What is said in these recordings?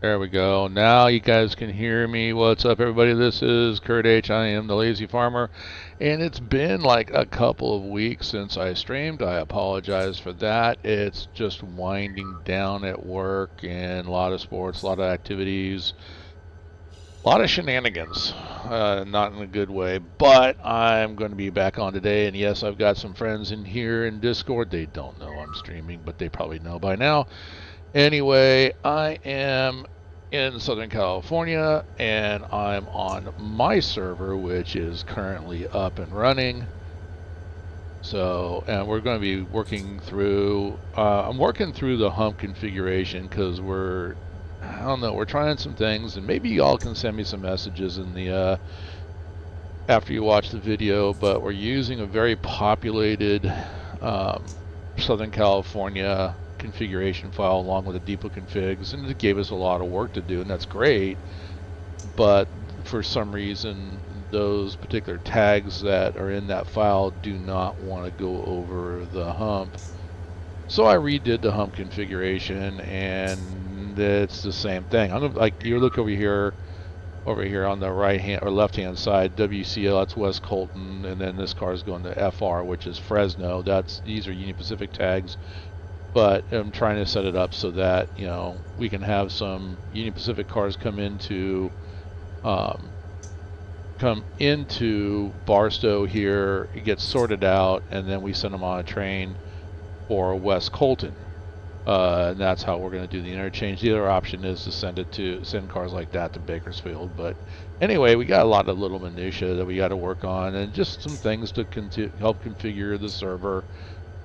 There we go. Now you guys can hear me. What's up, everybody? This is Kurt H. I am the Lazy Farmer, and it's been like a couple of weeks since I streamed. I apologize for that. It's just winding down at work and a lot of sports, a lot of activities, a lot of shenanigans. Not in a good way, but I'm going to be back on today. And yes, I've got some friends in here in Discord. They don't know I'm streaming, but they probably know by now. Anyway, I am in Southern California and I'm on my server, which is currently up and running. So, and we're going to be working through, I'm working through the hump configuration because I don't know, we're trying some things, and maybe y'all can send me some messages in the, after you watch the video, but we're using a very populated Southern California configuration file along with the depot configs, and it gave us a lot of work to do, and that's great. But for some reason, those particular tags that are in that file do not want to go over the hump. So I redid the hump configuration, and it's the same thing. I'm gonna, like, you look over here on the right hand or left hand side, WCL, that's West Colton, and then this car is going to FR, which is Fresno. These are Union Pacific tags. But I'm trying to set it up so that, you know, we can have some Union Pacific cars come into Barstow here. It gets sorted out, and then we send them on a train for West Colton. And that's how we're going to do the interchange. The other option is to send cars like that to Bakersfield. But anyway, we got a lot of little minutia that we got to work on, and just some things to help configure the server.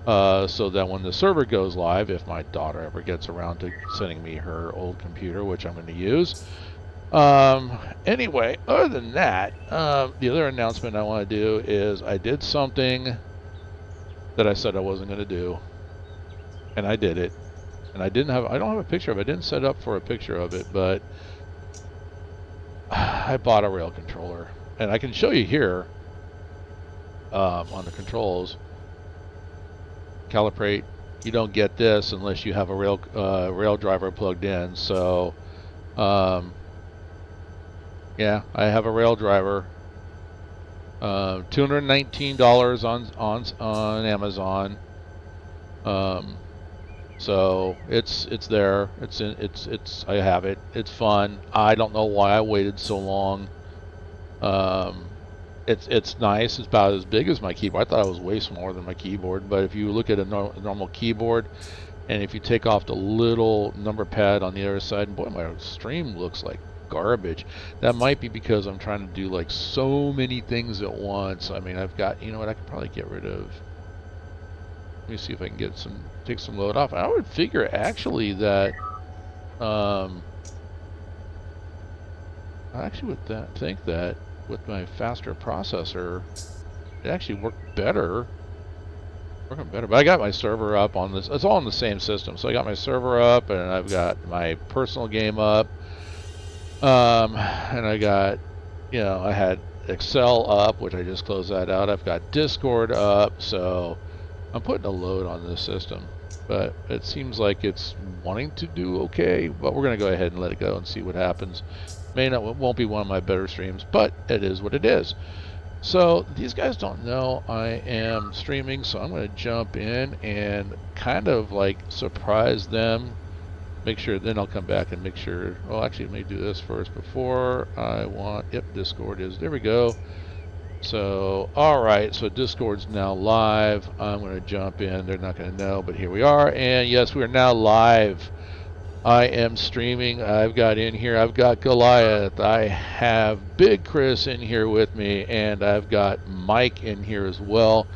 So that when the server goes live, if my daughter ever gets around to sending me her old computer, which I'm going to use. Anyway, other than that, the other announcement I want to do is I did something that I said I wasn't going to do, and I did it. And I don't have a picture of it. I didn't set up for a picture of it, but I bought a rail controller, and I can show you here on the controls. Calibrate. You don't get this unless you have a rail driver plugged in. So, yeah, I have a rail driver. $219 on Amazon. So it's there. I have it. It's fun. I don't know why I waited so long. It's nice. It's about as big as my keyboard. I thought it was way smaller than my keyboard, but if you look at a normal keyboard, and if you take off the little number pad on the other side, and boy, my stream looks like garbage. That might be because I'm trying to do like so many things at once. I mean, I've got, you know what, I could probably get rid of. Let me see if I can take some load off. I would figure actually that, I actually would think that with my faster processor, it actually worked better. But I got my server up on this. It's all in the same system. So I got my server up, and I've got my personal game up. And I got, you know, I had Excel up, which I just closed that out. I've got Discord up, so I'm putting a load on this system. But it seems like it's wanting to do okay. But we're going to go ahead and let it go and see what happens. Won't be one of my better streams, but it is what it is. So these guys don't know I am streaming, so I'm going to jump in and kind of like surprise them. Make sure, then I'll come back and make sure. Well, actually, let me do this first before I want. Yep, Discord is. There we go. So, all right. So Discord's now live. I'm going to jump in. They're not going to know, but here we are. And yes, we are now live. I am streaming. I've got Goliath. I have Big Chris in here with me, and I've got Mike in here as well.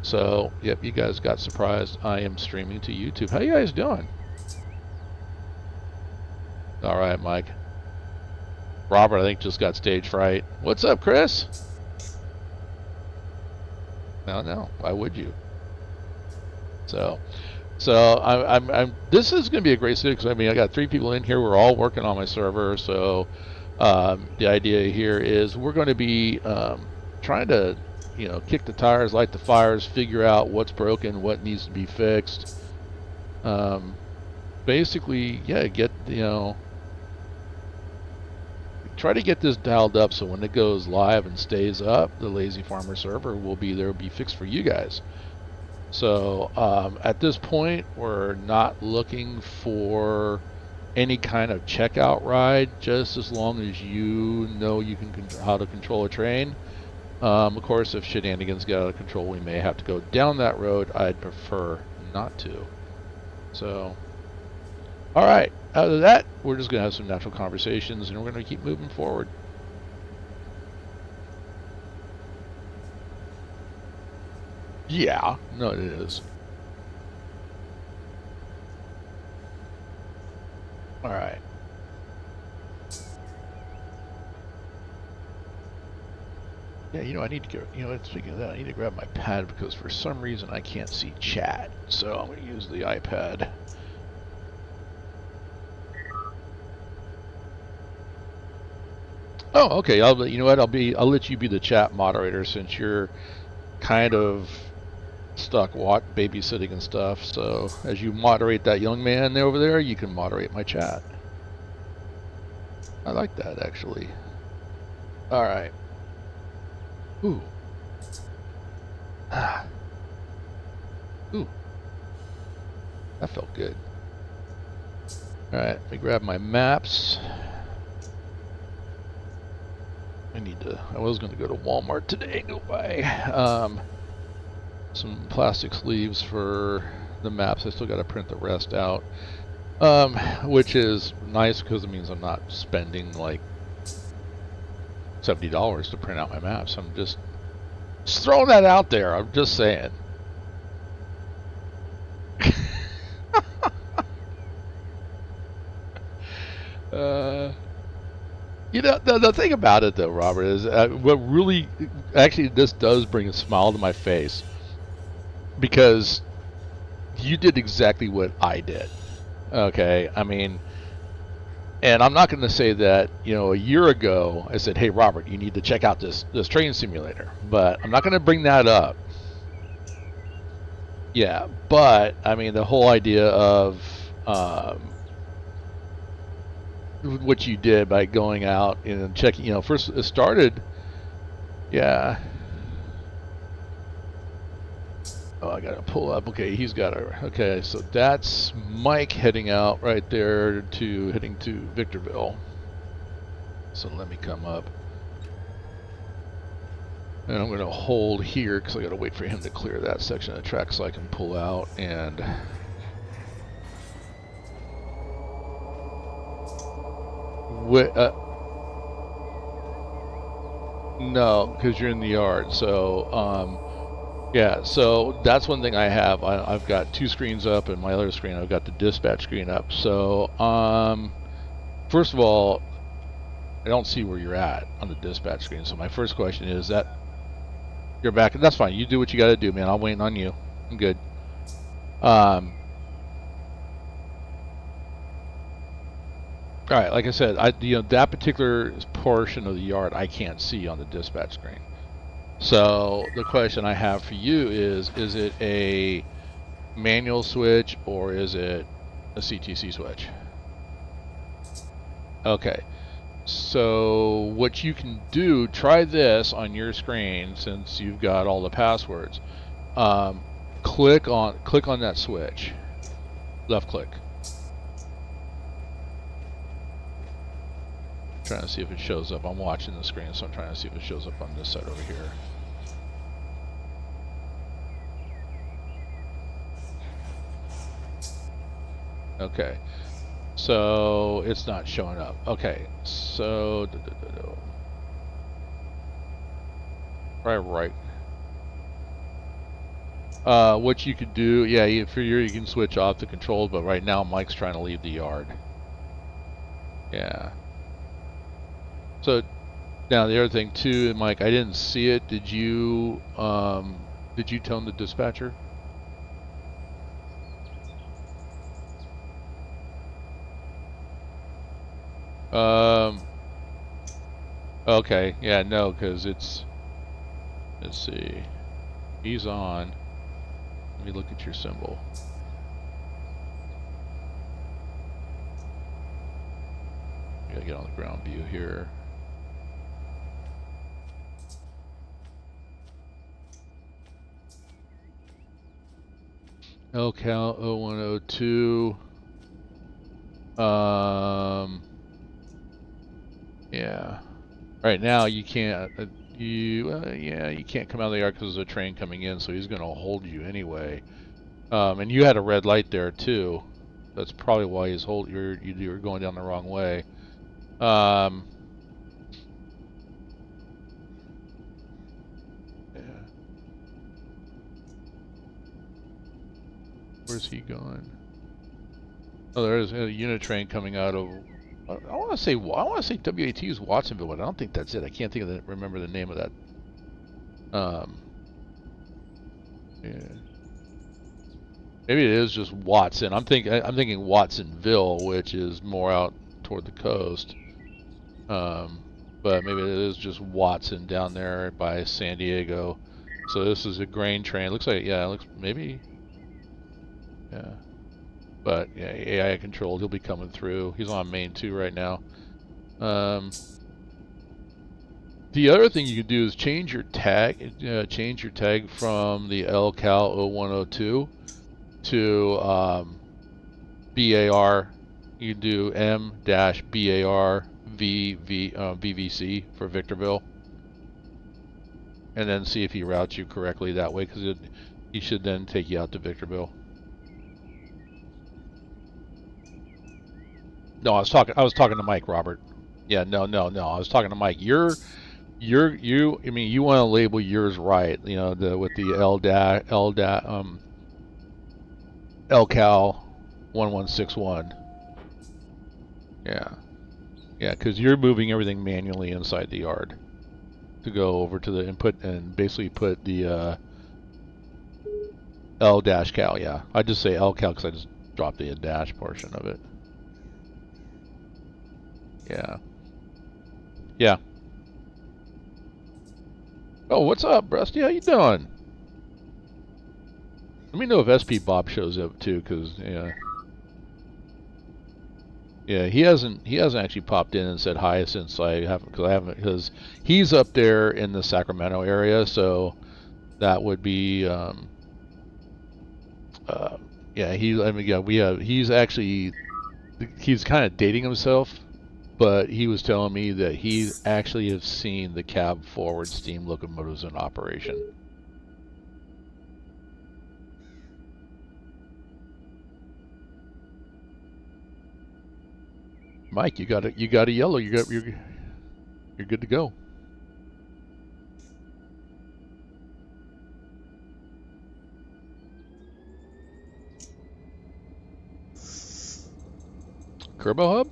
So, yep, you guys got surprised. I am streaming to YouTube. How you guys doing? All right, Mike. Robert, I think, just got stage fright. What's up, Chris? No. Why would you? So I'm this is going to be a great studio because I mean I got 3 people in here. We're all working on my server. So the idea here is we're going to be trying to, you know, kick the tires, light the fires, figure out what's broken, what needs to be fixed. Basically, yeah, get, you know, try to get this dialed up so when it goes live and stays up, the Lazy Farmer server will be fixed for you guys. So at this point, we're not looking for any kind of checkout ride, just as long as you know you can how to control a train. Of course, if shenanigans get out of control, we may have to go down that road. I'd prefer not to. So, all right. Other than that, we're just going to have some natural conversations, and we're going to keep moving forward. Yeah, no, it is. All right. Yeah, I need to get, speaking of that, I need to grab my pad because for some reason I can't see chat. So I'm going to use the iPad. Oh, okay. You know what? I'll let you be the chat moderator since you're kind of stuck babysitting and stuff. So as you moderate that young man over there, you can moderate my chat. I like that actually. All right. Ooh. Ah. Ooh. That felt good. All right. Let me grab my maps. I was going to go to Walmart today and go buy some plastic sleeves for the maps. I still got to print the rest out, which is nice because it means I'm not spending like $70 to print out my maps. I'm just throwing that out there. I'm just saying. The thing about it, though, Robert, is what really, actually, this does bring a smile to my face because you did exactly what I did. Okay, I mean, and I'm not going to say that, a year ago I said, hey, Robert, you need to check out this train simulator, but I'm not going to bring that up. Yeah, but, I mean, the whole idea of what you did by going out and checking, first it started, yeah. Oh, I gotta pull up. Okay, he's got okay, so that's Mike heading out right there heading to Victorville. So let me come up. And I'm gonna hold here because I gotta wait for him to clear that section of the track so I can pull out and no, because you're in the yard. So yeah, so that's one thing I have. I've got two screens up, and my other screen I've got the dispatch screen up. So first of all, I don't see where you're at on the dispatch screen. So my first question is that you're back. That's fine. You do what you got to do, man. I'm waiting on you. I'm good. All right, like I said, that particular portion of the yard I can't see on the dispatch screen. So the question I have for you is it a manual switch or is it a CTC switch? Okay. So what you can do, try this on your screen since you've got all the passwords. Click on that switch. Left click. Trying to see if it shows up. I'm watching the screen, so I'm trying to see if it shows up on this side over here. Okay, so it's not showing up. Okay, so right. What you could do, yeah, you can switch off the controls, but right now Mike's trying to leave the yard. Yeah. So now the other thing too, Mike, I didn't see it. Did you tone the dispatcher? Okay, yeah, no, because let's see, he's on. Let me look at your symbol. Gotta get on the ground view here. LCal 0102. Yeah. Right now you can't. You can't come out of the yard because there's a train coming in, so he's going to hold you anyway. And you had a red light there too. That's probably why he's you're going down the wrong way. Yeah. Where's he going? Oh, there is a unit train coming out of. I want to say WAT is Watsonville, but I don't think that's it. I can't remember the name of that. Yeah. Maybe it is just Watson. I'm thinking Watsonville, which is more out toward the coast. But maybe it is just Watson down there by San Diego. So this is a grain train. Looks like, yeah, it looks maybe, yeah. But yeah, AI controlled. He'll be coming through. He's on main 2 right now. The other thing you can do is change your tag. Change your tag from the LCal 0102 to BAR. You do M-BAR VVC for Victorville, and then see if he routes you correctly that way, because he should then take you out to Victorville. No, I was talking to Mike, Robert. Yeah, no. I was talking to Mike. I mean, you want to label yours right. You know, with the LCal 1161. Yeah, because you're moving everything manually inside the yard to go over to the input and basically put the L-cal. Yeah, I just say LCal because I just dropped the dash portion of it. Yeah. Oh, what's up, Rusty? How you doing? Let me know if SP Bob shows up too, because he hasn't actually popped in and said hi since because he's up there in the Sacramento area, so that would be he's kind of dating himself, but he was telling me that he actually has seen the cab forward steam locomotives in operation. Mike, you got a yellow. You're good to go. Kerbo Hub?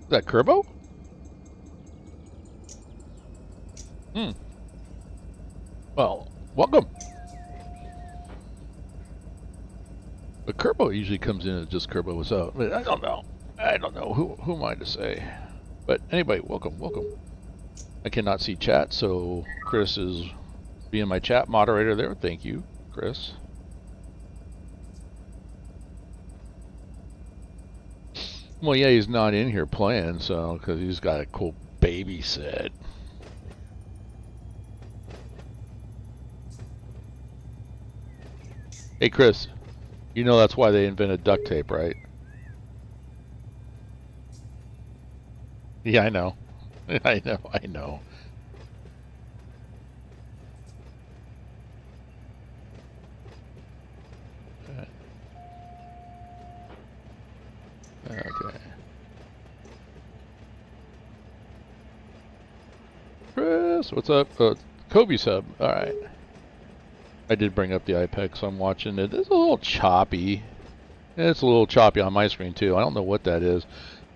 Is that Kerbo? Well, welcome. But Kerbo usually comes in as just Kerbo, what's up? But I don't know. Who am I to say? But anyway, welcome. I cannot see chat, so Chris is being my chat moderator there. Thank you, Chris. Well, yeah, he's not in here playing, so because he's got a cool babysit. Hey, Chris, you know that's why they invented duct tape, right? Yeah, I know. I know. Okay. Chris, what's up? Kobe sub. All right. I did bring up the iPad, so I'm watching it. It's a little choppy. It's a little choppy on my screen too. I don't know what that is.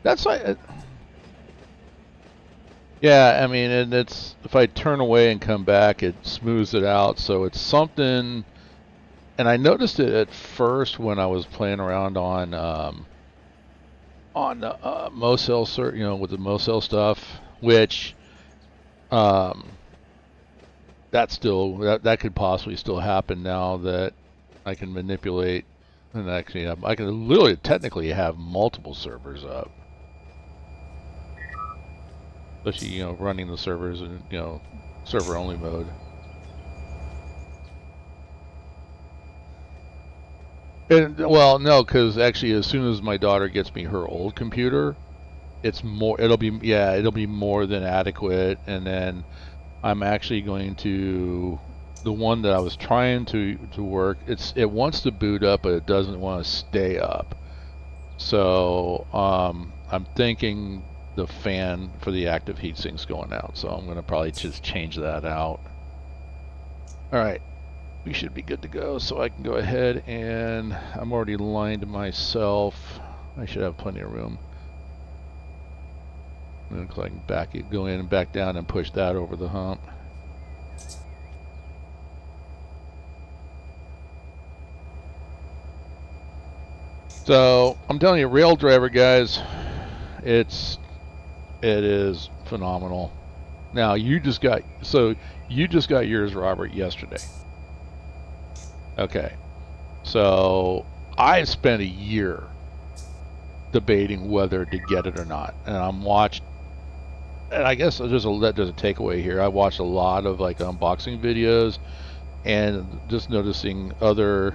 That's like, yeah. I mean, and it's if I turn away and come back, it smooths it out. So it's something. And I noticed it at first when I was playing around on Mocell, with the Mocell stuff, which that could possibly still happen now that I can manipulate and actually I can literally technically have multiple servers up, especially running the servers in server only mode. And well, no, because actually, as soon as my daughter gets me her old computer, it's more. It'll be yeah, it'll be more than adequate. And then I'm actually going to the one that I was trying to work. It wants to boot up, but it doesn't want to stay up. So I'm thinking the fan for the active heat sink's going out. So I'm going to probably just change that out. All right. We should be good to go, so I can go ahead and I'm already lined myself. I should have plenty of room. I'm going to go in and back down and push that over the hump. So I'm telling you, rail driver guys, it is phenomenal. Now you just got yours, Robert, yesterday. Okay, so I spent a year debating whether to get it or not, and and I guess there's a takeaway here. I watched a lot of like unboxing videos and just noticing um,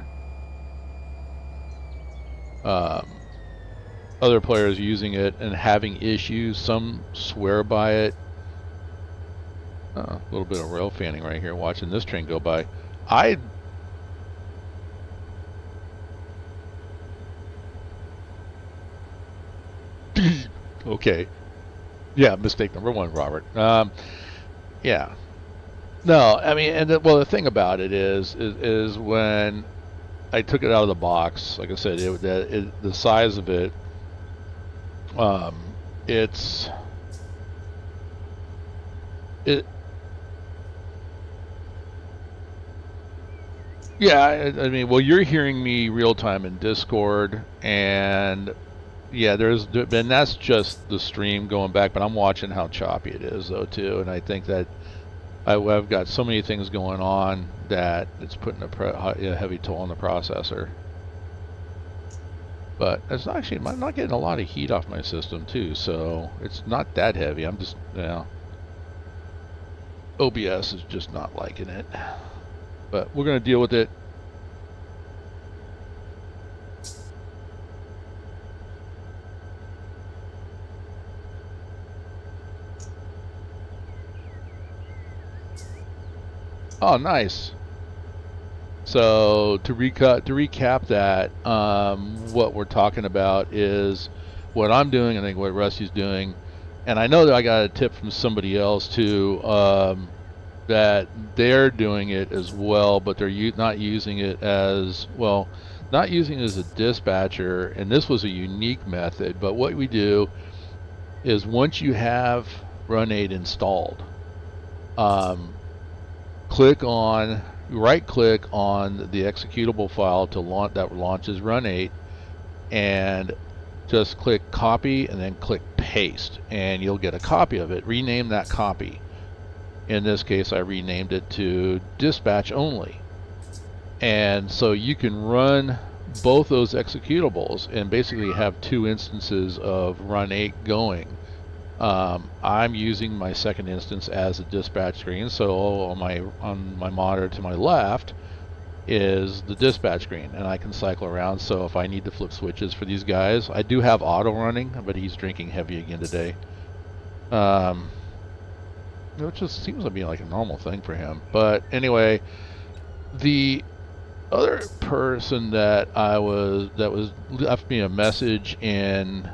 other players using it and having issues. Some swear by it. A little bit of rail fanning right here, watching this train go by. Okay, yeah, mistake number one, Robert. Yeah, no, I mean, the thing about it is when I took it out of the box, like I said, the size of it, it's it. Yeah, I mean, well, you're hearing me real time in Discord, and yeah, and that's just the stream going back, but I'm watching how choppy it is though too, and I think that I've got so many things going on that it's putting a heavy toll on the processor. But I'm not getting a lot of heat off my system too, so it's not that heavy. I'm just, OBS is just not liking it. But we're going to deal with it. Oh, nice. So to recap that, what we're talking about is what I'm doing. I think what Rusty's doing, and I know that I got a tip from somebody else too, that they're doing it as well, but they're not using it as well, not using it as a dispatcher. And this was a unique method. But what we do is once you have Run8 installed, um, right click on the executable file to launch that launches Run8, and just click copy and then click paste, and you'll get a copy of it. Rename that copy. In this case, I renamed it to dispatch only. And so you can run both those executables and basically have two instances of Run8 going. I'm using my second instance as a dispatch screen, so on my monitor to my left is the dispatch screen, and I can cycle around. So if I need to flip switches for these guys, I do have auto running, but he's drinking heavy again today. It just seems to be like a normal thing for him. But anyway, the other person that left me a message in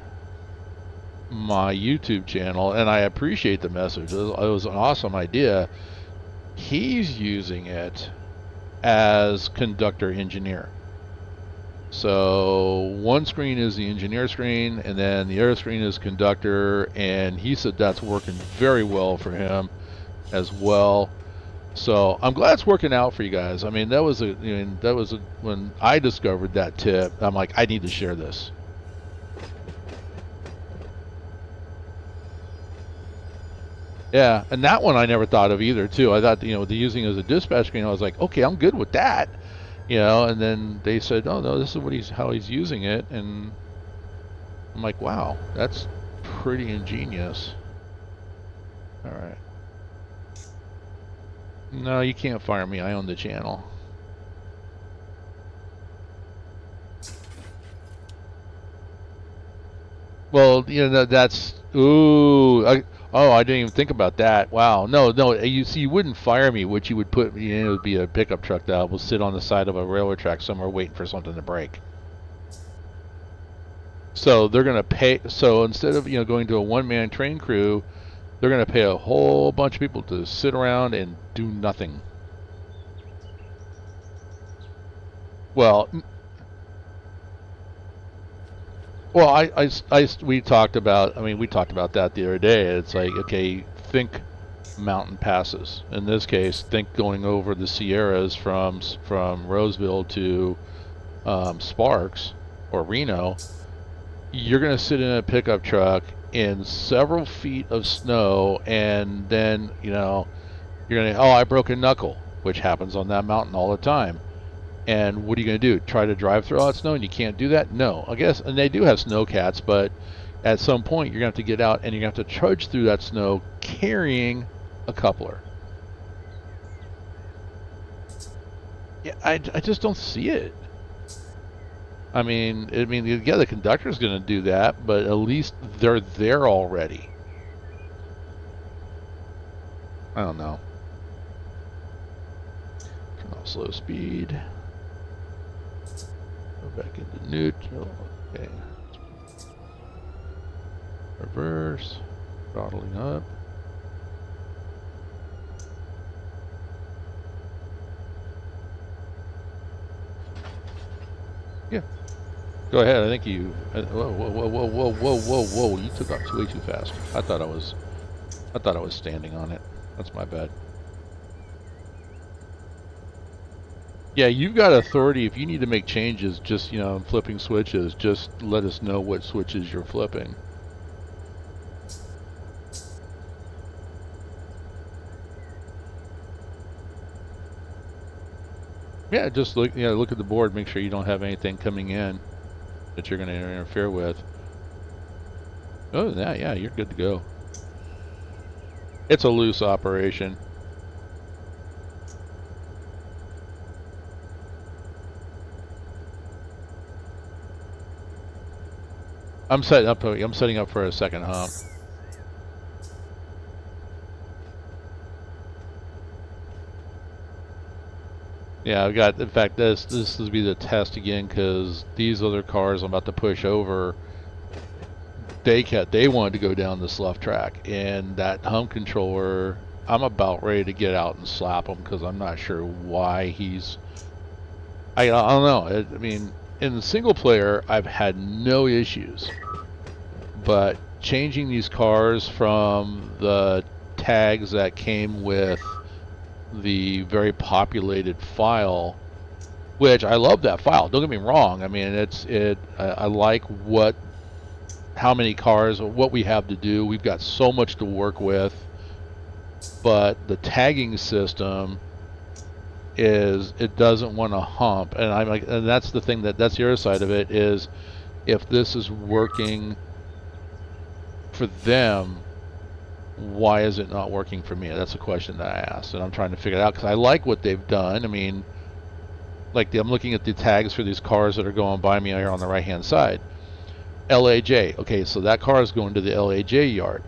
my YouTube channel, and I appreciate the message. It was an awesome idea. He's using it as conductor engineer. So one screen is the engineer screen, and then the other screen is conductor, and he said that's working very well for him as well. So I'm glad it's working out for you guys. I mean, when I discovered that tip, I'm like, I need to share this. Yeah, and that one I never thought of either, too. I thought, the using it as a dispatch screen, I was like, okay, I'm good with that, and then they said, oh, no, this is how he's using it, and I'm like, wow, that's pretty ingenious. All right. No, you can't fire me. I own the channel. Well, you know that's ooh. Oh, I didn't even think about that. Wow. No, no. You see, you wouldn't fire me. What you would put me in would be a pickup truck that will sit on the side of a railroad track somewhere waiting for something to break. So they're gonna pay. So instead of going to a one-man train crew, they're gonna pay a whole bunch of people to sit around and do nothing. Well, well, we talked about. I mean, we talked about that the other day. It's like, okay, think mountain passes. In this case, think going over the Sierras from Roseville to Sparks or Reno. You're going to sit in a pickup truck in several feet of snow, and then you're going to, oh, I broke a knuckle, which happens on that mountain all the time. And what are you going to do? Try to drive through all that snow, and you can't do that? No, I guess. And they do have snow cats, but at some point you're going to have to get out and you're going to have to trudge through that snow carrying a coupler. Yeah, I just don't see it. I mean, yeah, the conductor's going to do that, but at least they're there already. I don't know. Turn off slow speed. Go back into neutral. Okay. Reverse. Throttling up. Yeah. Go ahead. I think you. Whoa, whoa, whoa, whoa, whoa, whoa, whoa, whoa! You took off way too fast. I thought I was standing on it. That's my bad. Yeah, you've got authority. If you need to make changes, just flipping switches, just let us know what switches you're flipping. Yeah, just look at the board, make sure you don't have anything coming in that you're going to interfere with. Other than that, yeah, you're good to go. It's a loose operation. I'm setting up for a second hump. Yeah, I've got. In fact, this will be the test again because these other cars I'm about to push over. They wanted to go down the slough track, and that hump controller. I'm about ready to get out and slap him because I'm not sure why he's. I don't know. I mean, in the single player, I've had no issues, but changing these cars from the tags that came with the very populated file, which I love that file. Don't get me wrong. I mean, I like how many cars, what we have to do. We've got so much to work with, but the tagging system it doesn't want to hump, and I'm like, and that's the thing that's the other side of it is, if this is working for them, why is it not working for me? That's a question that I asked, and I'm trying to figure it out because I like what they've done. I mean, like I'm looking at the tags for these cars that are going by me here on the right-hand side. LAJ. Okay, so that car is going to the LAJ yard.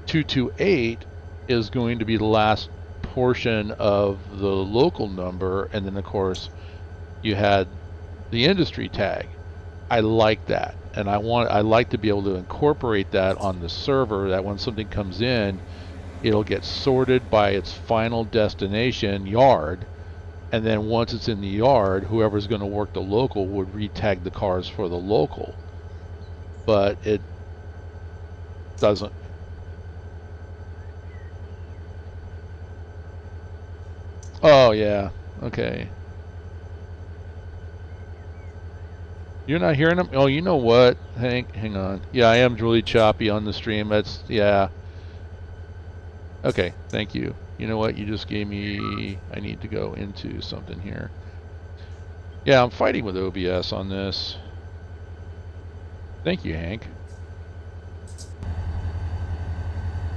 228 is going to be the last portion of the local number, and then of course you had the industry tag. I like that, and I like to be able to incorporate that on the server, that when something comes in, it'll get sorted by its final destination yard, and then once it's in the yard, whoever's going to work the local would retag the cars for the local. But it doesn't. Oh yeah, okay. You're not hearing them? Oh, you know what, Hank? Hang on. Yeah, I am really choppy on the stream. That's, yeah. Okay, thank you. You know what? You just gave me... I need to go into something here. Yeah, I'm fighting with OBS on this. Thank you, Hank.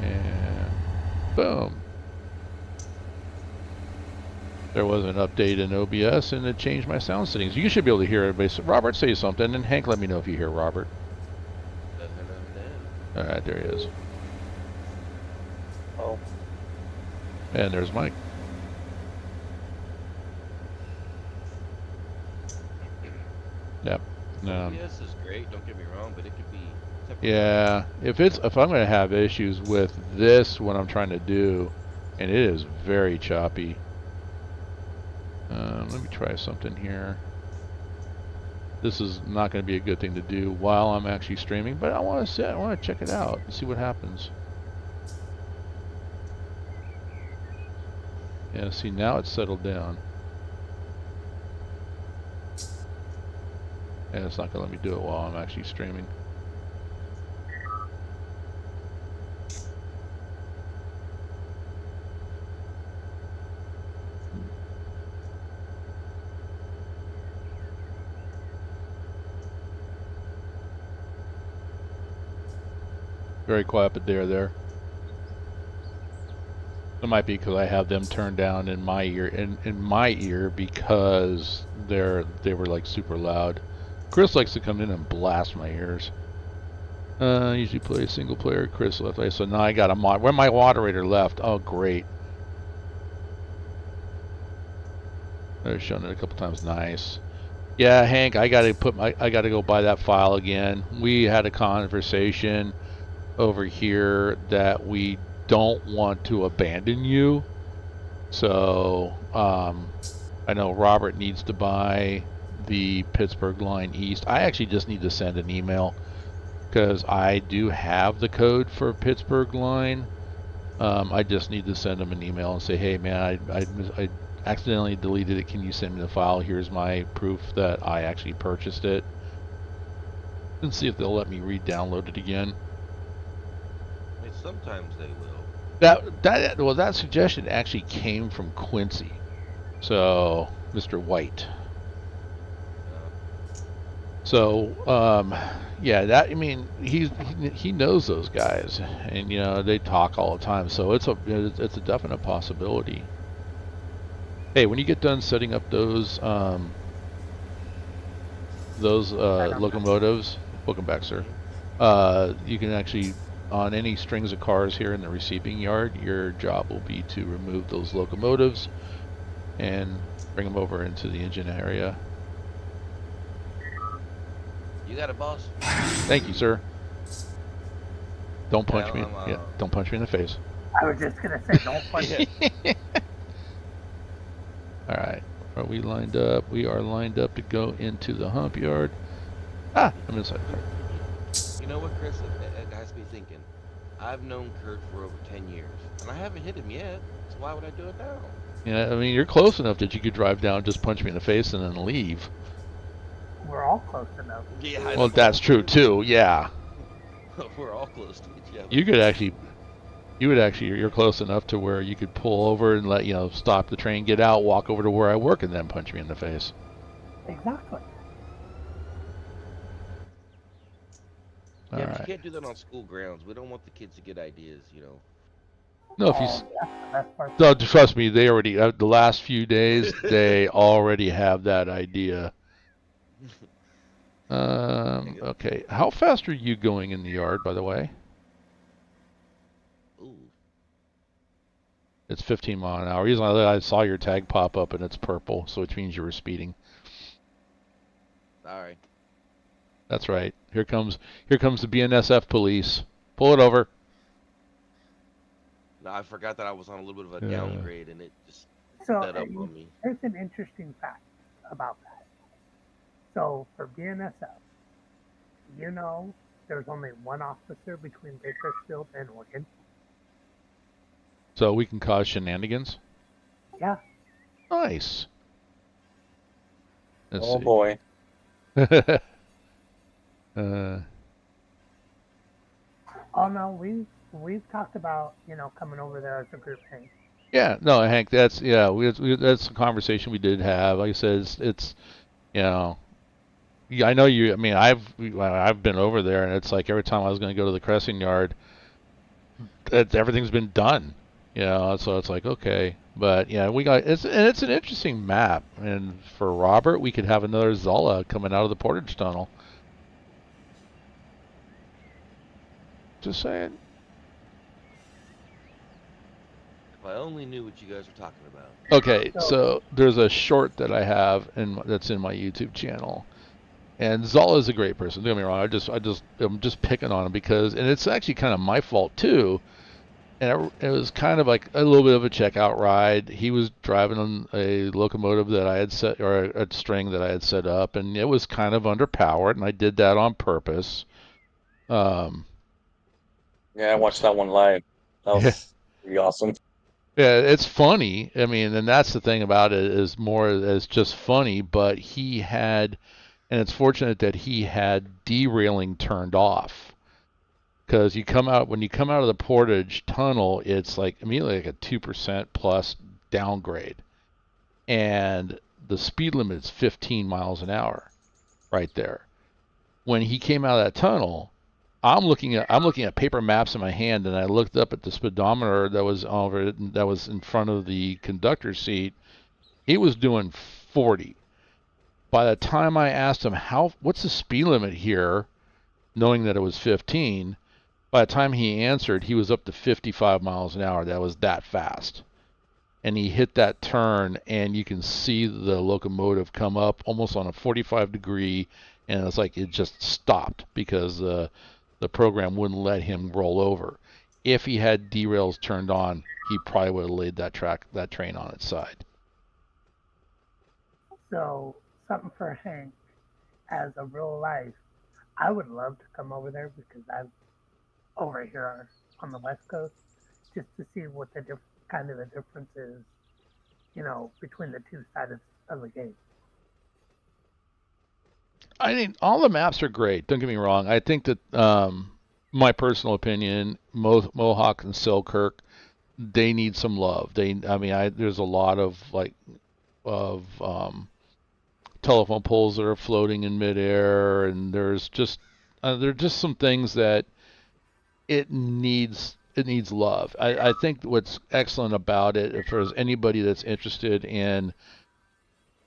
And... boom. There was an update in OBS and it changed my sound settings. You should be able to hear everybody. So Robert, say something, and Hank, let me know if you hear Robert. All right, there he is. Oh. And there's Mike. Yep. OBS is great, don't get me wrong, but it could be temporary. Yeah, if I'm going to have issues with this, what I'm trying to do, and it is very choppy. Let me try something here. This is not going to be a good thing to do while I'm actually streaming, but I want to check it out and see what happens. Yeah, see, now it's settled down. And it's not going to let me do it while I'm actually streaming. Very quiet, but they're there. It might be because I have them turned down in my ear, in my ear, because they were like super loud. Chris likes to come in and blast my ears. Usually play single player. Chris left. So now I got a mod. Where my moderator left? Oh, great. I've shown it a couple times. Nice. Yeah, Hank, I gotta go buy that file again. We had a conversation over here that we don't want to abandon you. So, I know Robert needs to buy the Pittsburgh line east. I actually just need to send an email because I do have the code for Pittsburgh line. I just need to send them an email and say, hey man, I accidentally deleted it. Can you send me the file? Here's my proof that I actually purchased it. And see if they'll let me re-download it again. I mean, sometimes they will. That suggestion actually came from Quincy. So, Mr. White. So, yeah, I mean, he knows those guys, and you know they talk all the time. So it's a definite possibility. Hey, when you get done setting up those locomotives, welcome back, sir. You can actually, on any strings of cars here in the receiving yard, your job will be to remove those locomotives and bring them over into the engine area. You got it, boss. Thank you, sir. Don't punch me. Yeah, don't punch me in the face. I was just gonna say, don't punch me. All right. Are we lined up? We are lined up to go into the hump yard. Ah, I'm inside the car. You know what, Chris? It has me thinking. I've known Kurt for over 10 years, and I haven't hit him yet, so why would I do it now? Yeah, I mean, you're close enough that you could drive down, just punch me in the face, and then leave. We're all close enough. Yeah, well, that's true, too, yeah. We're all close to each other. You're close enough to where you could pull over and stop the train, get out, walk over to where I work, and then punch me in the face. Exactly. Yeah, but you can't do that on school grounds. We don't want the kids to get ideas, you know. No, if you... No, trust me, they already... the last few days, they already have that idea. Okay. How fast are you going in the yard, by the way? Ooh. It's 15 miles an hour. Usually I saw your tag pop up and it's purple, so which means you were speeding. Sorry. That's right. Here comes the BNSF police. Pull it over. No, I forgot that I was on a little bit of a downgrade, and it just sped up on me. There's an interesting fact about that. So for BNSF, there's only one officer between Bakersfield and Oregon. So we can cause shenanigans? Yeah. Nice. Let's see. Boy. Oh no, we've talked about coming over there as a group, Hank. Yeah, no, Hank, that's that's a conversation we did have. Like I said, it's yeah, I know you. I mean, I've been over there, and it's like every time I was going to go to the Cressing yard, everything's been done. So it's like okay, but yeah, it's an interesting map, and for Robert, we could have another Zola coming out of the Portage Tunnel. Just saying. If I only knew what you guys were talking about. Okay, So so there's a short that I have that's in my YouTube channel, and Zola is a great person. Don't get me wrong. I'm just picking on him because, and it's actually kind of my fault too. And it was kind of like a little bit of a checkout ride. He was driving on a locomotive that I had set, or a string that I had set up, and it was kind of underpowered, and I did that on purpose. Um, Yeah, I watched that one live. That yeah, was pretty awesome. yeah, it's funny. I mean, and that's the thing about it is more as just funny. But he had, and it's fortunate that he had derailing turned off because when you come out of the Portage tunnel, it's like immediately like a 2% plus downgrade, and the speed limit is 15 miles an hour right there. When he came out of that tunnel, I'm looking at paper maps in my hand, and I looked up at the speedometer that was in front of the conductor's seat. It was doing 40. By the time I asked him what's the speed limit here, knowing that it was 15, by the time he answered, he was up to 55 miles an hour. That was that fast. And he hit that turn, and you can see the locomotive come up almost on a 45-degree, and it's like it just stopped because the program wouldn't let him roll over. If he had derails turned on, he probably would have laid that train on its side. so something for Hank as a real life. I would love to come over there because I'm over here on the West Coast just to see what kind of the difference is, between the two sides of the game. I mean, all the maps are great. Don't get me wrong. I think that my personal opinion, Mohawk and Selkirk, they need some love. There's a lot of telephone poles that are floating in midair, and there are just some things that it needs love. I think what's excellent about it, if there's anybody that's interested in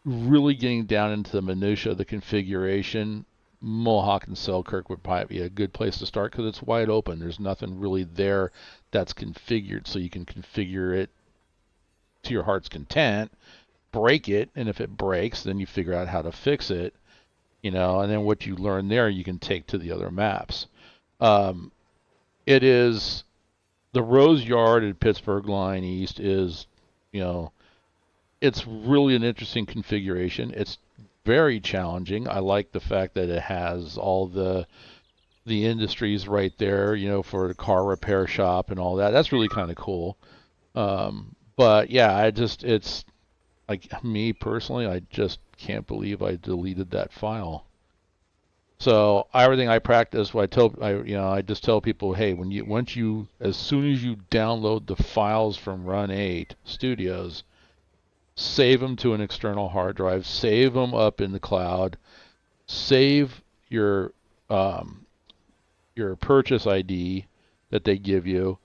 really getting down into the minutia of the configuration, Mohawk and Selkirk would probably be a good place to start because it's wide open. There's nothing really there that's configured, so you can configure it to your heart's content, break it, and if it breaks, then you figure out how to fix it, and then what you learn there, you can take to the other maps. Um, it is the Rose Yard at Pittsburgh Line East is, you know, it's really an interesting configuration. It's very challenging. I like the fact that it has all the industries right there, for the car repair shop and all that. That's really kind of cool. But yeah, it's like me personally, I just can't believe I deleted that file. So everything I practice, I just tell people, hey, as soon as you download the files from Run8 Studios, save them to an external hard drive, save them up in the cloud, save your purchase ID that they give you.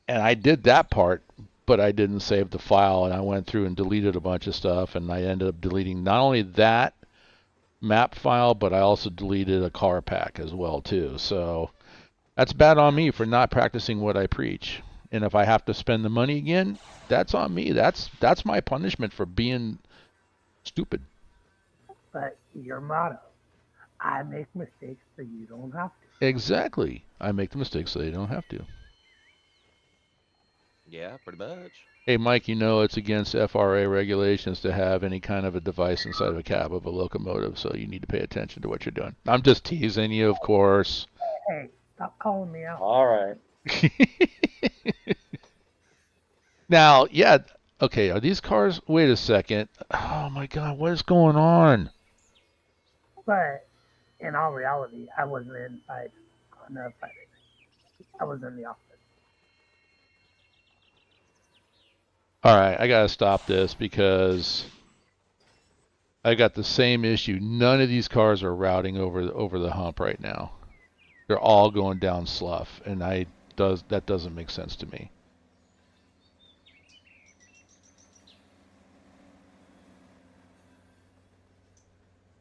And I did that part, but I didn't save the file, and I went through and deleted a bunch of stuff, and I ended up deleting not only that map file, but I also deleted a car pack as well too. So that's bad on me for not practicing what I preach. And if I have to spend the money again, that's on me. That's my punishment for being stupid. But your motto, I make mistakes so you don't have to. Exactly. I make the mistakes so they don't have to. Yeah, pretty much. Hey, Mike, it's against FRA regulations to have any kind of a device inside of a cab of a locomotive, so you need to pay attention to what you're doing. I'm just teasing you, of course. Hey, stop calling me out. All right. Now, yeah, okay, are these cars? Wait a second. Oh my God, what is going on? But in all reality, I wasn't inside on a Friday night. I was in the office. All right, I gotta stop this because I got the same issue. None of these cars are routing over the hump right now. They're all going down slough, and that doesn't make sense to me.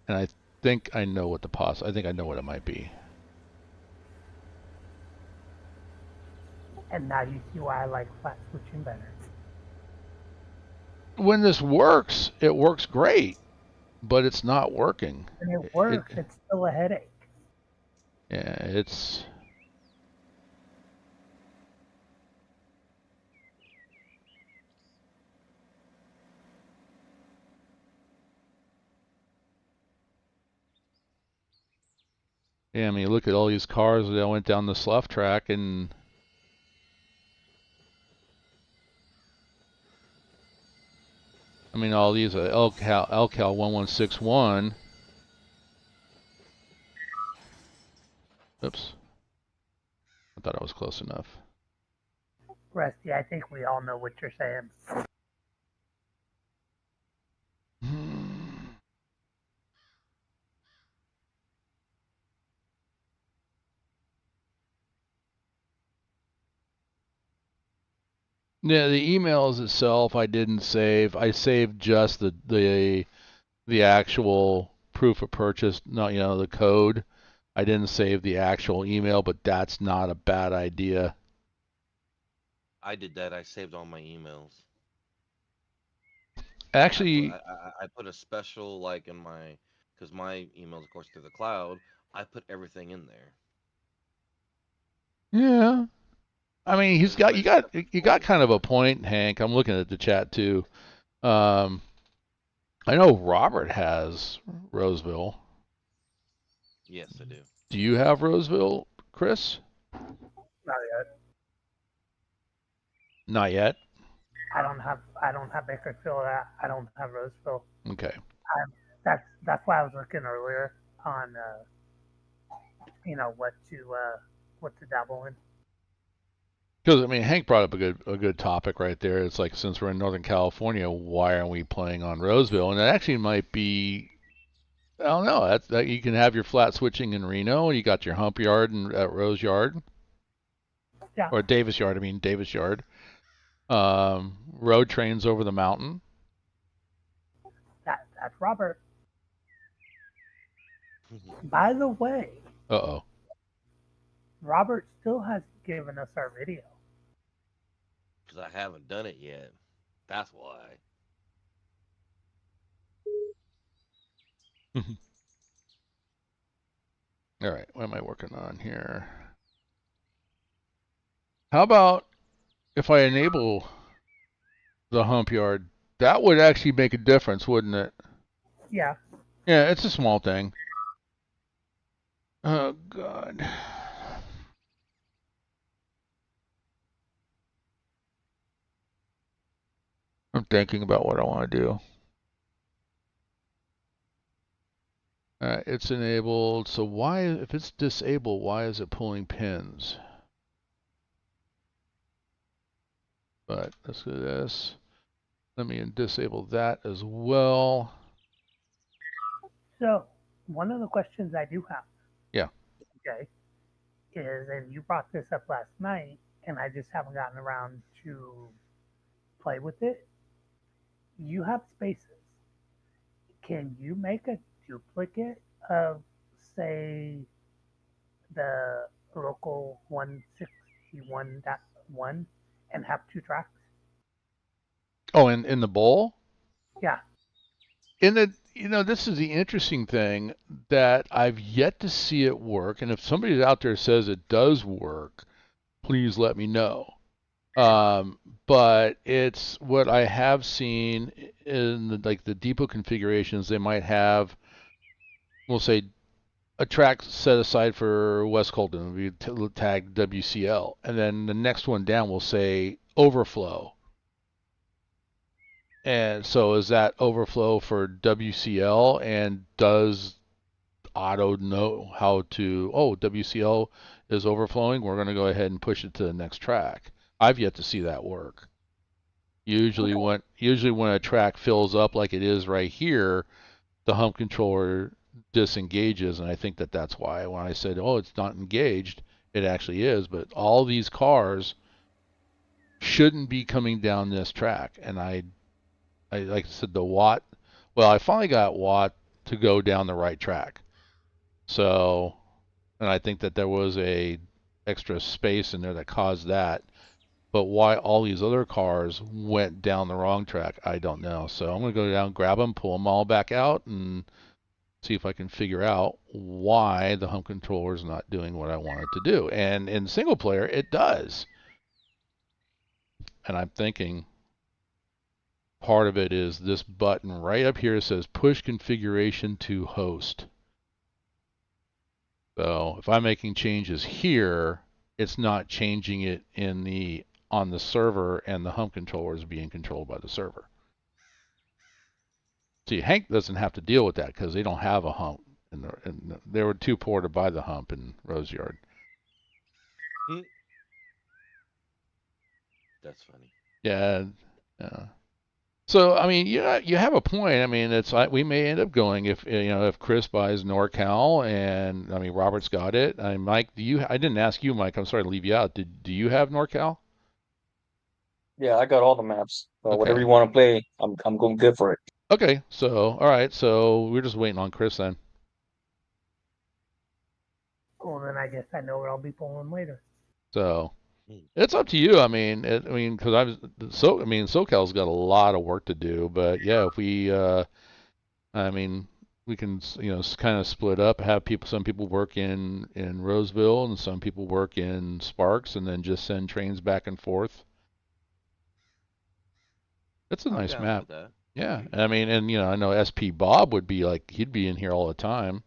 And I think I know what it might be. And now you see why I like flat switching better. When this works, it works great, but it's not working. When it works, it's still a headache. Yeah, it's. Yeah, I mean, look at all these cars that went down the slough track, and I mean, all these LCal 1161. Oops, I thought I was close enough. Rusty, I think we all know what you're saying. Yeah, the emails itself I didn't save. I saved just the actual proof of purchase, not the code. I didn't save the actual email, but that's not a bad idea. I did that. I saved all my emails. Actually, I put a special like in my because my emails, of course, through the cloud. I put everything in there. yeah. I mean, This is my separate you got folder. kind of a point, Hank. I'm looking at the chat too. Um, I know Robert has Roseville. Yes, I do. Do you have Roseville, Chris? Not yet. Not yet. I don't have Bakersfield. I don't have Roseville. Okay. That's why I was looking earlier on what to dabble in. Because I mean, Hank brought up a good topic right there. It's like since we're in Northern California, why aren't we playing on Roseville? And it actually might be. I don't know. That you can have your flat switching in Reno. You got your hump yard at Rose Yard Yeah, or Davis Yard. I mean Davis Yard. Road trains over the mountain. that's Robert. By the way, Uh-oh. Robert still hasn't given us our video. Because I haven't done it yet. That's why. All right. What am I working on here? How about if I enable the hump yard? That would actually make a difference, wouldn't it? Yeah, Yeah, it's a small thing. Oh, God. I'm thinking about what I want to do. It's enabled. So why, if it's disabled, why is it pulling pins? But let's do this. Let me disable that as well. so one of the questions I do have, Yeah. okay, is, and you brought this up last night, and I just haven't gotten around to play with it. You have spaces. Can you make a duplicate of, say, the local 161.1 and have two tracks? Oh, in the bowl? Yeah. In the, this is the interesting thing that I've yet to see it work. And if somebody out there says it does work, please let me know. But it's what I have seen in the depot configurations. They might have, we'll say, a track set aside for West Colton. We tag WCL, and then the next one down will say overflow. And so is that overflow for WCL? And does Auto know how to? Oh, WCL is overflowing. We're going to go ahead and push it to the next track. I've yet to see that work. Usually Okay. when a track fills up like it is right here, the hump controller disengages, and I think that's why when I said, "Oh, it's not engaged," it actually is. But all these cars shouldn't be coming down this track, and I like I said, the Watt. Well, I finally got Watt to go down the right track. So, and I think that there was a extra space in there that caused that. But why all these other cars went down the wrong track, I don't know. So I'm going to go down, grab them, pull them all back out, and see if I can figure out why the home controller is not doing what I want it to do. And in single player, it does. And I'm thinking part of it is this button right up here says push configuration to host. So if I'm making changes here, it's not changing it on the server, and the home controller is being controlled by the server. See, Hank doesn't have to deal with that because they don't have a hump. And they were too poor to buy the hump in Roseyard. That's funny. Yeah. So I mean, yeah, you have a point. I mean, it's like we may end up going if Chris buys NorCal, and I mean Robert's got it. Mike, I didn't ask you, Mike. I'm sorry to leave you out. Do you have NorCal? Yeah, I got all the maps. Whatever Okay. you want to play, I'm going good for it. Okay. So all right. So we're just waiting on Chris then. Well, then I guess I know what I'll be pulling later. So it's up to you. I mean, because SoCal's got a lot of work to do. But yeah, if we, I mean, we can kind of split up, have some people work in Roseville and some people work in Sparks, and then just send trains back and forth. It's a I'm nice down map. with that. Yeah, I mean, and I know SP Bob would be like he'd be in here all the time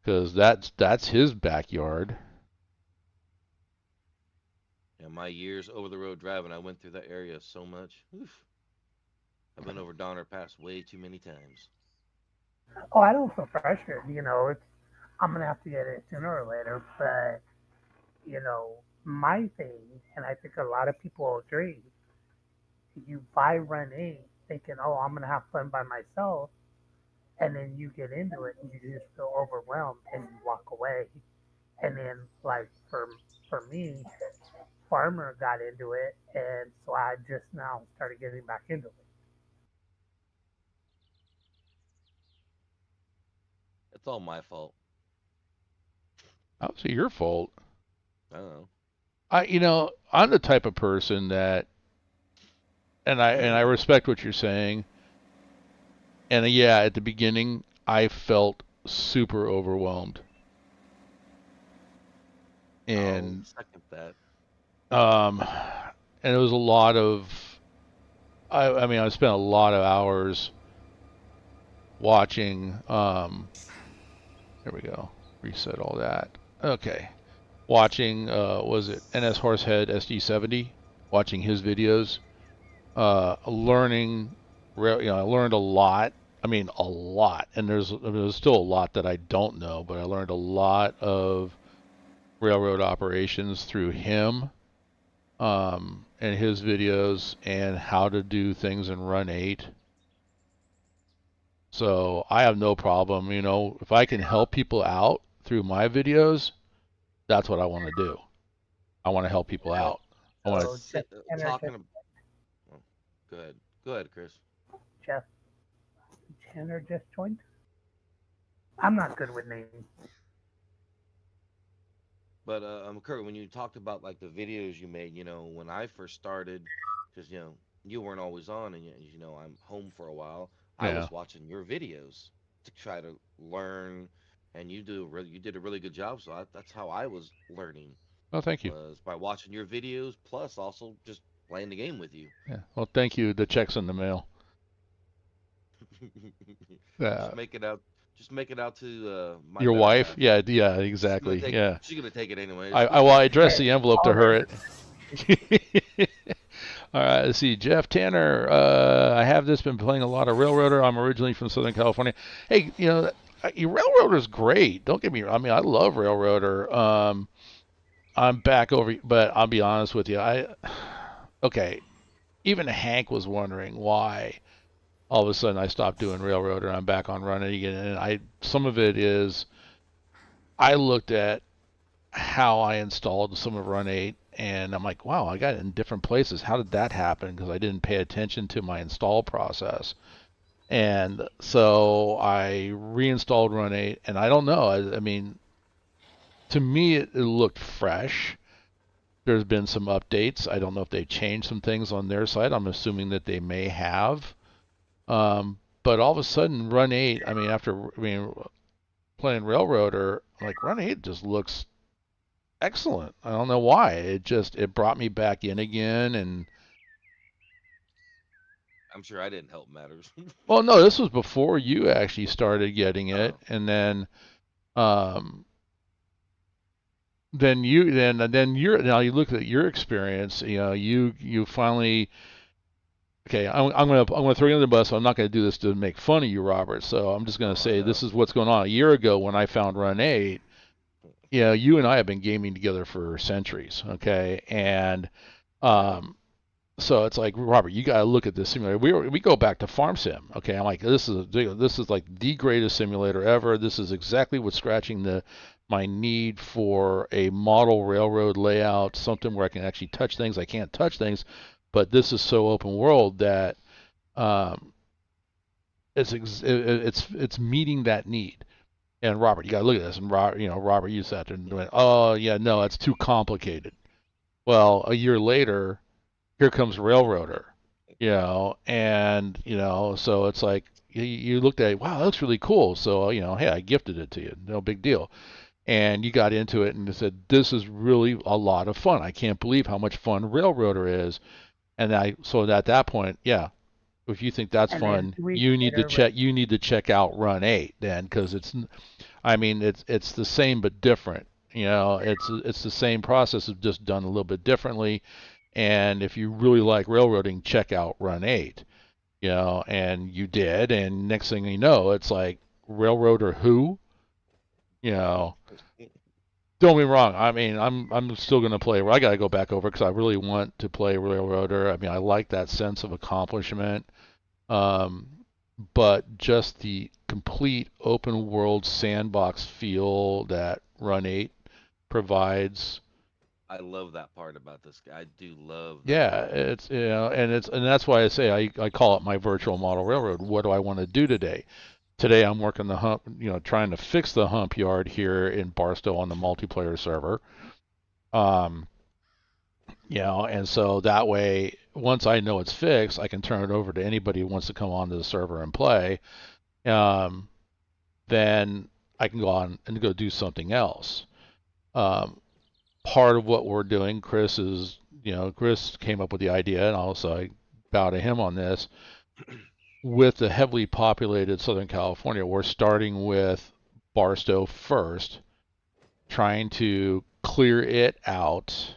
because that's his backyard. Yeah, my years over the road driving, I went through that area so much. Oof. I've been over Donner Pass way too many times. Oh, I don't feel pressured. I'm gonna have to get it sooner or later. But my thing, and I think a lot of people agree. You buy Run8 thinking, "Oh, I'm gonna have fun by myself," and then you get into it and you just feel overwhelmed and you walk away. And then, like for me, Farmer got into it, and so I just now started getting back into it. It's all my fault. How's it your fault? I don't know. I'm the type of person that, and I respect what you're saying. And yeah, at the beginning, I felt super overwhelmed. And I'll second that. um, and it was a lot of, I mean, I spent a lot of hours watching. Here we go. Reset all that. Okay. Watching, was it NS Horsehead SD70? Watching his videos. Learning, I learned a lot. I mean, a lot. And there's still a lot that I don't know, but I learned a lot of railroad operations through him, and his videos, and how to do things in Run8. So I have no problem, if I can help people out through my videos, that's what I want to do. I want to help people Well, out. I want to. So Jeff Tanner talking. just Oh, go ahead, Chris. Jeff Tanner just joined. I'm not good with names. But Kurt, when you talked about like the videos you made, when I first started, because you weren't always on, and I'm home for a while. I Yeah. was watching your videos to try to learn, and you did a really good job. So that's how I was learning, Well, thank you. was by watching your videos, plus also just playing the game with you. Yeah. Well, thank you. The check's in the mail. Just make it out. Just make it out to my Your better wife? half. Yeah, exactly. Yeah. She's gonna take it anyways. I addressed the envelope to All her. right. All right, let's see. Jeff Tanner, I have been playing a lot of Railroader. I'm originally from Southern California. Hey, Railroader is great. Don't get me wrong. I mean, I love Railroader. I'm back over, but I'll be honest with you. Okay, even Hank was wondering why all of a sudden I stopped doing Railroader and I'm back on Run8 again. And some of it is I looked at how I installed some of Run8, and I'm like, wow, I got it in different places. How did that happen? Because I didn't pay attention to my install process. And so I reinstalled Run8, and I don't know. I mean, to me, it looked fresh. There's been some updates. I don't know if they've changed some things on their side. I'm assuming that they may have. But all of a sudden, Run 8. I mean, playing Railroader, I'm like Run 8 just looks excellent. I don't know why. It brought me back in again, and I'm sure I didn't help matters. well, no, this was before you actually started getting it, Oh, and um, then you're now you look at your experience. You finally. Okay, I'm gonna throw you under the bus. So I'm not gonna do this to make fun of you, Robert. So I'm just gonna oh say no. this is what's going on. A year ago, when I found Run 8, you and I have been gaming together for centuries. Okay, and um, so it's like, Robert, you got to look at this simulator. We go back to Farm Sim. Okay, I'm like, this is like the greatest simulator ever. This is exactly what's scratching the my need for a model railroad layout, something where I can actually touch things. I can't touch things, but this is so open world that um, it's meeting that need. And Robert, you got to look at this. And Robert, you sat there and went, oh yeah, no, it's too complicated. Well, a year later, here comes Railroader, and so it's like you looked at it, wow, that looks really cool. So hey, I gifted it to you, no big deal. And you got into it and said, this is really a lot of fun. I can't believe how much fun Railroader is. And so at that point, yeah, if you think that's And then fun, 2 weeks you need to later, check out Run 8 then, because it's the same but different. It's the same process, of just done a little bit differently. And if you really like railroading, check out Run 8. And you did, and next thing you know, it's like, Railroader who? You know, don't be wrong. I mean, I'm still gonna play. I gotta go back over because I really want to play Railroader. I mean, I like that sense of accomplishment. Um, but just the complete open world sandbox feel that Run 8 provides. I love that part about this guy. I do love that Yeah, part. and that's why I say I call it my virtual model railroad. What do I want to do today? Today I'm working the hump, trying to fix the hump yard here in Barstow on the multiplayer server. Um, and so that way, once I know it's fixed, I can turn it over to anybody who wants to come onto the server and play. Um, then I can go on and go do something else. Um, Part of what we're doing, Chris came up with the idea, and also I bow to him on this. With the heavily populated Southern California, we're starting with Barstow first, trying to clear it out,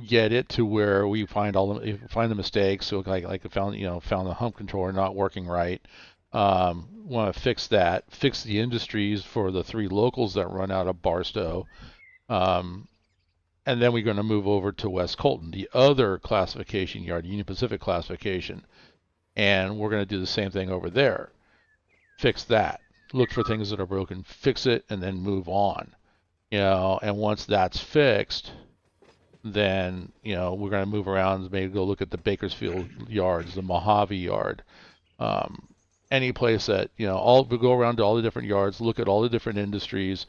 get it to where we find the mistakes. So like I found the hump controller not working right. Want to fix that, fix the industries for the 3 locals that run out of Barstow. Um, and then we're going to move over to West Colton, the other classification yard, Union Pacific classification, and we're going to do the same thing over there. Fix that, look for things that are broken, fix it, and then move on. And once that's fixed, then we're going to move around, maybe go look at the Bakersfield yards, the Mojave yard, um, any place that we go around to all the different yards, look at all the different industries.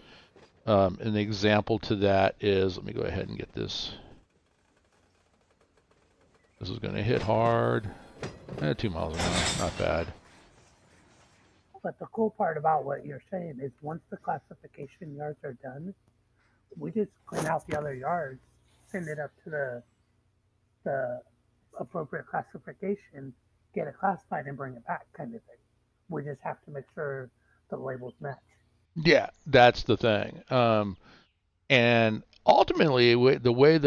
An example to that is, let me go ahead and get this. This is going to hit hard. 2 miles an hour, not bad. but the cool part about what you're saying is once the classification yards are done, we just clean out the other yards, send it up to the appropriate classification, get it classified, and bring it back, kind of thing. We just have to make sure the labels match. Yeah, that's the thing. And ultimately, the way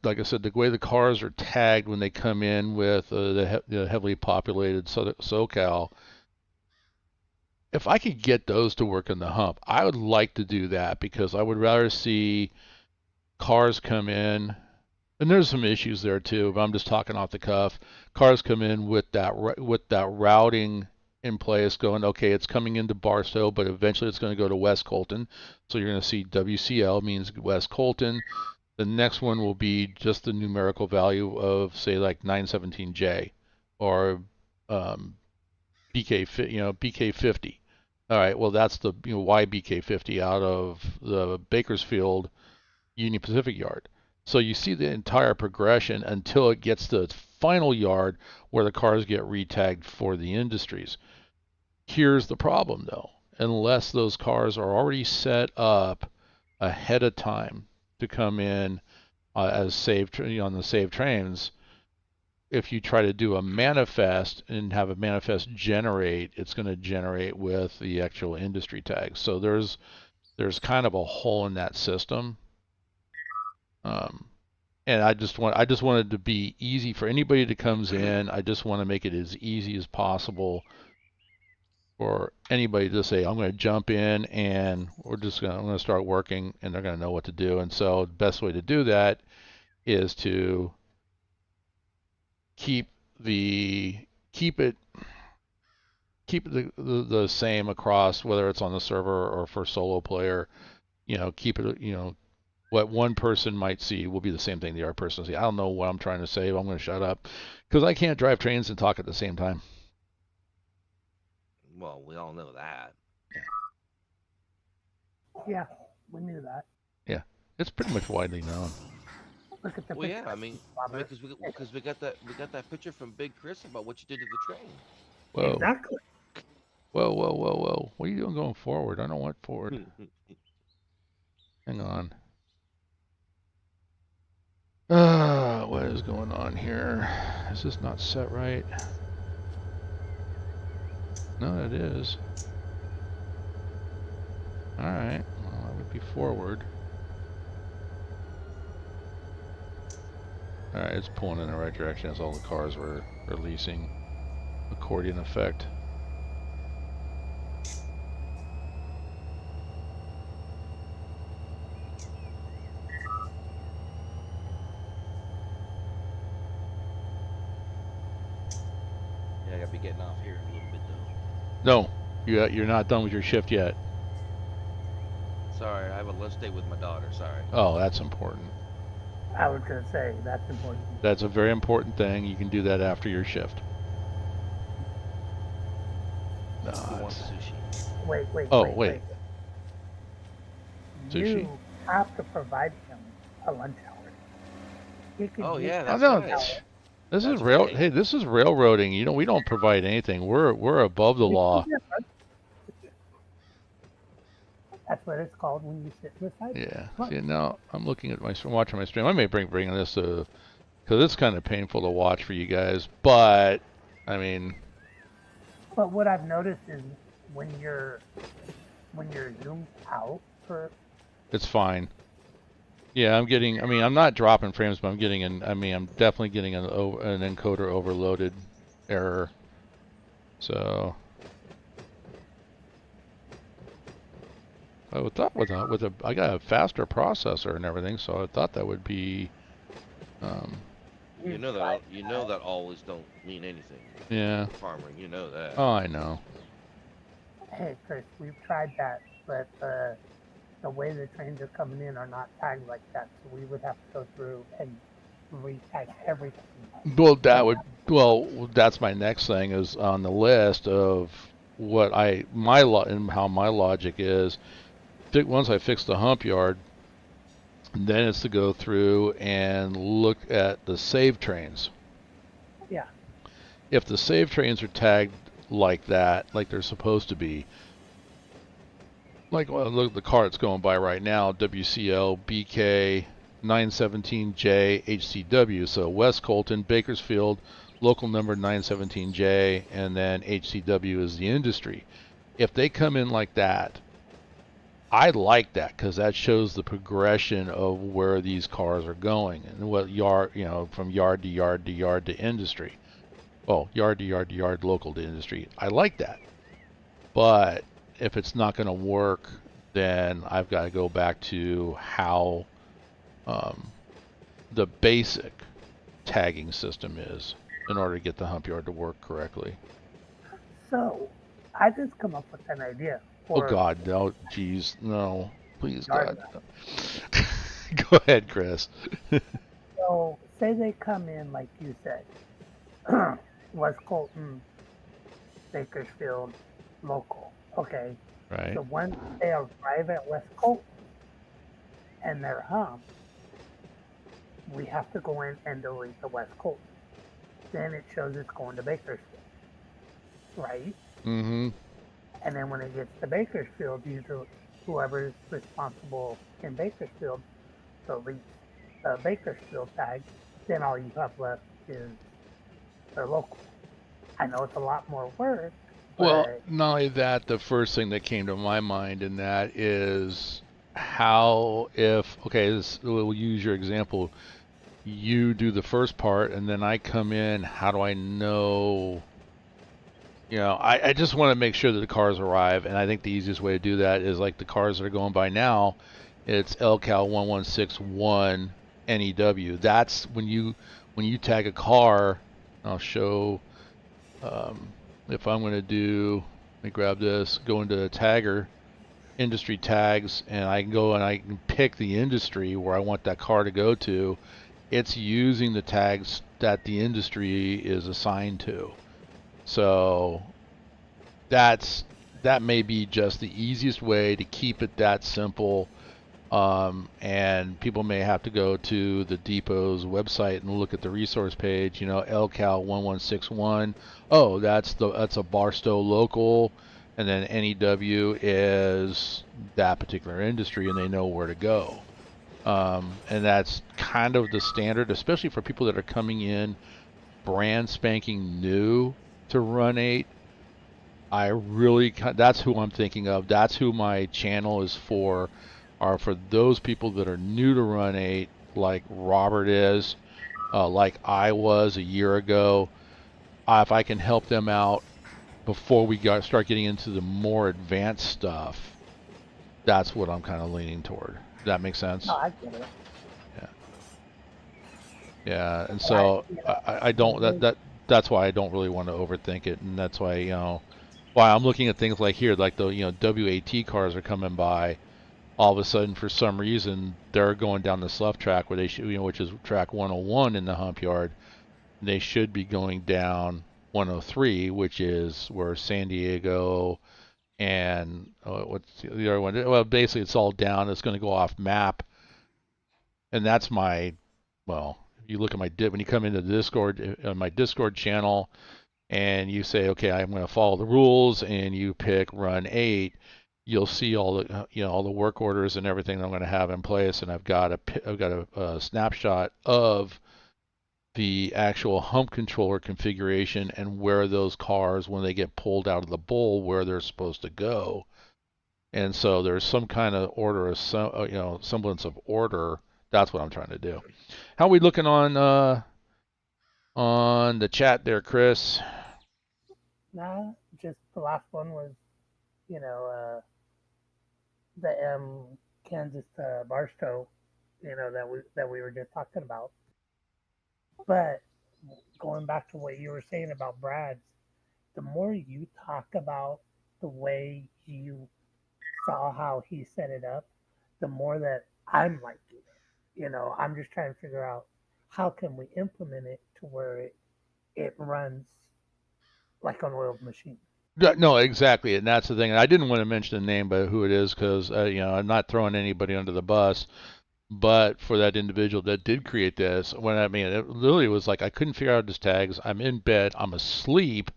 like I said, the way the cars are tagged when they come in with the heavily populated SoCal, if I could get those to work in the hump, I would like to do that, because I would rather see cars come in, and there's some issues there too, but I'm just talking off the cuff. Cars come in with that routing in place, going, okay, it's coming into Barstow, but eventually it's going to go to West Colton. So you're going to see WCL means West Colton. The next one will be just the numerical value of, say, like 917J or BK, BK50. All right, well that's the YBK50 out of the Bakersfield Union Pacific yard. So you see the entire progression until it gets to its final yard where the cars get retagged for the industries. Here's the problem though. Unless those cars are already set up ahead of time to come in as on the saved trains, if you try to do a manifest and have a manifest generate, it's going to generate with the actual industry tags. So there's kind of a hole in that system. And I just wanted to be easy for anybody that comes in. I just want to make it as easy as possible for anybody to say, I'm going to jump in and I'm going to start working, and they're going to know what to do. And so the best way to do that is to keep it the same across, whether it's on the server or for solo player. Keep it, what one person might see will be the same thing the other person will see. I don't know what I'm trying to say, but I'm going to shut up because I can't drive trains and talk at the same time. Well, we all know that. Yeah, we knew that. Yeah, it's pretty much widely known. Look at the Well, picture. yeah, I mean, because we got that picture from Big Chris about what you did to the train. Whoa. Exactly. Whoa. What are you doing going forward? I don't want forward. Hang on. What is going on here? Is this not set right? No, it is. Alright, well, that would be forward. Alright, it's pulling in the right direction as all the cars were releasing. Accordion effect. Yeah, I gotta be getting off here in a little bit No, though. you're not done with your shift yet. Sorry, I have a lunch date with my daughter. Sorry. Oh, that's important. I was gonna say that's important. That's a very important thing. You can do that after your shift. No, Who wants sushi? Wait. Sushi? You have to provide him a lunch hour. He can Oh use yeah, that that's no, right. This That's is rail. right. Hey, this is railroading. We don't provide anything. We're above the law. That's what it's called when you sit beside him. Yeah. Look. See, now I'm looking at watching my stream. I may bring this to, because it's kind of painful to watch for you guys. But I mean, But what I've noticed is when you're zoomed out for it's fine. Yeah, I'm getting. I mean, I'm not dropping frames, but I'm getting I'm definitely getting an encoder overloaded error. So I thought I got a faster processor and everything, so I thought that would be. You know that always don't mean anything. Yeah. Farmer, you know that. Oh, I know. hey Chris, we've tried that, but the way the trains are coming in are not tagged like that, so we would have to go through and re-tag everything. Well, that's my next thing is on the list of what and how my logic is. Once I fix the hump yard, then it's to go through and look at the save trains. Yeah. If the save trains are tagged like that, like they're supposed to be, like look at the car that's going by right now, WCL BK 917J HCW. So West Colton, Bakersfield, local number 917J, and then HCW is the industry. If they come in like that, I like that because that shows the progression of where these cars are going and what yard, from yard to yard to yard to industry. Well, yard to yard to yard, local to industry. I like that. But if it's not going to work, then I've got to go back to how the basic tagging system is in order to get the hump yard to work correctly. So I just come up with an idea. Oh God, no, geez, no, please God. Go ahead, Chris. So say they come in like you said, West Colton, Bakersfield, local. Okay, Right. so once they arrive at West Coast and they're home, we have to go in and delete the West Coast. Then it shows it's going to Bakersfield, right? Mm-hmm. And then when it gets to Bakersfield, usually whoever's responsible in Bakersfield deletes the Bakersfield tag. Then all you have left is the local. I know it's a lot more work, Well, but not only that, the first thing that came to my mind in that is how if okay, we'll use your example. You do the first part, and then I come in. How do I know? I just want to make sure that the cars arrive, and I think the easiest way to do that is like the cars that are going by now. It's LCal 1161 NEW. That's when you tag a car. I'll show if I'm going to do. Let me grab this. Go into the tagger industry tags, and I can go and I can pick the industry where I want that car to go to. It's using the tags that the industry is assigned to. So that may be just the easiest way to keep it that simple. And people may have to go to the depot's website and look at the resource page. LCal 1161. Oh, that's a Barstow local, and then NEW is that particular industry, and they know where to go. And that's kind of the standard, especially for people that are coming in brand spanking new to Run8. That's who I'm thinking of. That's who my channel is for, are for those people that are new to Run8, like Robert is, like I was a year ago. If I can help them out before we start getting into the more advanced stuff, that's what I'm kind of leaning toward. Does that make no, sense? I get it. Yeah. Yeah. And I, so you know, I for don't me, that's why I don't really want to overthink it, and that's why why I'm looking at things like here, like the WAT cars are coming by. All of a sudden, for some reason, they're going down the slough track where they should, which is track 101 in the hump yard. They should be going down 103, which is where San Diego and what's the other one? Well, basically, it's all down. It's going to go off map, and that's well. You look at when you come into the Discord, my Discord channel, and you say, okay, I'm going to follow the rules, and you pick Run8, you'll see all the all the work orders and everything I'm going to have in place, and I've got a snapshot of the actual hump controller configuration and where those cars, when they get pulled out of the bowl, where they're supposed to go. And so there's some kind of order, some semblance of order. That's what I'm trying to do. How are we looking on the chat there, Chris? nah, just the last one was, you know, the Kansas Barstow, that we were just talking about. But going back to what you were saying about Brad's, the more you talk about the way you saw how he set it up, the more that I'm liking it. I'm just trying to figure out how can we implement it to where it runs like an oiled machine. No, exactly, and that's the thing. I didn't want to mention the name, but who it is, because I'm not throwing anybody under the bus. But for that individual that did create this, it literally was like I couldn't figure out his tags. I'm in bed, I'm asleep,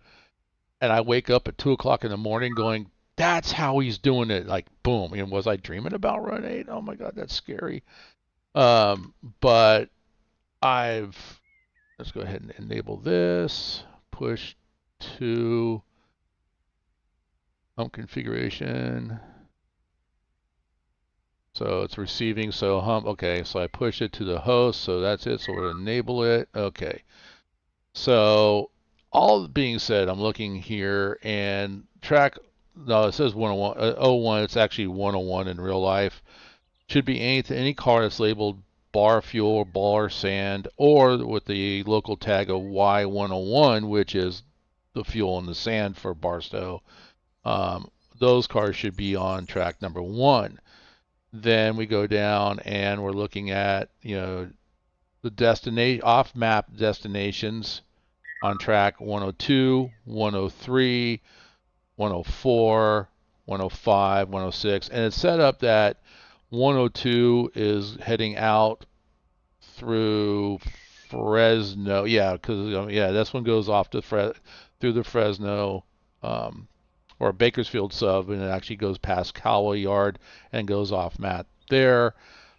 and I wake up at 2 o'clock in the morning, going, "That's how he's doing it!" Like boom. And was I dreaming about Run8? Oh my God, that's scary. But I've let's go ahead and enable this. Push to home configuration. So it's receiving, so hump, okay, so I push it to the host, so that's it, so we'll enable it, okay. So all being said, I'm looking here and no, it says 101, 01, it's actually 101 in real life. Should be any car that's labeled bar fuel, bar sand, or with the local tag of Y101, which is the fuel and the sand for Barstow. Those cars should be on track number 1. Then we go down and we're looking at, the off-map destinations on track 102, 103, 104, 105, 106, and it's set up that 102 is heading out through Fresno. Yeah, because yeah, this one goes off to through the Fresno um, or Bakersfield sub, and it actually goes past Cowell Yard and goes off Matt there.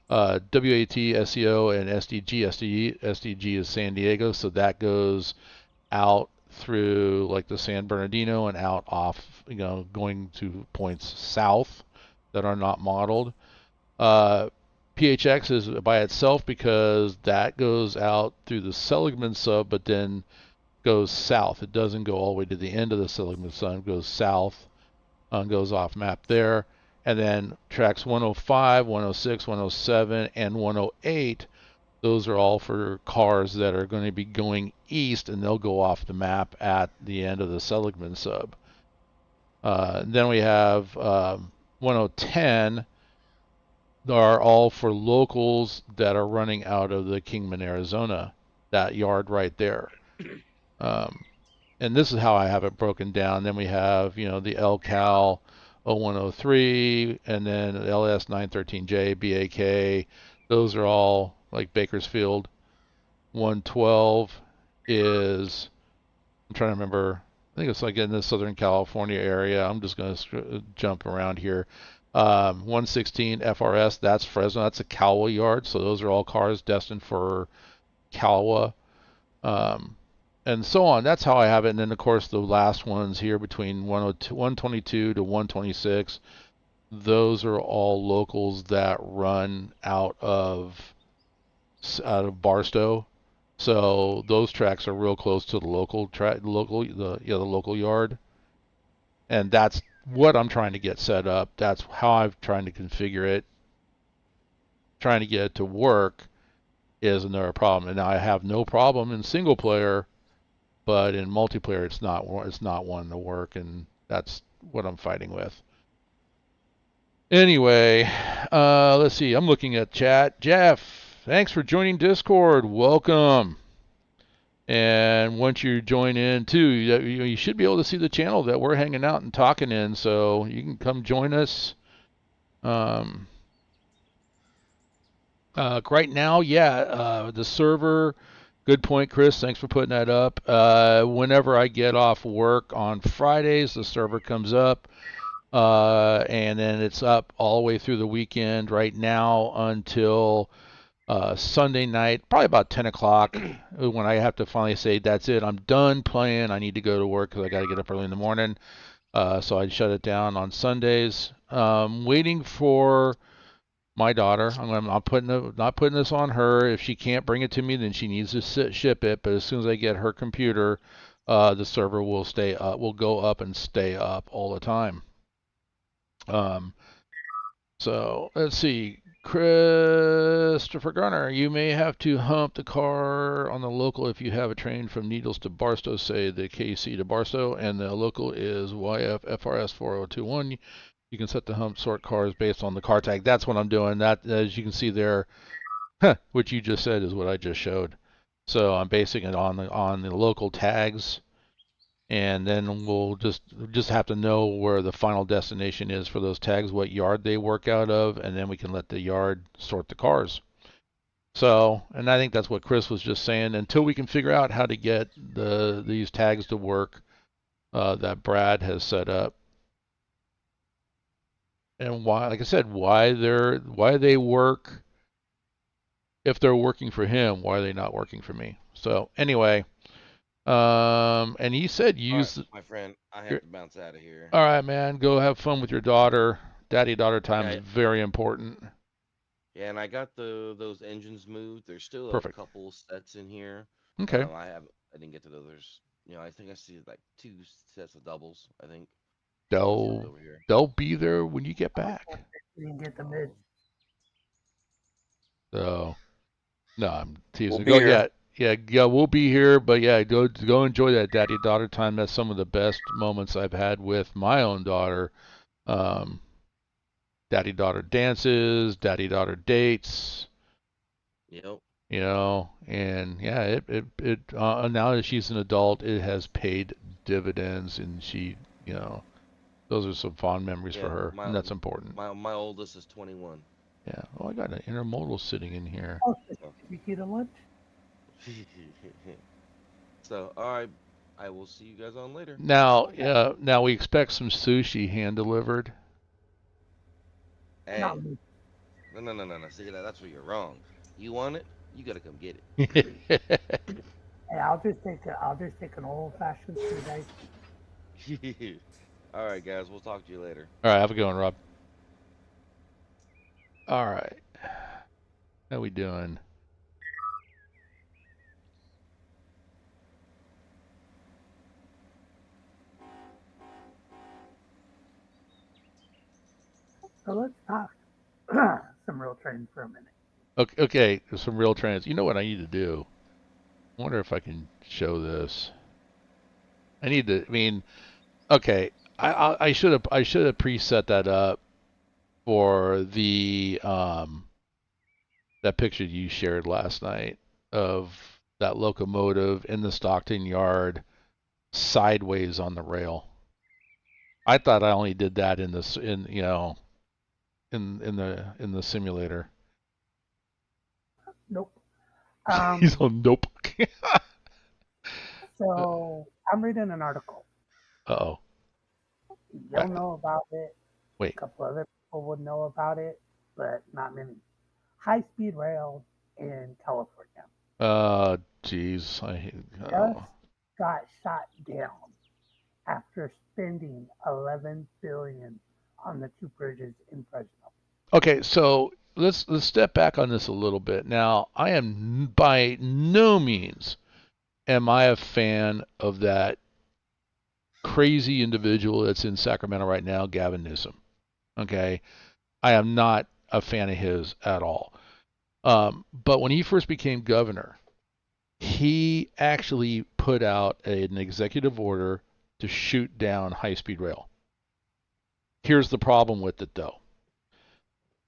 WAT, SEO, and SDG. SDG is San Diego, so that goes out through like the San Bernardino and out off, going to points south that are not modeled. Uh, PHX is by itself because that goes out through the Seligman sub, but then goes south. It doesn't go all the way to the end of the Seligman sub. It goes south, goes off map there. And then tracks 105, 106, 107, and 108, those are all for cars that are going to be going east, and they'll go off the map at the end of the Seligman sub. Then we have 1010 are all for locals that are running out of the Kingman, Arizona, that yard right there. And this is how I have it broken down. Then we have, the LCal 0103 and then LS 913J, BAK. Those are all like Bakersfield. 112 is, I'm trying to remember, I think it's like in the Southern California area. I'm just going to jump around here. 116 FRS, that's Fresno. That's a Calwa yard. So those are all cars destined for Calwa. And so on. That's how I have it. And then, of course, the last ones here between 122 to 126, those are all locals that run out of Barstow. So those tracks are real close to the the local yard, and that's what I'm trying to get set up. That's how I'm trying to configure it. Trying to get it to work is another problem, and now I have no problem in single player, but in multiplayer it's not one to work, and that's what I'm fighting with. Anyway, let's see. I'm looking at chat. Jeff, thanks for joining Discord. Welcome. And once you join in too, you should be able to see the channel that we're hanging out and talking in. So you can come join us. Right now, yeah, the server. Good point, Chris. Thanks for putting that up. Whenever I get off work on Fridays, the server comes up. And then it's up all the way through the weekend right now until Sunday night, probably about 10 o'clock, when I have to finally say, that's it, I'm done playing. I need to go to work because I got to get up early in the morning. So I shut it down on Sundays. Waiting for my daughter. I'm not putting this on her. If she can't bring it to me, then she needs to ship it. But as soon as I get her computer, the server will stay up, will go up and stay up all the time. So let's see. Christopher Garner, you may have to hump the car on the local if you have a train from Needles to Barstow, say the KC to Barstow, and the local is YFFRS 4021. You can set the hump sort cars based on the car tag. That's what I'm doing. That, as you can see there, what you just said is what I just showed. So I'm basing it on the local tags, and then we'll just have to know where the final destination is for those tags, what yard they work out of, and then we can let the yard sort the cars. So, and I think that's what Chris was just saying. Until we can figure out how to get these tags to work that Brad has set up, and why, like I said, why they work. If they're working for him, why are they not working for me? So anyway, and he said use. All right, my friend, I have to bounce out of here. All right, man. Go have fun with your daughter. Daddy-daughter time Yeah, is very important. yeah, and I got those engines moved. There's still a Perfect. couple sets in here. Okay. I didn't get to those. There's, I think I see like 2 sets of doubles. I think. Let's look They'll over here. they'll be there when you get back. You can get the mid. So no, I'm teasing. We'll be Go here. yeah. We'll be here, but yeah, go enjoy that daddy-daughter time. That's some of the best moments I've had with my own daughter. Um, Daddy-daughter dances, daddy-daughter dates. Yep. And yeah, it now that she's an adult, it has paid dividends, and she, Those are some fond memories for Yeah, her, and that's important. my oldest is 21. Yeah. Oh, I got an intermodal sitting in here. Oh, the So, certificate of lunch? so all right, I will see you guys on later. Now, Okay. now we expect some sushi hand delivered. Hey, Not me. no. See that's where you're wrong. You want it? You gotta come get Hey, I'll just take an old fashioned sweet ice. it. All right, guys. We'll talk to you later. All right, have a good one, Rob. All right, how we doing? So let's talk some real train for a minute. Okay, some real trends. You know what I need to do? I wonder if I can show this. I need to. I mean, okay, I should have preset that up for the that picture you shared last night of that locomotive in the Stockton yard sideways on the rail. I thought I only did that in this in you know in the simulator. Nope. He's Um, on nope. so I'm reading an article. Uh-oh. You'll know about it. Wait. A couple other people would know about it, but not many. High speed rail in California Jeez. just got shot down after spending 11 billion on the two bridges in Fresno. Okay, so let's step back on this a little bit. Now, I am by no means am I a fan of that crazy individual that's in Sacramento right now, Gavin Newsom. Okay, I am not a fan of his at all. But when he first became governor, he actually put out an executive order to shoot down high-speed rail. Here's the problem with it, though.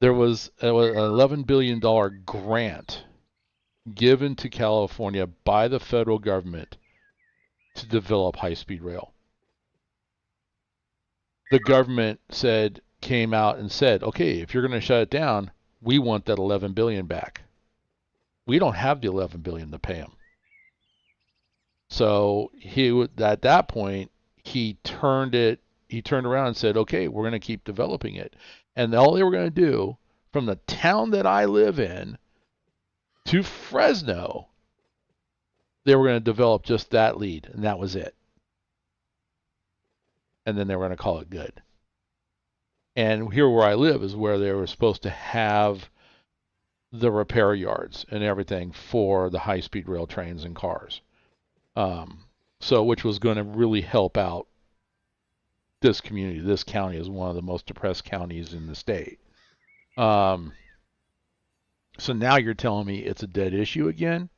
There was an $11 billion grant given to California by the federal government to develop high-speed rail. The government came out and said, okay, if you're going to shut it down, we want that 11 billion back. We don't have the 11 billion to pay him. So at that point he turned around and said, okay, we're going to keep developing it. And all they were going to do from the town that I live in to Fresno, they were going to develop just that lead, and that was it. And then they were going to call it good. And here where I live is where they were supposed to have the repair yards and everything for the high-speed rail trains and cars. So which was going to really help out this community. This county is one of the most depressed counties in the state. So now you're telling me it's a dead issue again?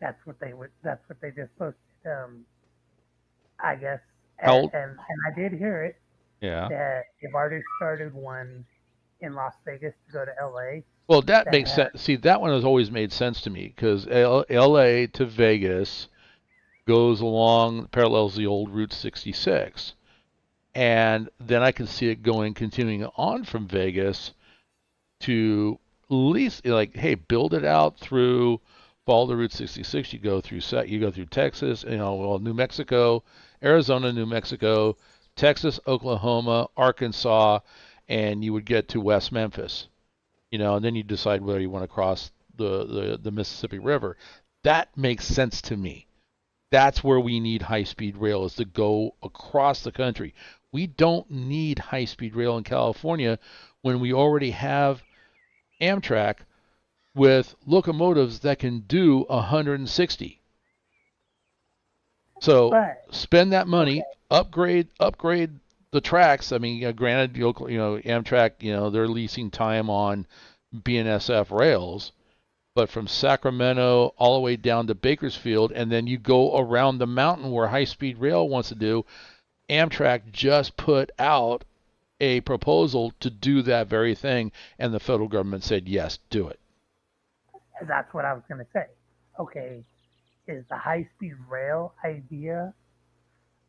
That's what they just posted. I guess, How? and I did hear it Yeah. that they've already started one in Las Vegas to go to LA. Well, that That makes sense. See, that one has always made sense to me because LA to Vegas goes along parallels the old Route 66. And then I can see it continuing on from Vegas to at least like, hey, build it out through, follow the Route 66. You go through Texas, New Mexico, Arizona, New Mexico, Texas, Oklahoma, Arkansas, and you would get to West Memphis. And then you decide whether you want to cross the Mississippi River. That makes sense to me. That's where we need high-speed rail, is to go across the country. We don't need high-speed rail in California when we already have Amtrak with locomotives that can do 160. So but spend that okay, money, upgrade the tracks. I mean, granted, Amtrak, they're leasing time on BNSF rails, but from Sacramento all the way down to Bakersfield, and then you go around the mountain where high speed rail wants to do. Amtrak just put out a proposal to do that very thing, and the federal government said, yes, do it. that's what I was going to say. Okay, is the high speed rail idea?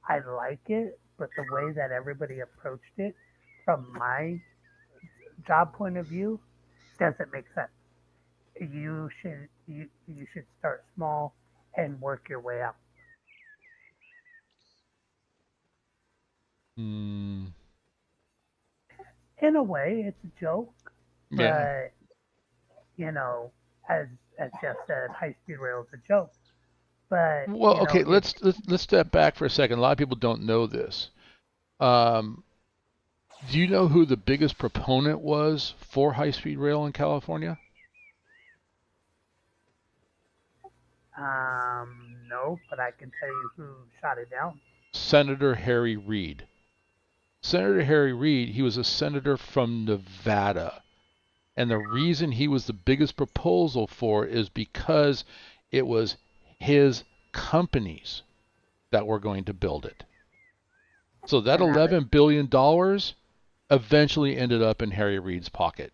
I like it, but the way that everybody approached it, from my job point of view, doesn't make sense. You should start small and work your way out. Hmm. In a way, it's a joke, Yeah. but you know, as as Jeff said, high speed rail is a joke. But Well, okay, let's step back for a second. A lot of people don't know this. Um, do you know who the biggest proponent was for high-speed rail in California? no, but I can tell you who shot it down. Senator Harry Reid. Senator Harry Reid, he was a senator from Nevada. And the reason he was the biggest proposal for is because it was his companies that were going to build it. So that And that, $11 billion eventually ended up in Harry Reid's pocket.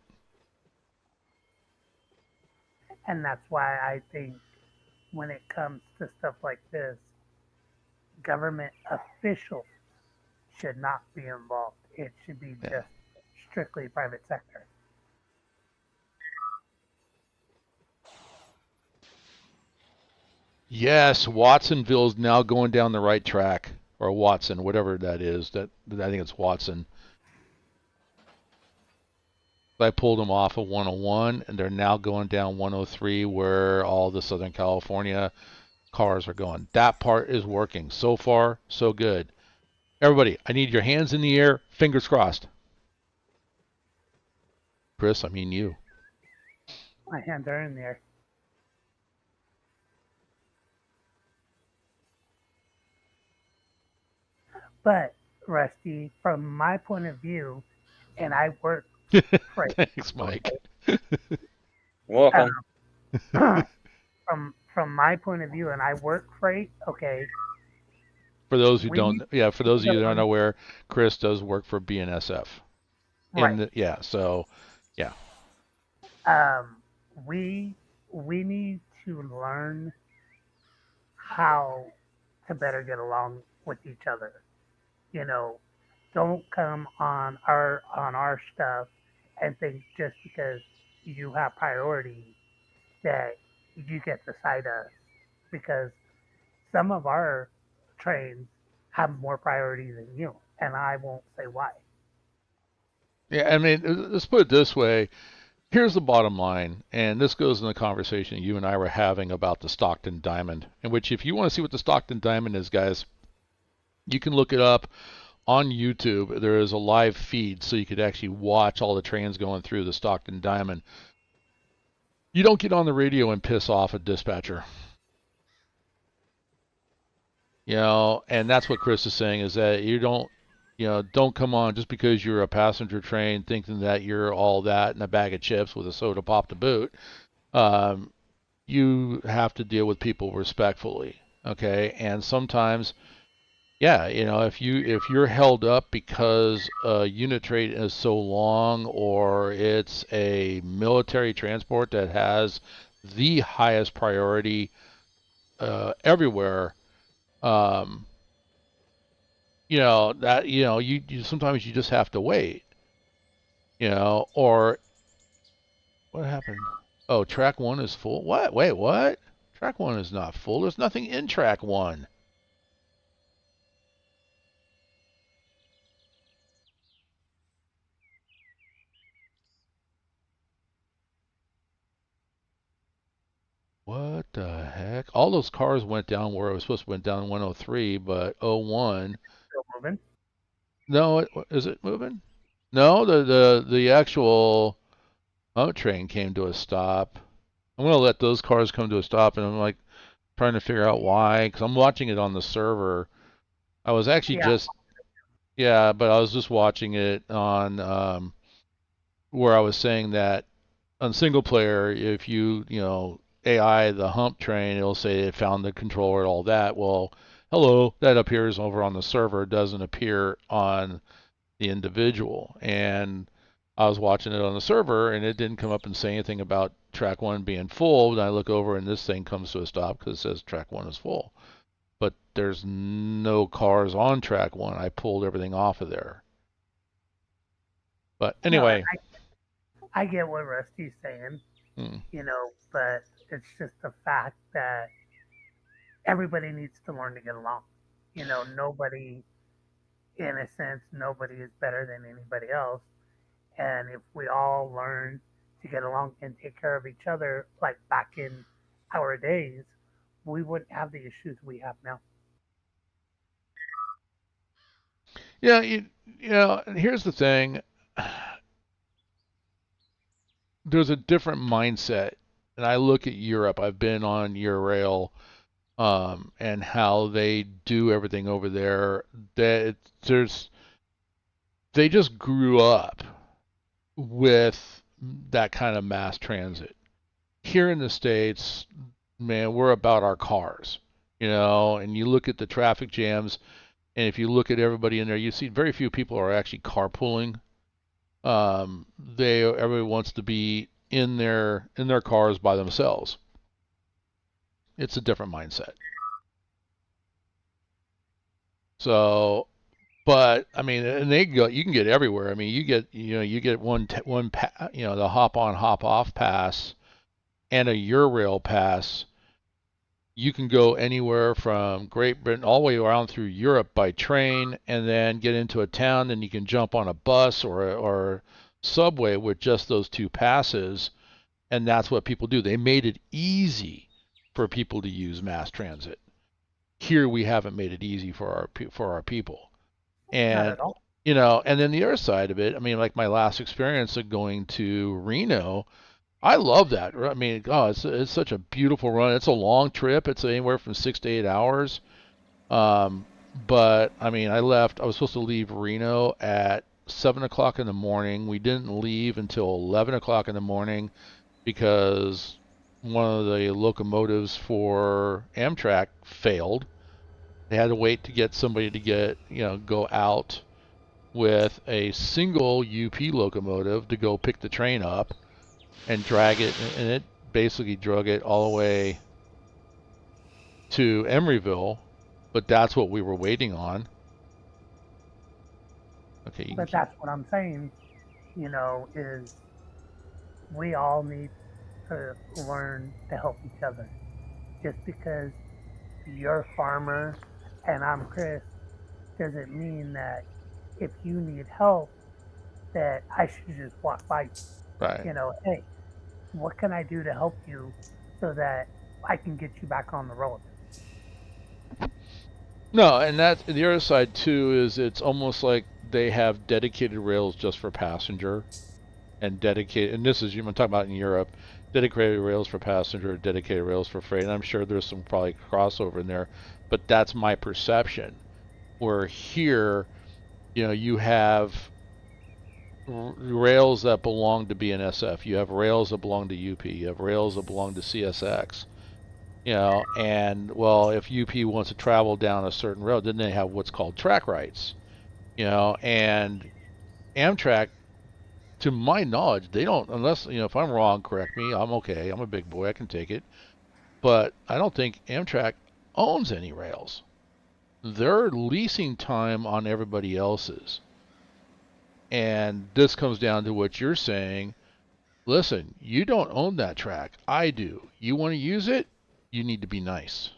and that's why I think when it comes to stuff like this, government officials should not be involved. It should be Yeah. just strictly private sector. Yes, Watsonville's now going down the right track, or Watson, whatever that is. That I think it's Watson. I pulled them off of 101, and they're now going down 103, where all the Southern California cars are going. That part is working. So far, so good. Everybody, I need your hands in the air, fingers crossed. Chris, I mean you. My hands are in there. But Rusty, from my point of view, and I work freight. Thanks, Mike. Welcome. From my point of view, and I work freight. Okay, For those who we need don't, yeah, for those of to you that aren't learn. aware, Chris does work for BNSF. Right. Yeah, so yeah, Um, we we need to learn how to better get along with each other. You know, don't come on our stuff and think just because you have priority that you get to side us because some of our trains have more priority than you, and I won't say why. yeah. I mean, let's put it this way. Here's the bottom line, and this goes in the conversation you and I were having about the Stockton Diamond, in which if you want to see what the Stockton Diamond is, guys, you can look it up on YouTube. There is a live feed, so you could actually watch all the trains going through the Stockton Diamond. You don't get on the radio and piss off a dispatcher. And that's what Chris is saying is that don't come on just because you're a passenger train thinking that you're all that in a bag of chips with a soda pop to boot. Um, you have to deal with people respectfully, okay? And sometimes, yeah, if you're held up because a unit train is so long or it's a military transport that has the highest priority everywhere, um, you sometimes you just have to wait, or what happened? Oh, track one is full. What? Wait, what? Track one is not full. There's nothing in track one. What the heck? All those cars went down where it was supposed to went down 103, but 01. Still moving. No, is it moving? No, the actual train came to a stop. I'm gonna let those cars come to a stop, and I'm like trying to figure out why, because I'm watching it on the server. I was actually Yeah, just Yeah, but I was just watching it on where I was saying that on single player, if AI the hump train, it'll say it found the controller and all that. Well, hello, that appears over on the server, doesn't appear on the individual. And I was watching it on the server, and it didn't come up and say anything about track one being full. Then I look over, and this thing comes to a stop because it says track one is full. But there's no cars on track 1. I pulled everything off of there. But No, anyway, I get what Rusty's saying, mm, but it's just the fact that everybody needs to learn to get along. Nobody, in a sense, nobody is better than anybody else. And if we all learn to get along and take care of each other, like back in our days, we wouldn't have the issues we have now. yeah, here's the thing. There's a different mindset. And I look at Europe. I've been on Eurail, and how they do everything over there. That there's they just grew up with that kind of mass transit. Here in the States, man, we're about our cars, and you look at the traffic jams, and if you look at everybody in there, you see very few people are actually carpooling. Everybody wants to be in their cars by themselves. It's a different mindset. So, but I mean, and you can get everywhere. I mean, you get the hop on hop off pass and a Eurail pass. You can go anywhere from Great Britain all the way around through Europe by train, and then get into a town. Then you can jump on a bus or subway with just those 2 passes, and that's what people do. They made it easy for people to use mass transit. Here we haven't made it easy for our people. Not And at all. and then the other side of it, I mean, like my last experience of going to Reno, I love that. I mean, oh, it's such a beautiful run. It's a long trip. It's anywhere from 6 to 8 hours. But I mean, I was supposed to leave Reno at 7 o'clock in the morning. We didn't leave until 11 o'clock in the morning because one of the locomotives for Amtrak failed. They had to wait to get somebody to go out with a single UP locomotive to go pick the train up and drag it, and it basically drug it all the way to Emeryville, but that's what we were waiting on. Okay, you can But keep. that's what I'm saying, is we all need to learn to help each other. Just because you're farmer and I'm Chris doesn't mean that if you need help that I should just walk by you. Right. Hey, what can I do to help you so that I can get you back on the road? No, and that the other side too is it's almost like they have dedicated rails just for passenger and dedicated, and this is you're talking about in Europe, dedicated rails for passenger, dedicated rails for freight. And I'm sure there's some probably crossover in there, but that's my perception. Where here, you have rails that belong to BNSF. You have rails that belong to UP. You have rails that belong to CSX. And well, if UP wants to travel down a certain road, then they have what's called track rights. And Amtrak, to my knowledge, they don't, unless, if I'm wrong, correct me. I'm okay. I'm a big boy. I can take it. But I don't think Amtrak owns any rails. They're leasing time on everybody else's. And this comes down to what you're saying. Listen, you don't own that track. I do. You want to use it? You need to be nice.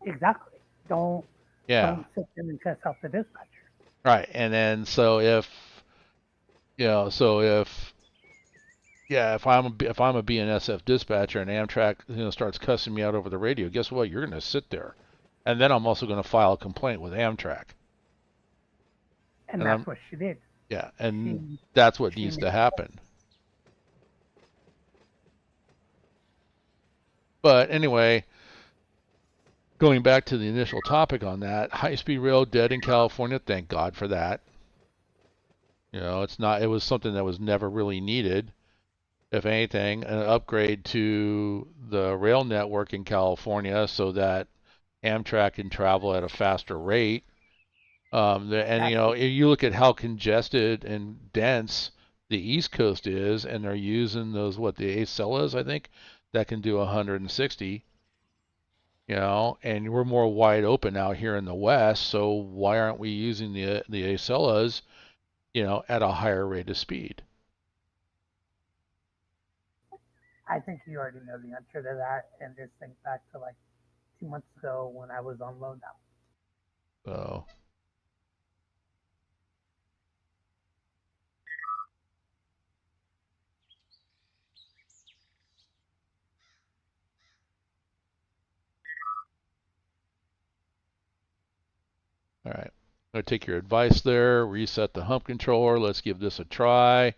Exactly. Don't Yeah. don't sit there and cuss out the dispatcher. Right. And then so if so if yeah, if I'm a BNSF dispatcher and Amtrak starts cussing me out over the radio, guess what? You're going to sit there. And then I'm also going to file a complaint with Amtrak. And And that's I'm what she did. yeah, and She that's what she needs made to happen. But anyway, going back to the initial topic on that, high-speed rail dead in California. Thank God for that. It's not. It was something that was never really needed. If anything, an upgrade to the rail network in California so that Amtrak can travel at a faster rate. And exactly. you look at how congested and dense the East Coast is, and they're using those the Acelas, I think, that can do 160. and we're more wide open out here in the West. So why aren't we using the Acellas, at a higher rate of speed? I think you already know the answer to that, and just think back to like 2 months ago when I was on loadout. So, all right. I'm going to take your advice there, reset the hump controller. Let's give this a try.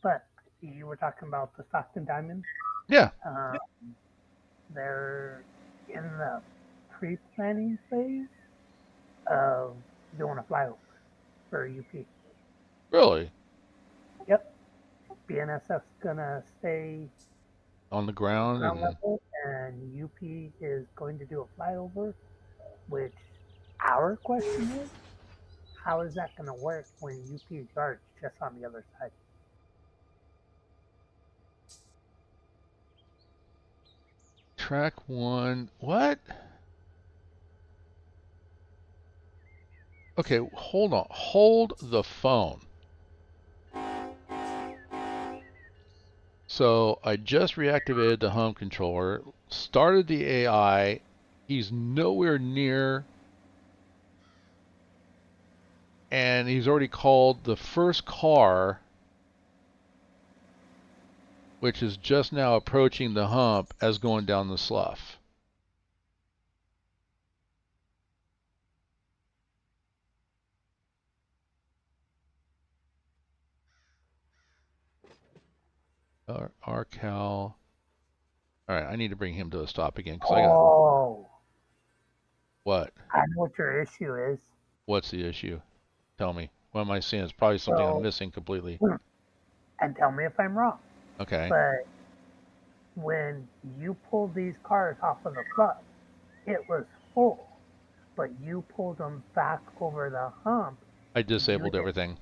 But you were talking about the Stockton Diamonds. Yeah. They're in the pre-planning phase of doing a flyover for UP. Really? Yep. BNSF's gonna stay On the ground ground and level, and UP is going to do a flyover. Which our question is, how is that going to work when UP's yard's just on the other side? track one. What? Okay, hold on. Hold the phone. So I just reactivated the home controller, started the AI. He's nowhere near, and he's already called the first car, which is just now approaching the hump, as going down the slough. RCal. All right, I need to bring him to a stop again because I got Oh, what? I know what your issue is. What's the issue? Tell me. What am I seeing? It's probably something I'm So, missing completely. and tell me if I'm wrong, Okay. but when you pulled these cars off of the flood, it was full, but you pulled them back over the hump. I You disabled didn't, everything.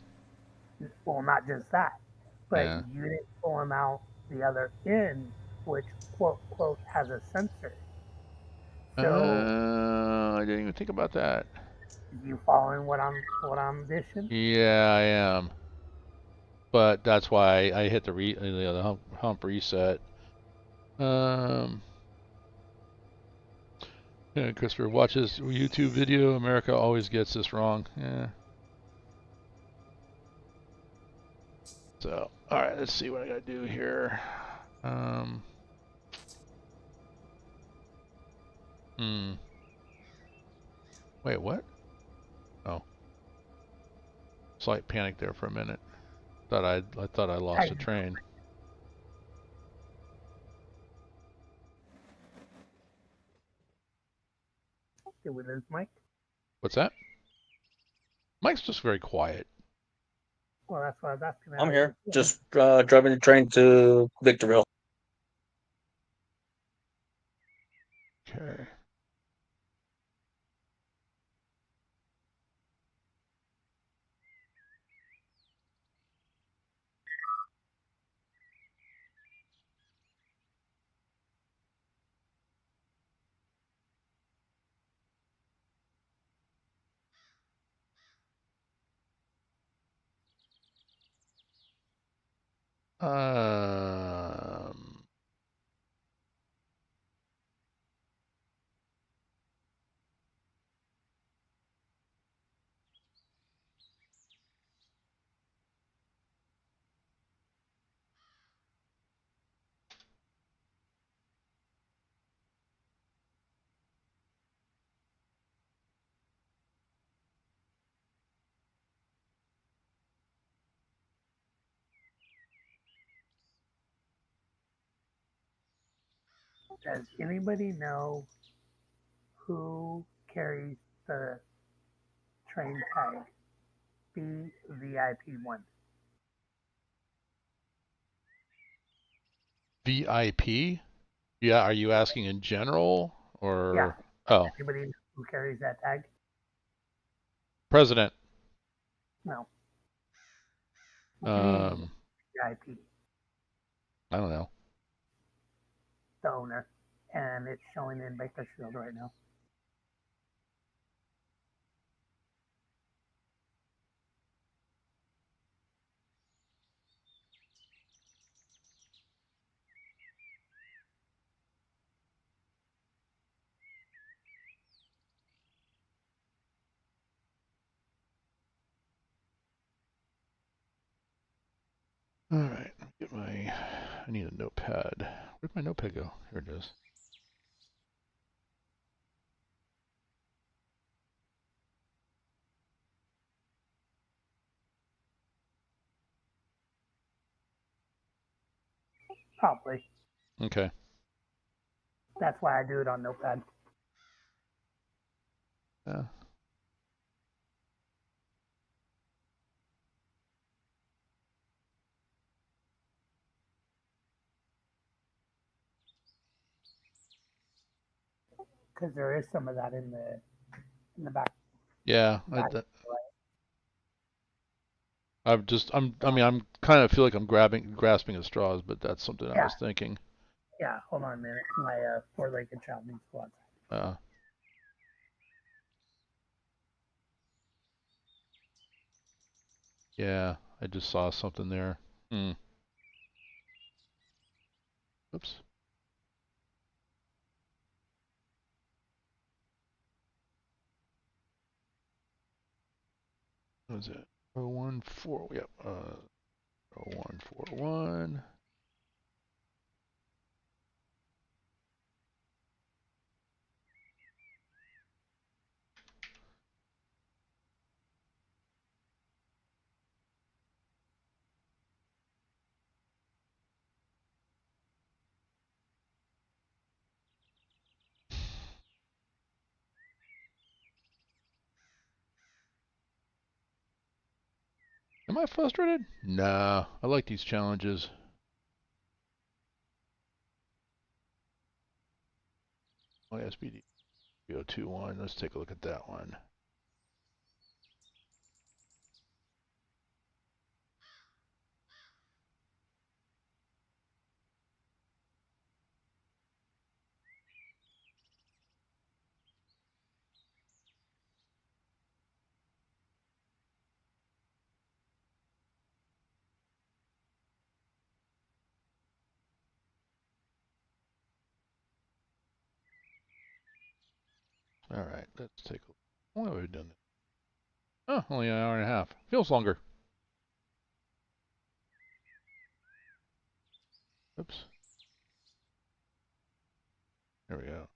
well, not just that, but Yeah. you didn't pull them out the other end, which quote quote has a sensor. So I didn't even think about that. you following what I'm dishing? Yeah, I am. But that's why I hit the hump reset. Um, yeah, Christopher watches YouTube video. America always gets this wrong. Yeah. So, all right, let's see what I gotta do here. Um, hmm. Wait, what? Oh, slight panic there for a minute. I thought I lost Hey, a train. did we lose Mike? What's that? Mike's just very quiet. Well, that's what I was asking. I'm here, just driving the train to Victorville. Okay. Um, Does anybody know who carries the train tag BVIP1? VIP? Yeah, are you asking in general Yeah. or oh, Anybody who carries that tag? president? No. What do you mean Um, VIP? I don't know. The owner, and it's showing in Bakersfield right now. All right, get my. I need a notepad. Where'd my notepad go? Here it is. Probably. Okay. That's why I do it on Notepad. Yeah. Because there is some of that in the back Yeah. back. I've just. I mean, I'm kind of feel like I'm grasping at straws, but that's something I Yeah, was thinking. yeah. Hold on a minute. My four-legged child needs to watch. Uh, yeah. I just saw something there. Hmm. Oops. What is it? 014. Yep. 0141. Am I frustrated? Nah. I like these challenges. SBD 021. Let's take a look at that one. All right. Let's take a look. Why have we done that? Oh, only an hour and a half. Feels longer. Oops. There we go.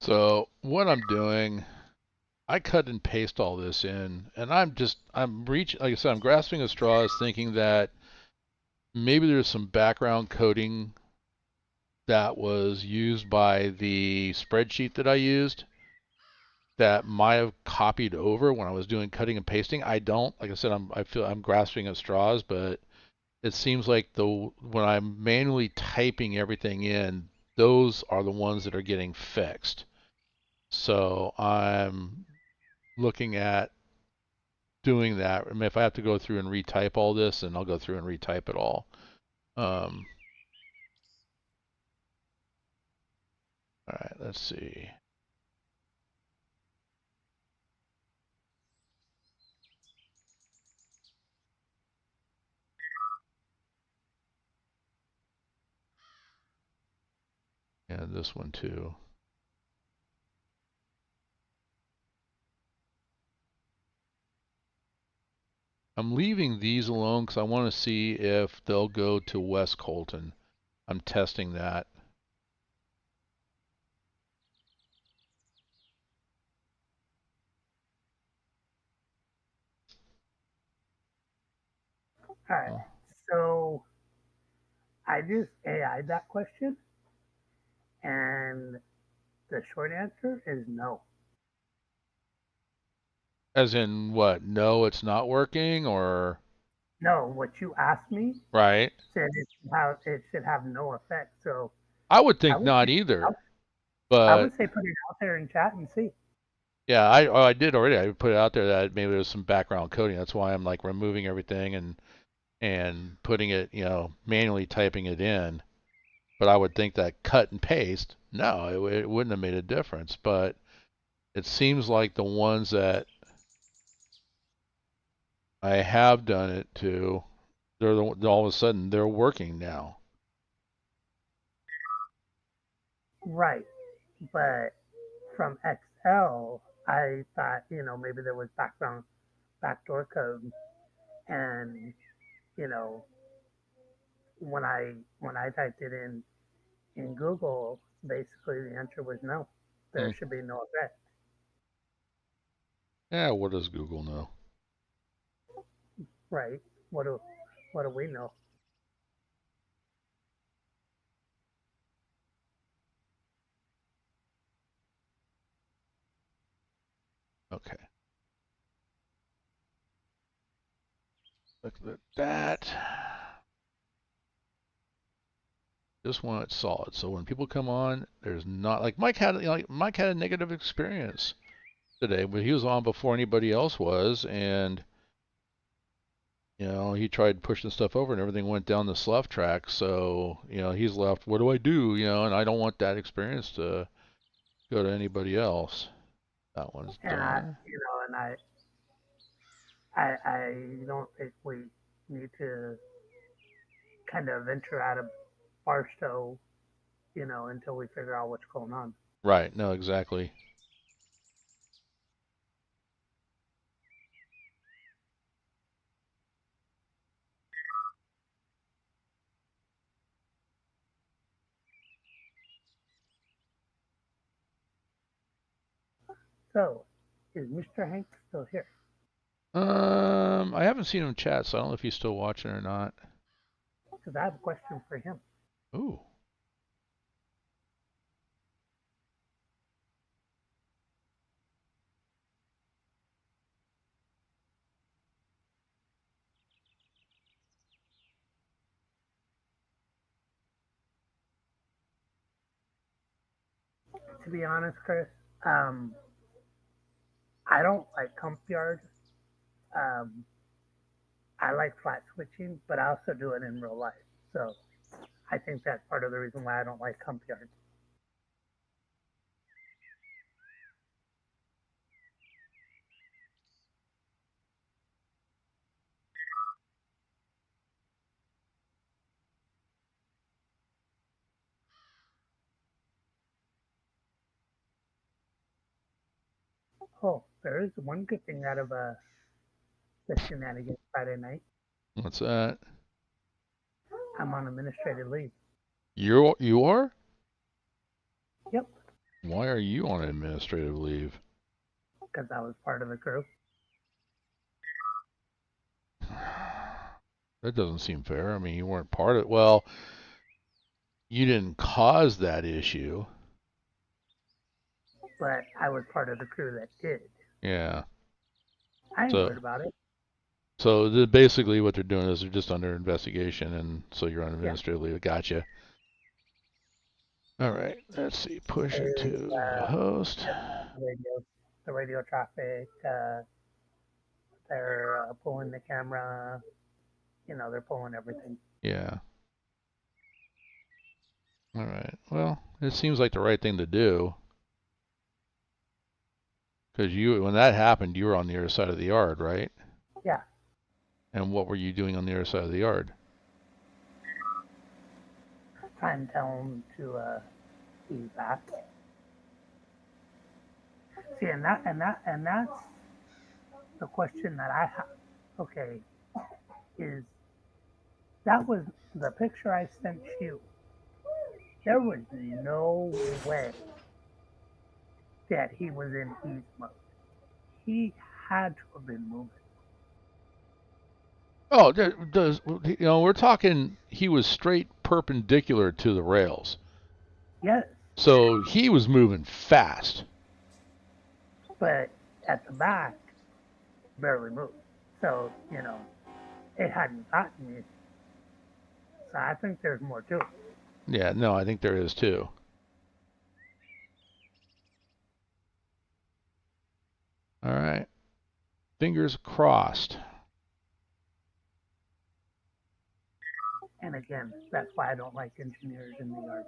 So what I'm doing, I cut and paste all this in, and I'm reaching, like I said, I'm grasping at straws, thinking that maybe there's some background coding that was used by the spreadsheet that I used that might have copied over when I was doing cutting and pasting. I don't, like I said, I feel I'm grasping at straws, but it seems like when I'm manually typing everything in, those are the ones that are getting fixed. So I'm looking at doing that. I mean, if I have to go through and retype all this, then I'll go through and retype it all. All right, let's see. And this one too. I'm leaving these alone because I want to see if they'll go to West Colton. I'm testing that. All right. Oh, So I just AI'd that question, and the short answer is no. As in what? No, it's not working, or No, what you asked me right? said it should have no effect. So I would I think would not say, either, I but would say put it out there in chat and see. yeah, I did already. I put it out there that maybe there's some background coding. That's why I'm like removing everything and putting it, manually typing it in. But I would think that cut and paste, no, it wouldn't have made a difference. But it seems like the ones that I have done it to, all of a sudden they're working now. Right, but from Excel, I thought maybe there was backdoor code, and you know when I typed it in Google, basically the answer was no. Hmm. There should be no effect. Yeah, what does Google know? Right? What do we know? Okay, look at that. Just want it solid. So when people come on, there's not like Mike had a negative experience today, but he was on before anybody else was, and he tried pushing stuff over and everything went down the slough track. So he's left. What do I do? And I don't want that experience to go to anybody else. That one's And I, done. and I don't think we need to kind of venture out of Barstow, until we figure out what's going on. Right. No, exactly. So, is Mr. Hank still here? I haven't seen him chat, so I don't know if he's still watching or not. Because I have a question for him. Ooh. To be honest, Chris, um, I don't like comp yard. Um, I like flat switching, but I also do it in real life. So I think that's part of the reason why I don't like comp yard. Oh, there is one good thing out of the shenanigans Friday night. What's that? I'm on administrative leave. You are? Yep, Why are you on administrative leave? because I was part of the crew. That doesn't seem fair. I mean, you weren't part of it. Well, you didn't cause that issue. But I was part of the crew that did. Yeah. I ain't So, worried about it. basically what they're doing is they're just under investigation, and so you're on Yeah. administrative leave. Gotcha. All right. Let's see. Push it They, to host. the radio traffic. They're pulling the camera. They're pulling everything. Yeah. All right. Well, it seems like the right thing to do. Because when that happened, you were on the other side of the yard, right? Yeah. And what were you doing on the other side of the yard? Try and tell them to ease back. See, and that's the question that I have. Okay, is that was the picture I sent you. There was no way that he was in ease mode. He had to have been moving. Oh, we're talking. He was straight perpendicular to the rails, Yes, so he was moving fast. but at the back, barely moved. So, it hadn't gotten me. So I think there's more to it. Yeah, no, I think there is too. All right, fingers crossed. And again, that's why I don't like engineers in the yard.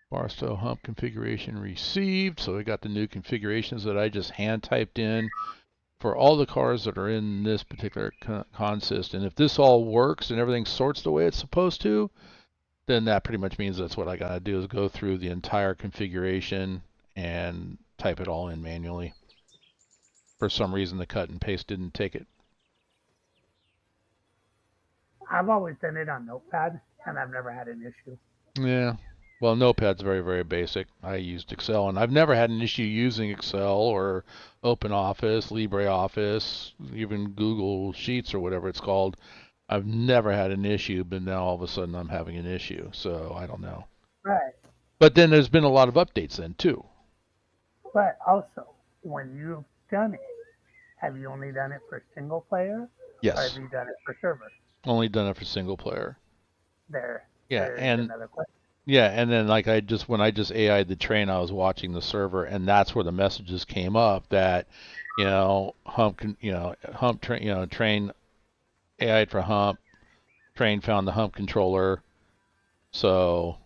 Barstow hump configuration received. So we got the new configurations that I just hand typed in for all the cars that are in this particular consist. And if this all works and everything sorts the way it's supposed to, then that pretty much means that's what I gotta do is go through the entire configuration and type it all in manually. For some reason, the cut and paste didn't take it. I've always done it on Notepad, and I've never had an issue. Yeah. Well, Notepad's very, very basic. I used Excel, and I've never had an issue using Excel or OpenOffice, LibreOffice, even Google Sheets or whatever it's called. I've never had an issue, but now all of a sudden I'm having an issue. So I don't know. Right. But then there's been a lot of updates then too. But also, when you've done it, have you only done it for single player, or Yes. have you done it for server? Only done it for single player. There's and another question. yeah, and then like when I just AI'd the train, I was watching the server, and that's where the messages came up that, train AI'd for hump, train found the hump controller. So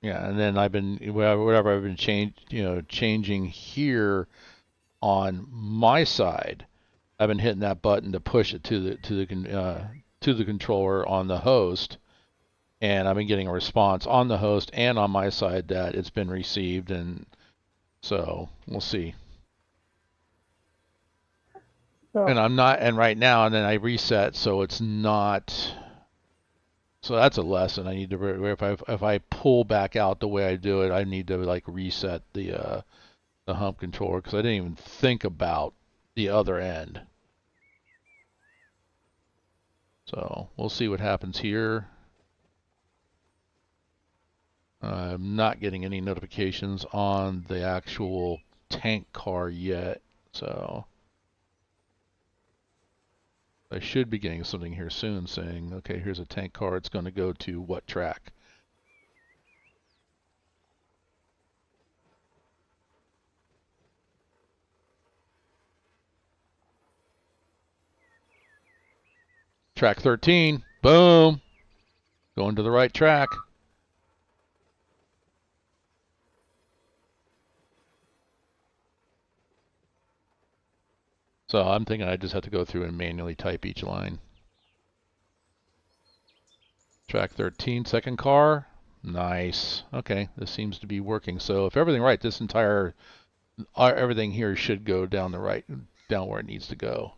yeah, and then I've been whatever I've been changing here on my side. I've been hitting that button to push it to the controller on the host, and I've been getting a response on the host and on my side that it's been received, and so we'll see. So, And right now, and then I reset, so it's not. So that's a lesson. I need to if I pull back out the way I do it, I need to like reset the hump controller because I didn't even think about the other end. So we'll see what happens here. I'm not getting any notifications on the actual tank car yet, so I should be getting something here soon saying, okay, here's a tank car. It's going to go to what track? Track 13. Boom. Going to the right track. So I'm thinking I just have to go through and manually type each line. Track 13, second car. Nice. Okay, this seems to be working. So if everything right, this entire everything here should go down down where it needs to go.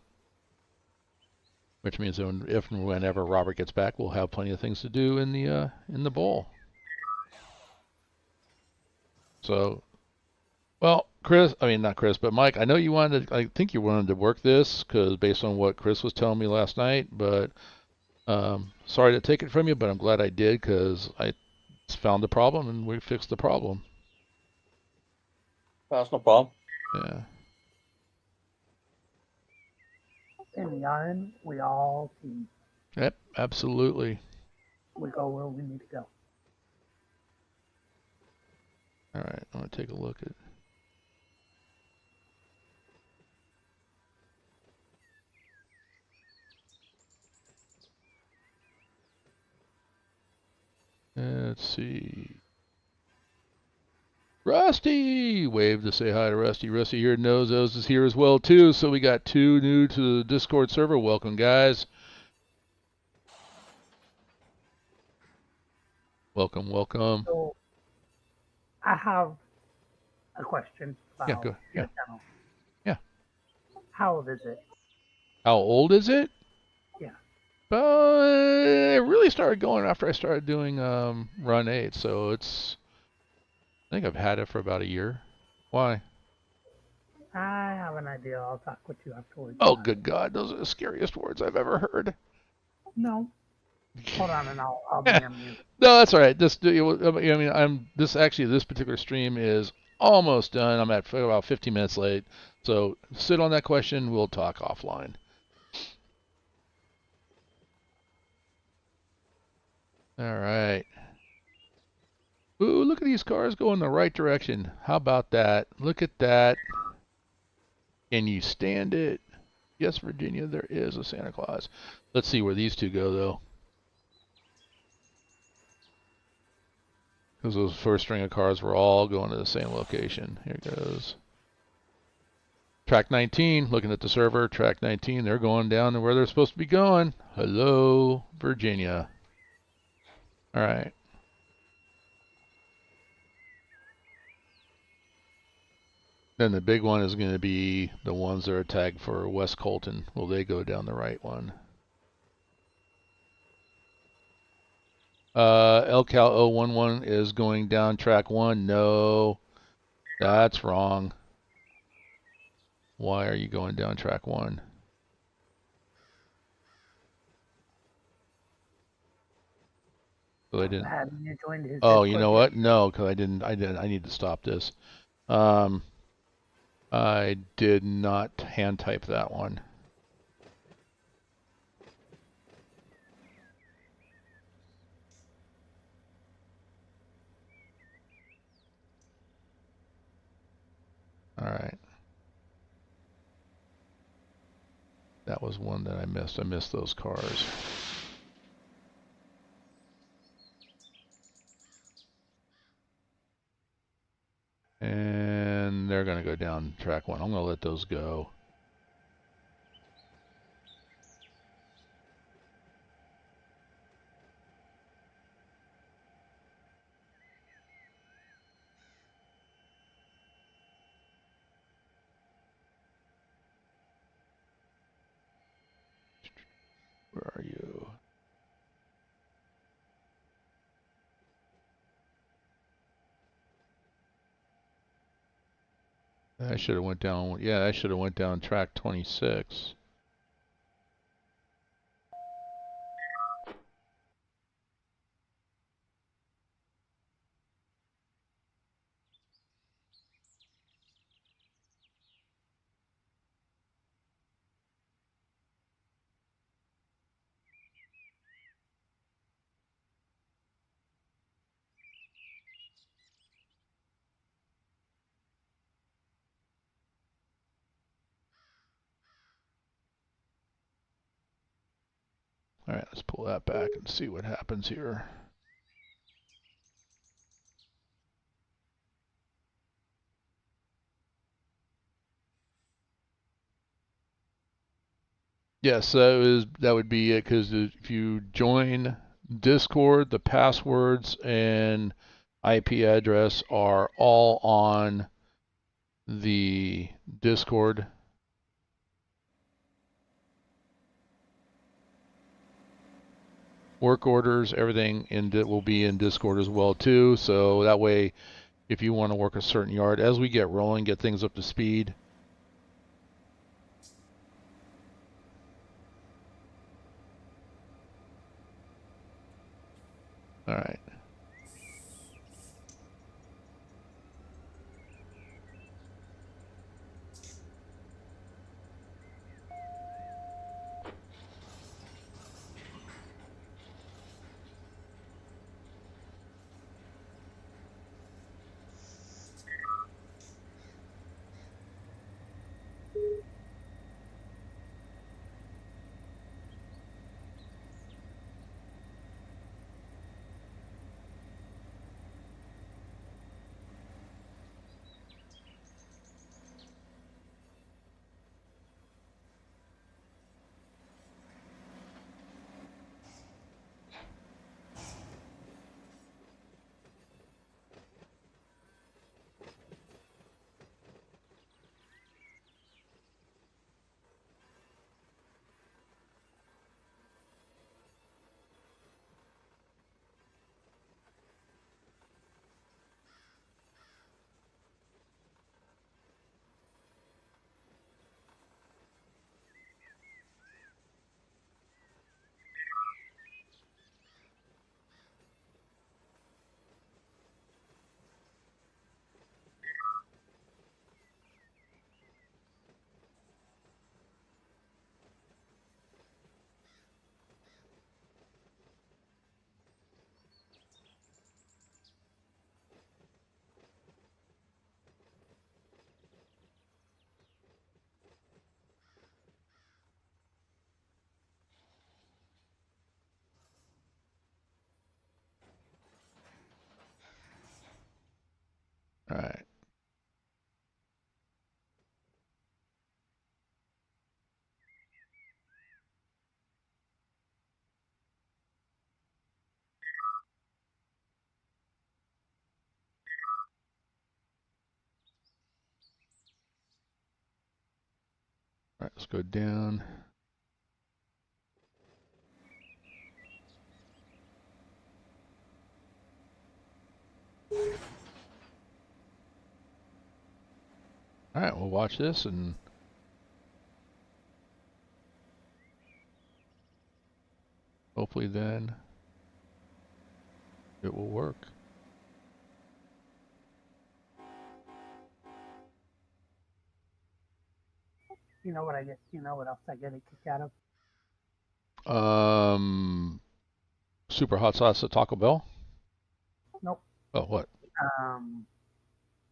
Which means that if and whenever Robert gets back, we'll have plenty of things to do in the bowl. So, well, not Chris, but Mike, I know I think you wanted to work this because based on what Chris was telling me last night, but sorry to take it from you, but I'm glad I did because I found the problem and we fixed the problem. That's no problem. Yeah. in the end, we all team. Yep, absolutely. We go where we need to go. All right, I'm going to take a look at. Let's see. Rusty! Wave to say hi to Rusty. Rusty here knows those is here as well, too. So we got two new to the Discord server. Welcome, guys. Welcome, welcome. So, I have a question about Yeah, go. your Yeah. channel. Yeah. How old is it? How old is it? Yeah. It really started going after I started doing Run8, so I think I've had it for about a year. Why? I have an idea. I'll talk with you afterwards Oh, about it. good God, those are the scariest words I've ever heard. No. Hold on, and I'll DM you. No, that's all right. I mean, this particular stream is almost done. I'm at about 15 minutes late. So sit on that question. We'll talk offline. All right. Ooh, look at these cars going the right direction. How about that? Look at that. Can you stand it? Yes, Virginia, there is a Santa Claus. Let's see where these two go, though. Because those first string of cars were all going to the same location. Here goes. Track 19, looking at the server. Track 19, they're going down to where they're supposed to be going. Hello, Virginia. All right. Then the big one is going to be the ones that are tagged for West Colton. Will they go down the right one? LCal 011 is going down track 1. No, that's wrong. Why are you going down track 1? So I didn't. Have you joined his Oh, you Discord know yet? what? No, because I didn't. I need to stop this. I did not hand type that one. All right. That was one that I missed. I missed those cars. And they're going to go down track 1. I'm going to let those go. Where are you? I should have went down. Yeah, I should have went down track 26. All right, let's pull that back and see what happens here. Yes, that would be it. Because if you join Discord, the passwords and IP address are all on the Discord. Work orders, everything will be in Discord as well too. So that way, if you want to work a certain yard, as we get rolling, get things up to speed. All right. right, let's go down. All right, we'll watch this and hopefully then it will work. You know what I get? You know what else I get a kick out of? Super hot sauce at Taco Bell. Nope. Oh, what?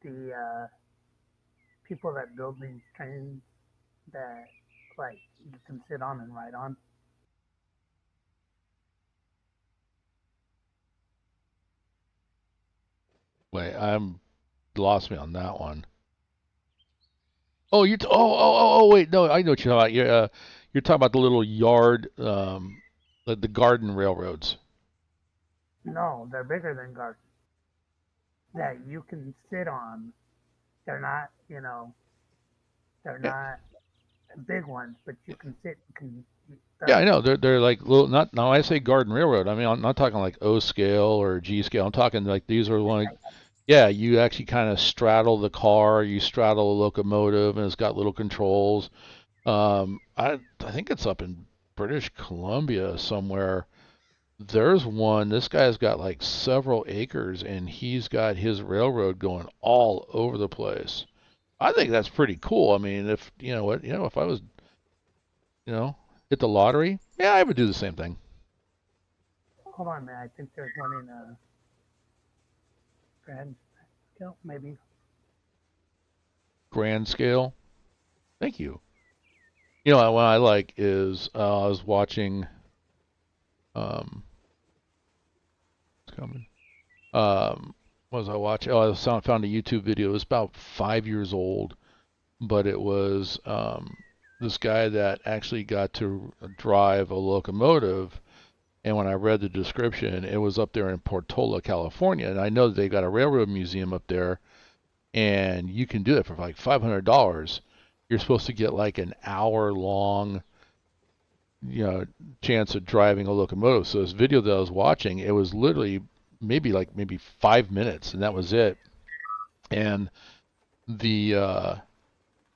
The people that build these trains that like you can sit on and ride on. Wait, I'm lost me on that one. Oh, oh, wait, no, I know what you're talking about. You're talking about the little yard, the garden railroads. No, they're bigger than gardens that you can sit on. They're not, they're Yeah, not big ones, but you can sit. You can. yeah, I The, know. They're like little. Not now. I say garden railroad. I mean, I'm not talking like O scale or G scale. I'm talking like these are one. Yeah, you actually kind of straddle the car. You straddle a locomotive, and it's got little controls. I think it's up in British Columbia somewhere. There's one. This guy's got like several acres, and he's got his railroad going all over the place. I think that's pretty cool. I mean, if you know what, if I was, you know, hit the lottery, yeah, I would do the same thing. hold on, man. I think there's one in Grand Scale, maybe. Grand scale. Thank you. You know what I like is I was watching. It's coming. What was I watching? Oh, found a YouTube video. It was about 5 years old, but it was this guy that actually got to drive a locomotive. And when I read the description, it was up there in Portola, California. And I know that they got a railroad museum up there, and you can do it for like $500. You're supposed to get like an hour long, chance of driving a locomotive. So this video that I was watching, it was literally maybe 5 minutes, and that was it. And the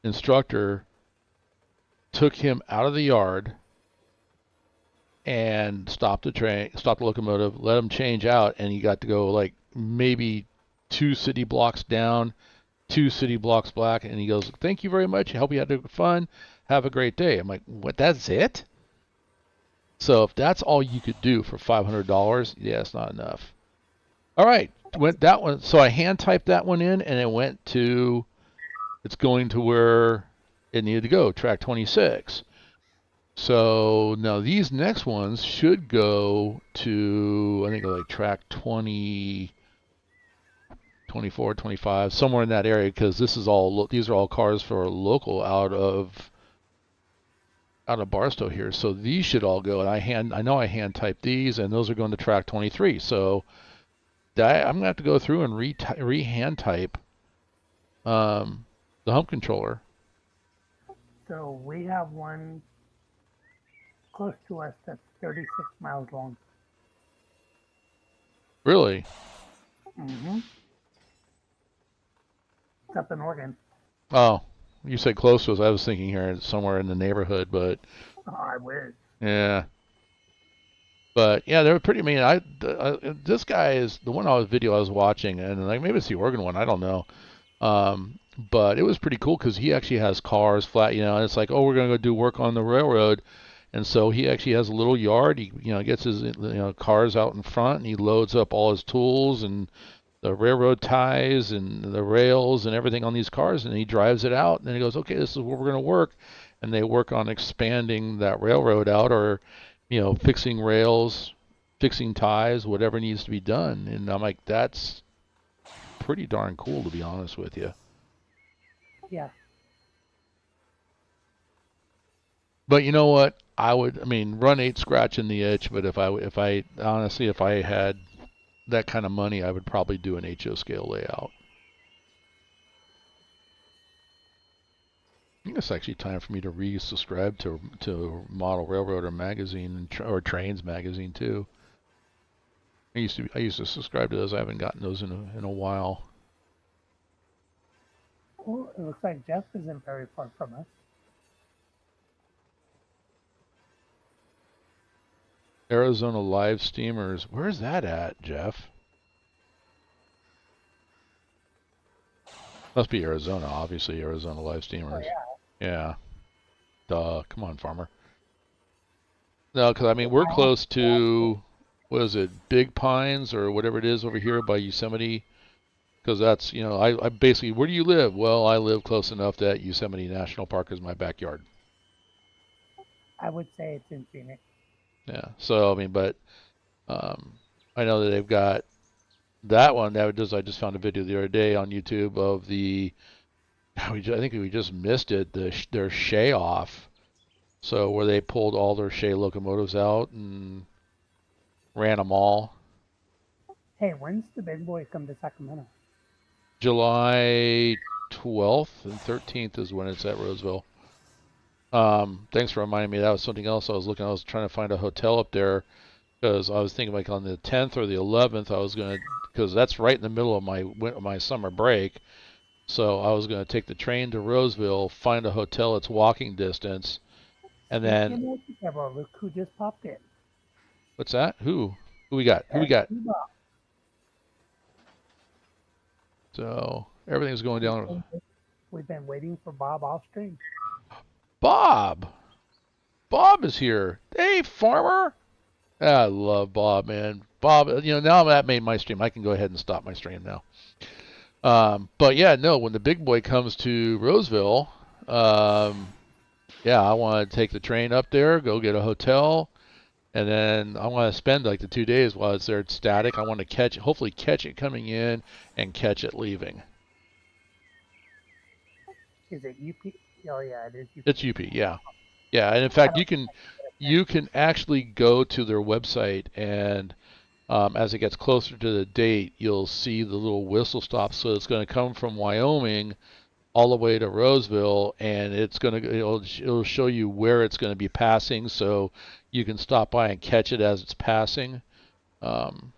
instructor took him out of the yard and stopped the train, stopped the locomotive, let him change out, and he got to go like maybe 2 city blocks down, 2 city blocks back, and he goes, "Thank you very much. I hope you had fun. Have a great day." I'm like, "What? That's it?" So if that's all you could do for $500, yeah, it's not enough. All right, went that one. So I hand typed that one in, and it went to. It's going to where it needed to go, track 26. So now these next ones should go to, I think, like track 20, 24, 25, somewhere in that area, because these are all cars for local out of Barstow here. So these should all go, and I know I hand typed these, and those are going to track 23. So I'm gonna have to go through and re-hand type the hump controller. So we have one close to us that's 36 miles long. Really? Mm-hmm. It's up in Oregon. Oh, you said close to us. I was thinking here somewhere in the neighborhood, but Oh, I wish. yeah. But yeah, they're pretty. I mean, this guy is the video I was watching, and like maybe it's the Oregon one. I don't know. But it was pretty cool because he actually has cars flat, and it's like, oh, we're gonna go do work on the railroad, and so he actually has a little yard. He, gets his, cars out in front, and he loads up all his tools and the railroad ties and the rails and everything on these cars, and he drives it out, and then he goes, okay, this is where we're gonna work, and they work on expanding that railroad out, or, fixing rails, fixing ties, whatever needs to be done. And I'm like, that's pretty darn cool, to be honest with you. Yeah. But you know what? Run8 scratching the itch. But if I honestly, if I had that kind of money, I would probably do an HO scale layout. think it's actually time for me to resubscribe to Model Railroader magazine or Trains magazine too. I used to subscribe to those. I haven't gotten those in a while. Well, it looks like Jeff isn't very far from us. Arizona Live Steamers. Where's that at, Jeff? Must be Arizona, obviously. Arizona Live Oh, Steamers. yeah. Yeah. Duh. Come on, farmer. No, because I mean we're close to, what is it, Big Pines or whatever it is over here by Yosemite. Because that's, I basically, where do you live? Well, I live close enough that Yosemite National Park is my backyard. I would say it's in Phoenix. Yeah. So I mean, but I know that they've got that one. That was, I just found a video the other day on YouTube of the. I think we just missed it. Their Shay off. So where they pulled all their Shay locomotives out and ran them all. Hey, when's the big boy come to Sacramento? July 12th and 13th is when it's at Roseville. Thanks for reminding me. That was something else I was looking. I was trying to find a hotel up there because I was thinking like on the 10th or the 11th I was gonna, because that's right in the middle of my summer break. So I was gonna take the train to Roseville, find a hotel. It's walking distance, and then Look who just popped in. what's that? Who we got? Who we got? So everything's going down. We've been waiting for Bob off stream. Bob is here. Hey, farmer. I love Bob, man. Bob, now that made my stream. I can go ahead and stop my stream now. But yeah, no, when the big boy comes to Roseville, yeah, I want to take the train up there, go get a hotel, and then I want to spend like the 2 days while it's there. It's static. I want to hopefully catch it coming in and catch it leaving. Is it UP? Oh yeah, it is UP. It's UP, yeah. Yeah, and in fact, you can actually go to their website, and as it gets closer to the date, you'll see the little whistle stop. So it's going to come from Wyoming all the way to Roseville, and it'll show you where it's going to be passing, so you can stop by and catch it as it's passing. And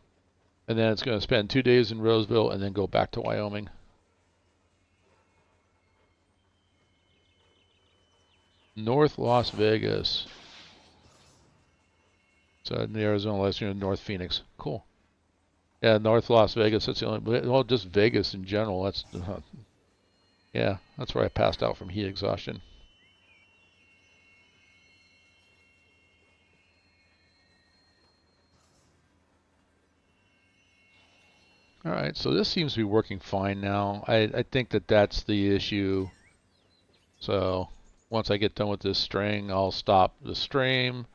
then it's going to spend 2 days in Roseville and then go back to Wyoming. North Las Vegas. So in the Arizona last year, North Phoenix. Cool. Yeah, North Las Vegas. That's the only. Well, just Vegas in general. That's. Yeah, that's where I passed out from heat exhaustion. All right, so this seems to be working fine now. I think that's the issue. So once I get done with this string, I'll stop the stream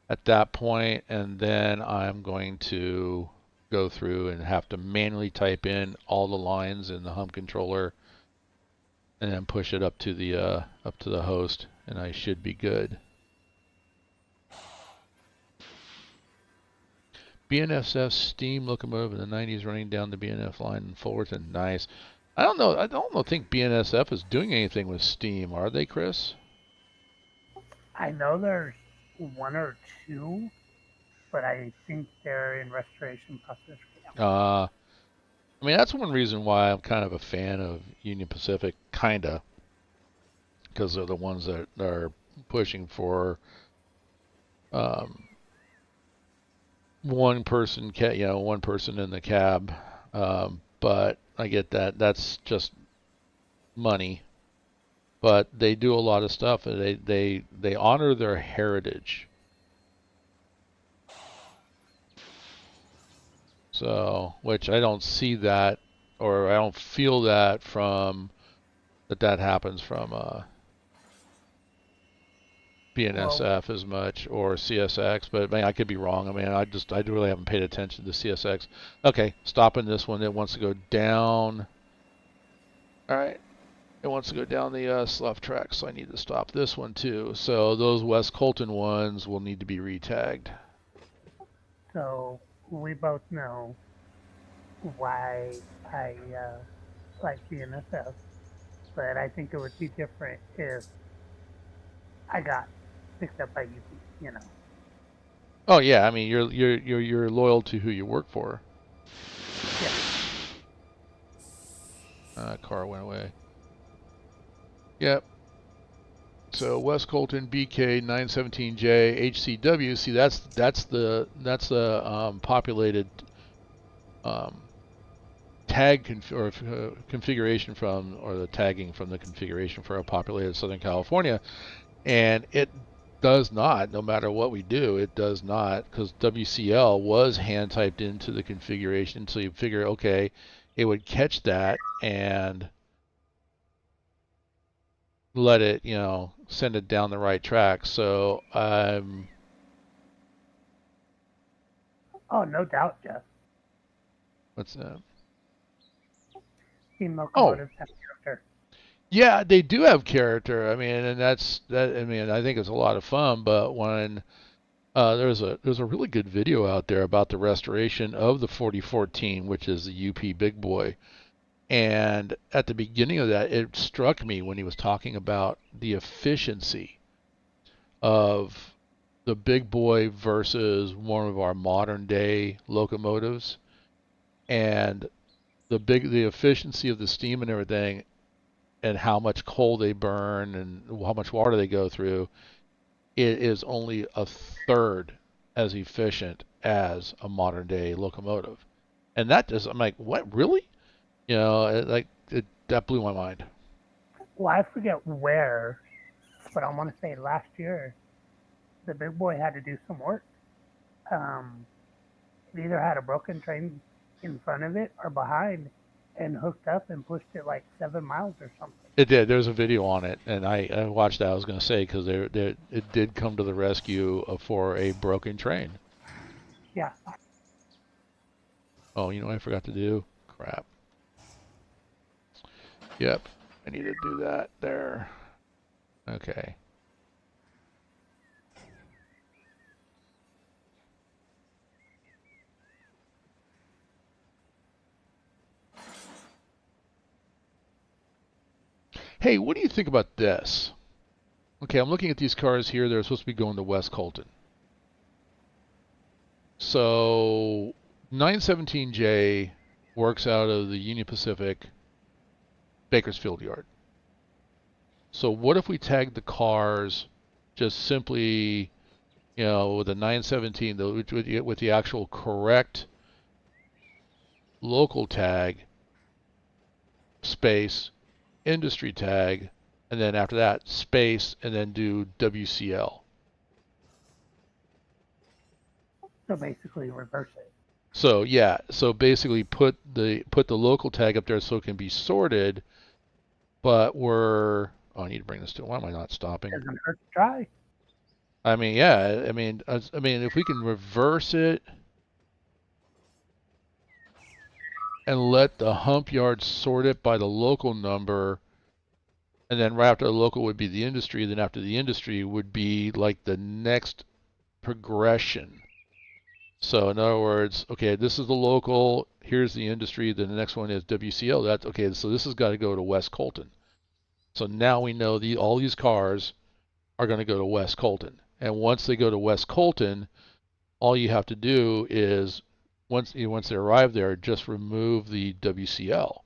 at that point, and then I'm going to go through and have to manually type in all the lines in the hum controller and then push it up to the host, and I should be good. BNSF steam locomotive in the 90s running down the BNF line in Fullerton. Nice. I don't know. Think BNSF is doing anything with steam, are they, Chris? I know there's one or two, but I think they're in restoration process right now. I mean, that's one reason why I'm kind of a fan of Union Pacific, kinda, because they're the ones that are pushing for one person, one person in the cab. But I get that. That's just money. But they do a lot of stuff. They honor their heritage. So, which I don't see that, or I don't feel that from that happens from BNSF as much, or CSX, but man, I could be wrong. I mean, I really haven't paid attention to CSX. Okay, stopping this one. It wants to go down. All right, it wants to go down the slough track, so I need to stop this one too. So those West Colton ones will need to be retagged. So we both know why I like the NSF, but I think it would be different if I got picked up by UP. You know. Oh yeah, I mean you're loyal to who you work for. Yeah. Car went away. Yep. So West Colton BK 917J HCW. See, that's the populated um, configuration from, or the tagging from the configuration for a populated Southern California, and it does not, no matter what we do, it does not, because WCL was hand typed into the configuration, so you figure, okay, it would catch that and let it, send it down the right track. So Oh, no doubt, Jeff. what's that? Steam Oh, locomotives have character. yeah, they do have character. I mean, and that's that. I mean, I think it's a lot of fun. But when there's a really good video out there about the restoration of the 4014, which is the UP Big Boy. And at the beginning of that, it struck me when he was talking about the efficiency of the Big Boy versus one of our modern day locomotives, and the efficiency of the steam and everything, and how much coal they burn and how much water they go through. It is only a third as efficient as a modern day locomotive. And that just, I'm like, what, really? That blew my mind. Well, I forget where, but I want to say last year, the big boy had to do some work. Um, it either had a broken train in front of it or behind, and hooked up and pushed it like 7 miles or something. It did. There's a video on it, and I watched that. I was going to say, because it did come to the rescue for a broken train. Yeah. Oh, you know what I forgot to do? Crap. Yep. I need to do that there. Okay. Hey, what do you think about this? Okay, I'm looking at these cars here. They're supposed to be going to West Colton. So 917J works out of the Union Pacific Bakersfield yard. So what if we tag the cars just simply, with a 917, with the actual correct local tag, space, industry tag, and then after that, space, and then do WCL. So basically, reverse it. So yeah, so basically put the local tag up there so it can be sorted, but I need to bring this to. Why am I not stopping? Doesn't hurt to try. I mean, yeah, I mean, if we can reverse it and let the hump yard sort it by the local number, and then right after the local would be the industry, then after the industry would be like the next progression. So in other words, okay, this is the local, here's the industry, then the next one is WCL. That's okay, so this has got to go to West Colton. So now we know all these cars are going to go to West Colton. And once they go to West Colton, all you have to do is once they arrive there, just remove the WCL.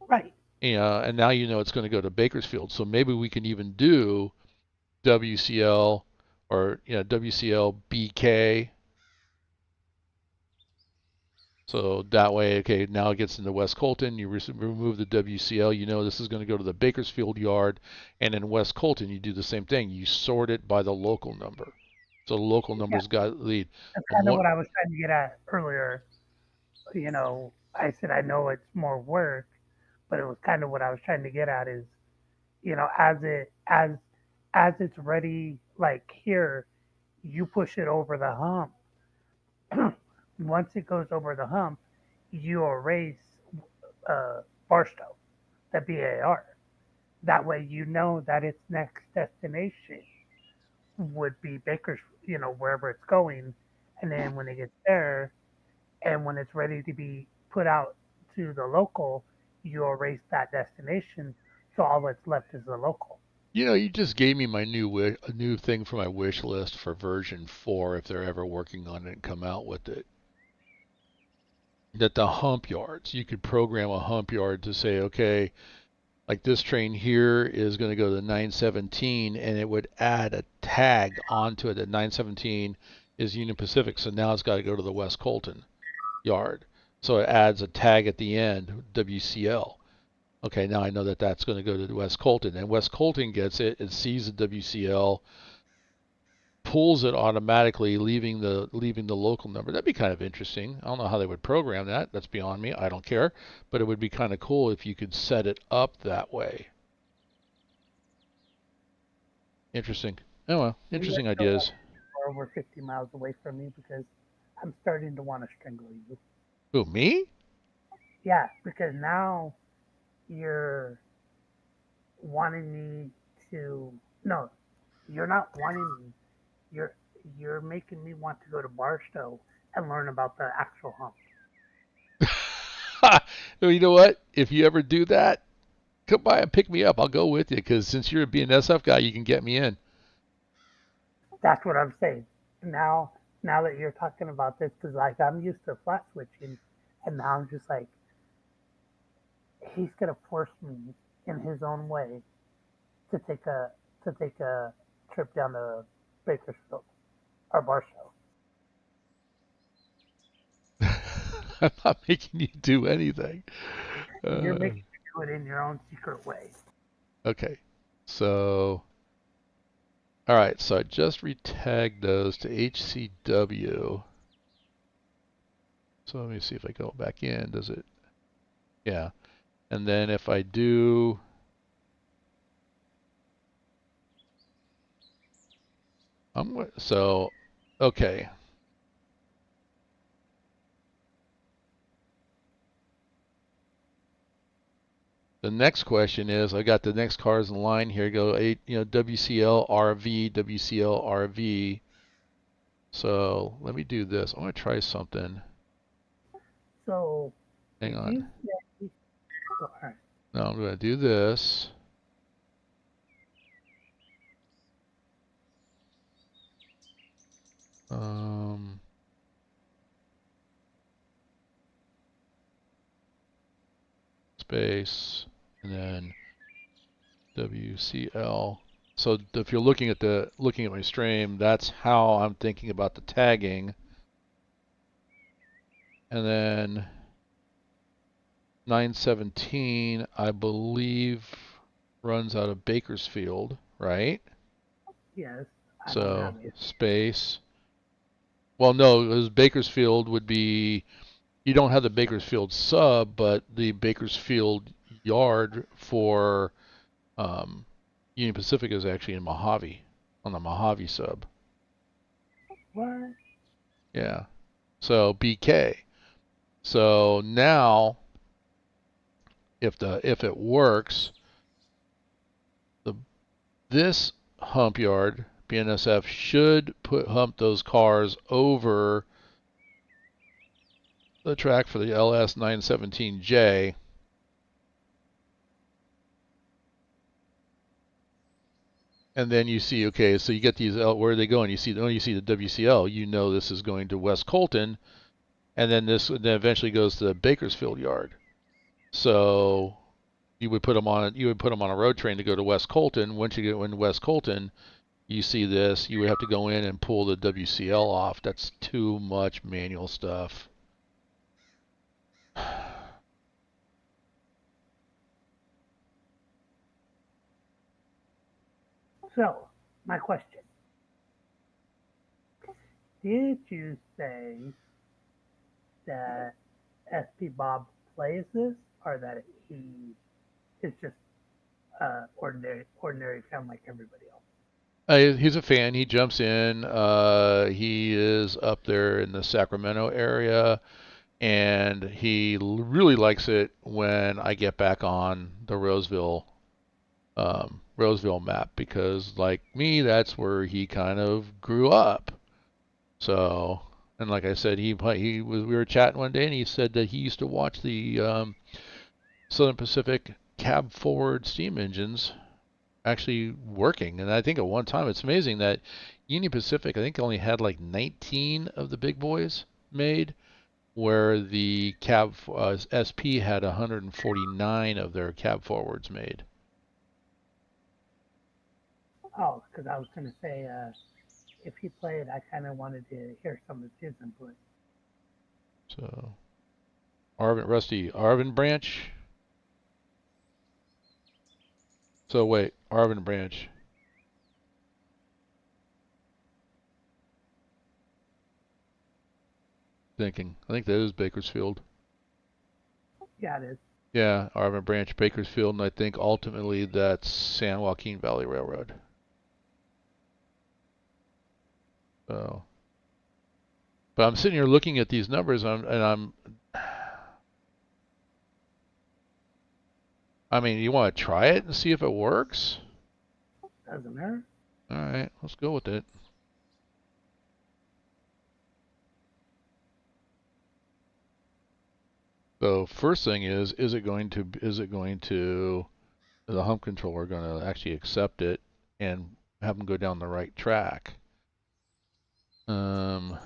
Right. And now you know it's going to go to Bakersfield. So maybe we can even do WCL or WCL BK. So that way, okay, now it gets into West Colton. You remove the WCL. You know this is going to go to the Bakersfield yard, and in West Colton you do the same thing. You sort it by the local number. So the local Yeah. number's got lead. That's kind of what I was trying to get at earlier. I said I know it's more work, but it was kind of what I was trying to get at is, as it's ready, like here, you push it over the hump. Once it goes over the hump, you erase Barstow, the BAR. That way, you know that its next destination would be Baker's, wherever it's going. And then when it gets there, and when it's ready to be put out to the local, you erase that destination. So all that's left is the local. You know, you just gave me my a new thing for my wish list for version 4 if they're ever working on it and come out with it. That the hump yards, you could program a hump yard to say, okay, like this train here is going to go to 917, and it would add a tag onto it that 917 is Union Pacific, so now it's got to go to the West Colton yard. So it adds a tag at the end, WCL. Okay, now I know that that's going to go to West Colton, and West Colton gets it, it sees the WCL, pulls it automatically, leaving the local number. That'd be kind of interesting. I don't know how they would program that. That's beyond me. I don't care, but it would be kind of cool if you could set it up that way. Interesting. Oh well, You interesting are still ideas. over 50 miles away from me because I'm starting to want to strangle you. Who, me? Yeah, because now you're wanting me to. No, you're not wanting me. You're you're making me want to go to Barstow and learn about the actual hump. Well, you know what? If you ever do that, come by and pick me up. I'll go with you because since you're a BNSF guy, you can get me in. That's what I'm saying. Now, now that you're talking about this, because like I'm used to flat switching, and now I'm just like, he's gonna force me in his own way to take a to take a trip down to Bakersfield or Barstow. I'm not making you do anything. You're Uh, making me do it in your own secret way. okay. So, all right. So I just retagged those to HCW. So let me see if I go back in. Does it? Yeah. And then if I do, so okay. The next question is, I got the next cars in line here. Go eight, WCL RV, WCL RV. So let me do this. I want to try something. So, Hang did on. you say? All right. No, I'm going to do this. Um, Space, and then WCL. So if you're looking at my stream, that's how I'm thinking about the tagging. And then 917, I believe, runs out of Bakersfield, right? Yes, I don't So have it. space. Well, no, because Bakersfield would be, you don't have the Bakersfield sub, but the Bakersfield yard for um, Union Pacific is actually in Mojave, on the Mojave sub. What? Yeah. So BK. So now, if it works, the this hump yard BNSF should hump those cars over the track for the LS 917J. And then you see, okay, so you get these, where are they going? You see, when you see the WCL, you know this is going to West Colton, and then this then eventually goes to the Bakersfield yard. So you would put them on a road train to go to West Colton. Once you get into West Colton, you see this, you would have to go in and pull the WCL off. That's too much manual stuff. So, my question: did you say that SP Bob plays this, or that he is just ordinary fan like everybody else? He's a fan. He jumps in. He is up there in the Sacramento area, and he really likes it when I get back on the Roseville map because, like me, that's where he kind of grew up. So, and like I said, we were chatting one day, and he said that he used to watch the Southern Pacific cab forward steam engines actually working. And I think at one time, it's amazing that Union Pacific, I think, only had like 19 of the big boys made, where the cab SP had 149 of their cab forwards made. Oh, because I was going to say, if he played, I kind of wanted to hear some of his input. So, Arvin Branch. So wait, Arvin Branch. Thinking, I think that is Bakersfield. Yeah, it is. Yeah, Arvin Branch, Bakersfield, and I think ultimately that's San Joaquin Valley Railroad. So, but I'm sitting here looking at these numbers, I mean, you want to try it and see if it works? Doesn't matter. All right, let's go with it. So first thing is the hump controller going to actually accept it and have them go down the right track? Um,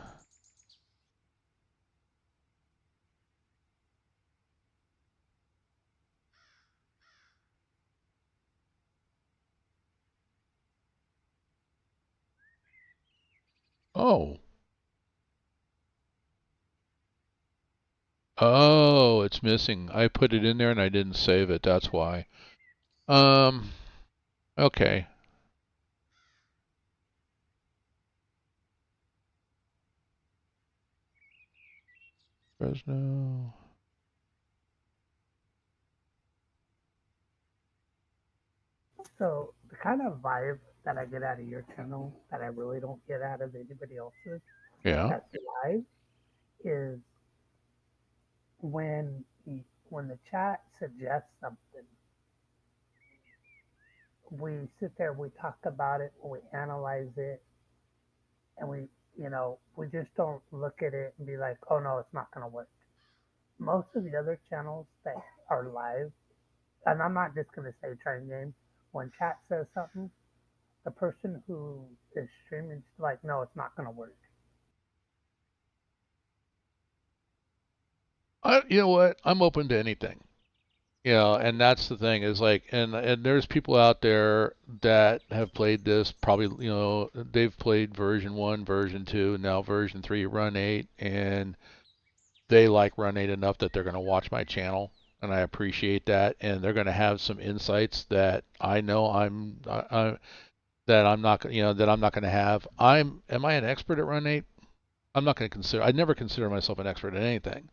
oh, oh, it's missing. I put it in there and I didn't save it. That's why. Um, okay. Fresno. So the kind of vibe that I get out of your channel that I really don't get out of anybody else's Yeah. that's live is when when the chat suggests something, we sit there, we talk about it, we analyze it, and we just don't look at it and be like, oh no, it's not going to work. Most of the other channels that are live, and I'm not just going to say train game, when chat says something, the person who is streaming is like, no, it's not going to work. You know what? I'm open to anything. You know, and that's the thing is like, and there's people out there that have played this probably, they've played version 1, version 2, and now version 3 Run8, and they like Run8 enough that they're going to watch my channel, and I appreciate that, and they're going to have some insights that I know that I'm not, that I'm not going to have. Am I an expert at Run8? I'm not going to consider. I never consider myself an expert at anything.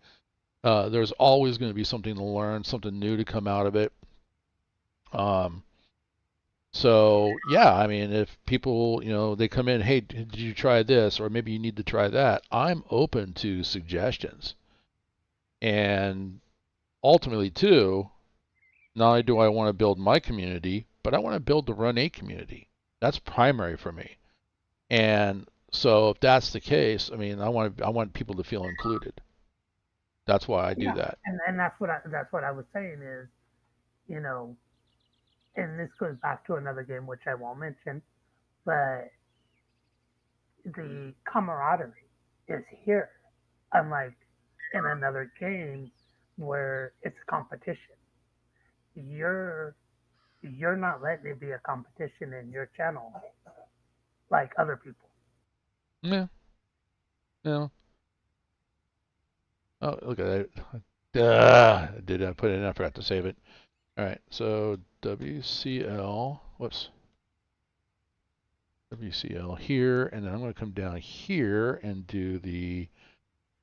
There's always going to be something to learn, something new to come out of it. Um, so yeah, I mean, if people, they come in, hey, did you try this, or maybe you need to try that, I'm open to suggestions. And ultimately, too, not only do I want to build my community, but I want to build the Run8 community. That's primary for me. And so if that's the case, I mean, I want people to feel included. That's why I do Yeah, that. and that's what I was saying is, you know, and this goes back to another game which I won't mention, but the camaraderie is here, unlike in another game where it's a competition. You're you're not letting it be a competition in your channel like other people. Yeah, yeah. Oh, look at that. I put it in? I forgot to save it. All right, so WCL, whoops, WCL here, and then I'm going to come down here and do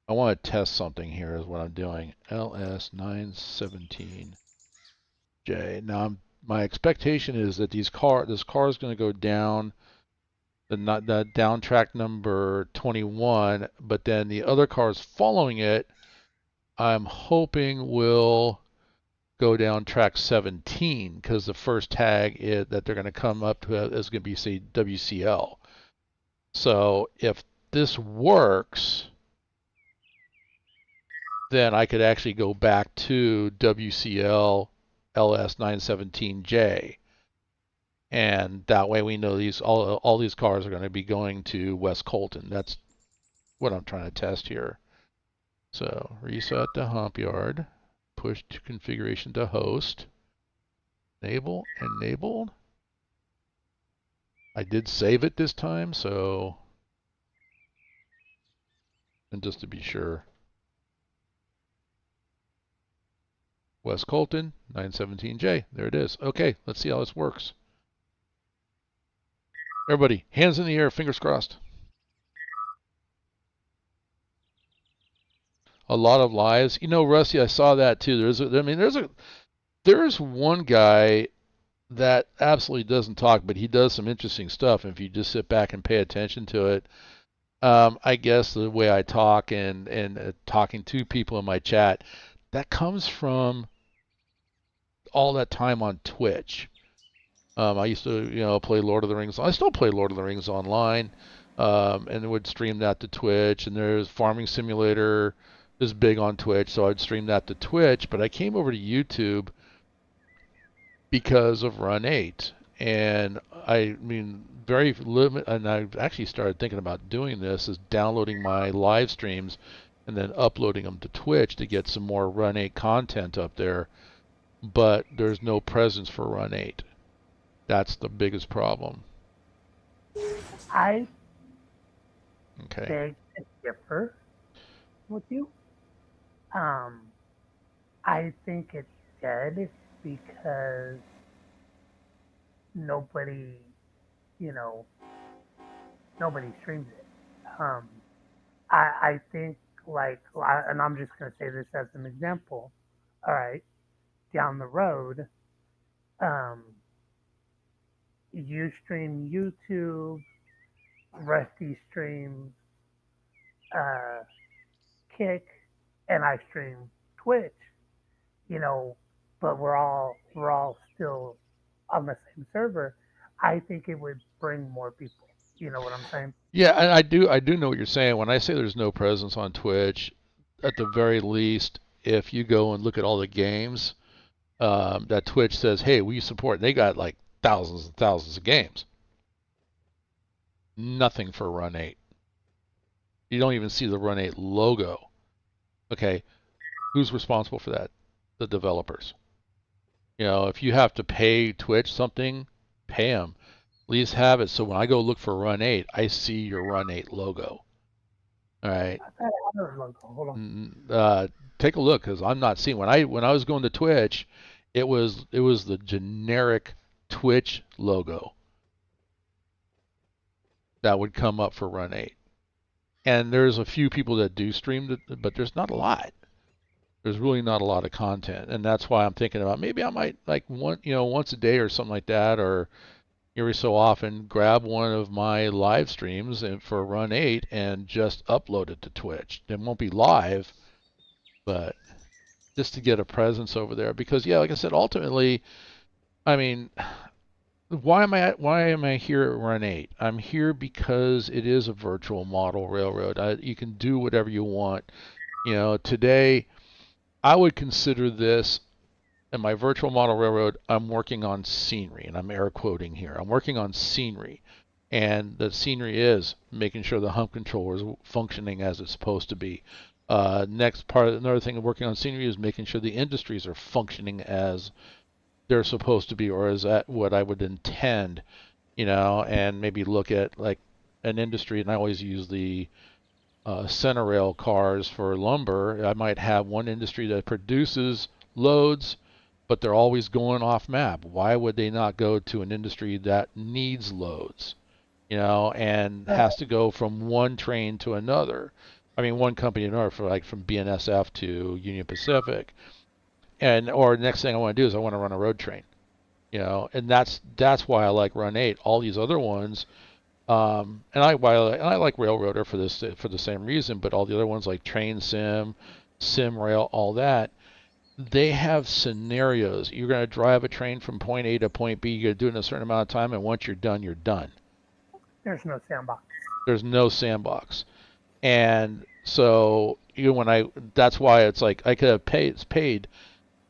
I want to test something here is what I'm doing. LS917J. Now, my expectation is that this car is going to go down the down track number 21, but then the other cars following it, I'm hoping will go down track 17 because the first tag that they're going to come up to is going to be, say, WCL. So if this works, then I could actually go back to WCL LS917J And that way we know all these cars are going to be going to West Colton. That's what I'm trying to test here. So reset to hump yard, push to configuration to host, enable, enabled. I did save it this time, so, and just to be sure, West Colton, 917J. There it is. Okay, let's see how this works. Everybody, hands in the air, fingers crossed. A lot of lives. You know, Rusty, I saw that too. There's one guy that absolutely doesn't talk, but he does some interesting stuff. And if you just sit back and pay attention to it, I guess the way I talk and talking to people in my chat, that comes from all that time on Twitch. I used to, play Lord of the Rings. I still play Lord of the Rings online, and would stream that to Twitch. And there's Farming Simulator is big on Twitch, so I'd stream that to Twitch. But I came over to YouTube because of Run8, and I mean, very limit. And I've actually started thinking about doing this: is downloading my live streams and then uploading them to Twitch to get some more Run8 content up there. But there's no presence for Run8. That's the biggest problem. I Okay. beg to differ with you. I think it's dead because nobody, you know, nobody streams it. I think and I'm just gonna say this as an example. All right, down the road, um, you stream YouTube, Rusty streams Kick, and I stream Twitch. You know, but we're all still on the same server. I think it would bring more people. You know what I'm saying? Yeah, and I do know what you're saying. When I say there's no presence on Twitch, at the very least, if you go and look at all the games, that Twitch says, "Hey, we support," they got like thousands and thousands of games. Nothing for Run8. You don't even see the Run8 logo. Okay, who's responsible for that? The developers. If you have to pay Twitch something, pay them. At least have it so when I go look for Run8, I see your Run8 logo. All right. I thought I had a logo. Hold on. Take a look because I'm not seeing when I was going to Twitch, it was the generic Twitch logo that would come up for Run8. And there's a few people that do stream, but there's not a lot. There's really not a lot of content, and that's why I'm thinking about maybe I might like once a day or something like that, or every so often grab one of my live streams and for Run8 and just upload it to Twitch. It won't be live, but just to get a presence over there. Because yeah, like I said, ultimately, I mean, why am I here at Run8? I'm here because it is a virtual model railroad. You can do whatever you want. Today I would consider this in my virtual model railroad. I'm working on scenery, and I'm air quoting here. I'm working on scenery, and the scenery is making sure the hump controller is functioning as it's supposed to be. Another thing of working on scenery is making sure the industries are functioning as they're supposed to be, or is that what I would intend, and maybe look at like an industry. And I always use the center rail cars for lumber. I might have one industry that produces loads, but they're always going off map. Why would they not go to an industry that needs loads, and has to go from one train to another? I mean, one company to another, for like from BNSF to Union Pacific, or the next thing I want to do is I want to run a road train, and that's why I like Run8. All these other ones. And I like Railroader for the same reason, but all the other ones like Train Sim, Sim Rail, all that, they have scenarios. You're going to drive a train from point A to point B. You're going to do it in a certain amount of time, and once you're done, you're done. There's no sandbox. There's no sandbox, and so that's why it's like I could have paid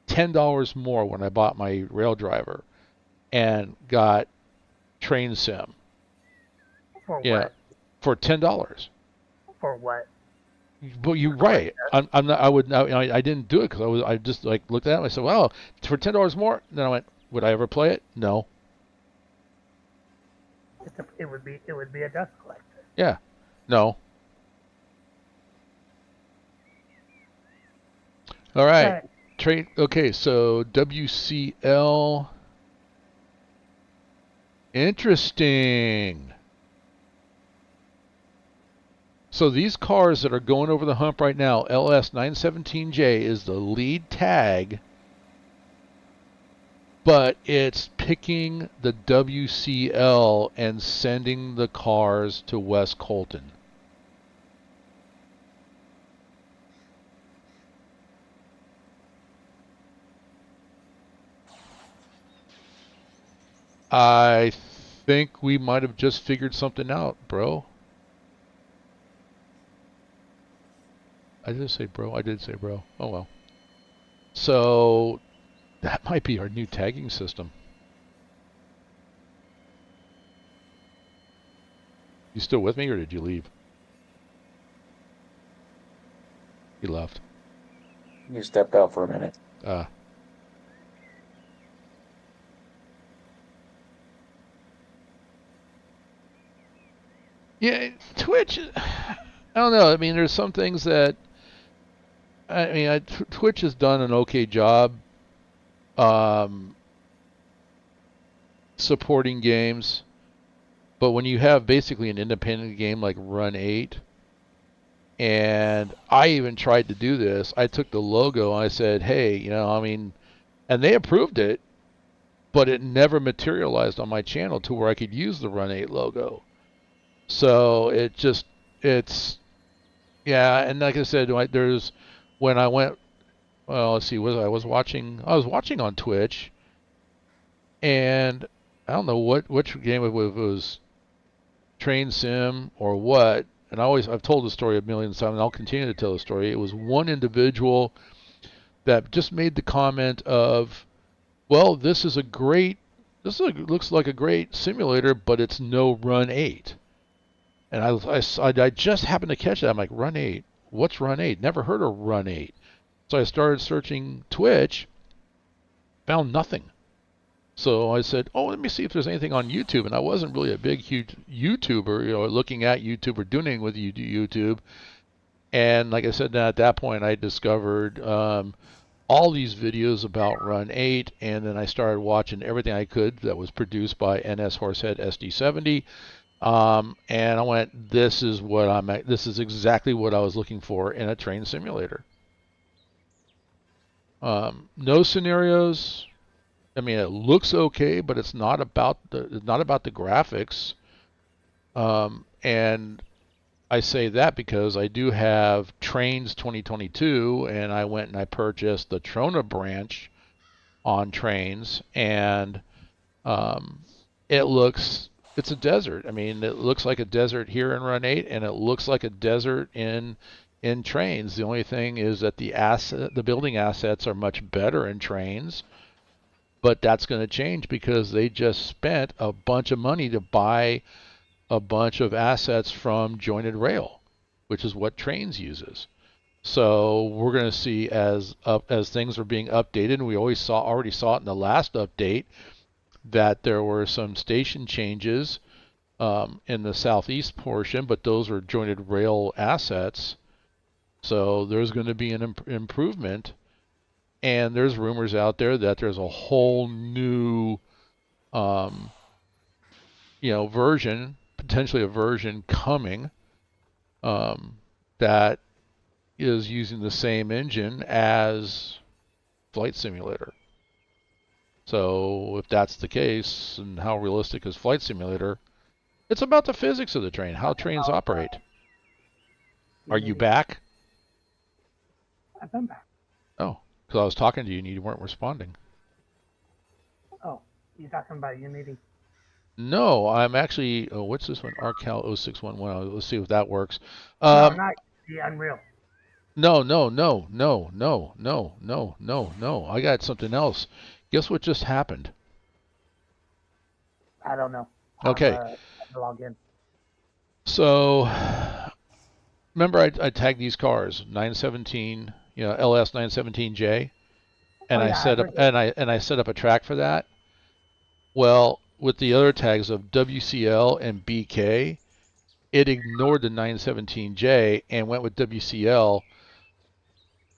$10 more when I bought my rail driver, and got train sim. For Yeah, what? for $10. For what? But you're right. I'm not. I didn't do it because I just like looked at it and I said, well, for $10 more. And then I went, would I ever play it? No. It would be a dust collector. Yeah. No. All right. Okay. Trade. Okay. So WCL. Interesting. So these cars that are going over the hump right now, LS917J is the lead tag, but it's picking the WCL and sending the cars to West Colton. I think we might have just figured something out, bro. I did say bro. I did say bro. Oh well. So that might be our new tagging system. You still with me or did you leave? He left. You stepped out for a minute. Yeah, Twitch. I don't know. I mean, there's some things that Twitch has done an okay job um, supporting games, but when you have basically an independent game like Run8, and I even tried to do this, I took the logo and I said, hey, and they approved it, but it never materialized on my channel to where I could use the Run8 logo. So it's yeah, and like I said, when I went, well, let's see, I was watching on Twitch, and I don't know which game it was, Train Sim or what, and I've told the story a million times, and I'll continue to tell the story. It was one individual that just made the comment of, well, looks like a great simulator, but it's no Run8. And I just happened to catch that. I'm like, Run8? What's Run8? Never heard of Run8. So I started searching Twitch, found nothing. So I said, oh, let me see if there's anything on YouTube. And I wasn't really a big, huge YouTuber, looking at YouTube or doing anything with YouTube. And like I said, at that point, I discovered all these videos about Run8, and then I started watching everything I could that was produced by NS Horsehead SD70. And I went, this is exactly what I was looking for in a train simulator. No scenarios. I mean, it looks okay, but it's not about the graphics. And I say that because I do have Trains 2022, and I went and I purchased the Trona branch on Trains, and it's a desert. I mean, it looks like a desert here in Run8, and it looks like a desert in Trains. The only thing is that the building assets are much better in Trains, but that's going to change because they just spent a bunch of money to buy a bunch of assets from Jointed Rail, which is what Trains uses. So we're going to see as things are being updated, and we already saw it in the last update, that there were some station changes in the southeast portion, but those are Jointed Rail assets. So there's going to be an improvement, and there's rumors out there that there's a whole new version, potentially a version coming, that is using the same engine as Flight Simulator. So if that's the case, and how realistic is Flight Simulator, it's about the physics of the train, how trains operate. Are you back? I've been back. Oh, because I was talking to you and you weren't responding. Oh, you talking about Unity? No, I'm actually. Oh, what's this one? Arcal 0611. Let's see if that works. No, not the Unreal. No, no, no, no, no, no, no, no, no. I got something else. Guess what just happened? I don't know. Okay. on the login. So remember I tagged these cars 917, LS 917J, Oh and I yeah, I set up heard that. and I set up a track for that. Well, with the other tags of WCL and BK, it ignored the 917J and went with WCL.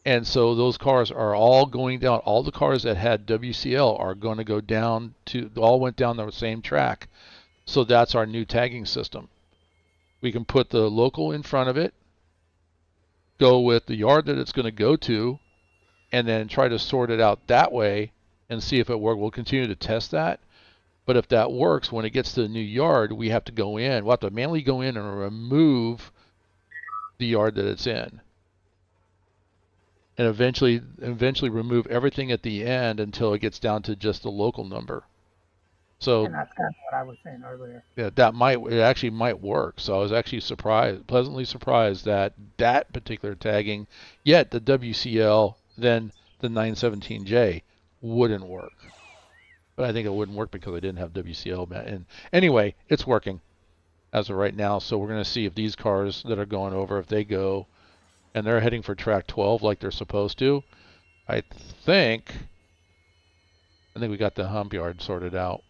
And so those cars are all going down. All the cars that had WCL are going to go down all went down the same track. So that's our new tagging system. We can put the local in front of it, go with the yard that it's going to go to, and then try to sort it out that way and see if it works. We'll continue to test that. But if that works, when it gets to the new yard, we have to go in. We'll have to manually go in and remove the yard that it's in. And eventually remove everything at the end until it gets down to just the local number. So And that's kind of what I was saying earlier. yeah, it actually might work. So I was actually pleasantly surprised that particular tagging, yet the WCL, then the 917J wouldn't work. But I think it wouldn't work because I didn't have WCL. And anyway, it's working as of right now. So we're going to see if these cars that are going over, if they go and they're heading for track 12 like they're supposed to. I think we got the hump yard sorted out.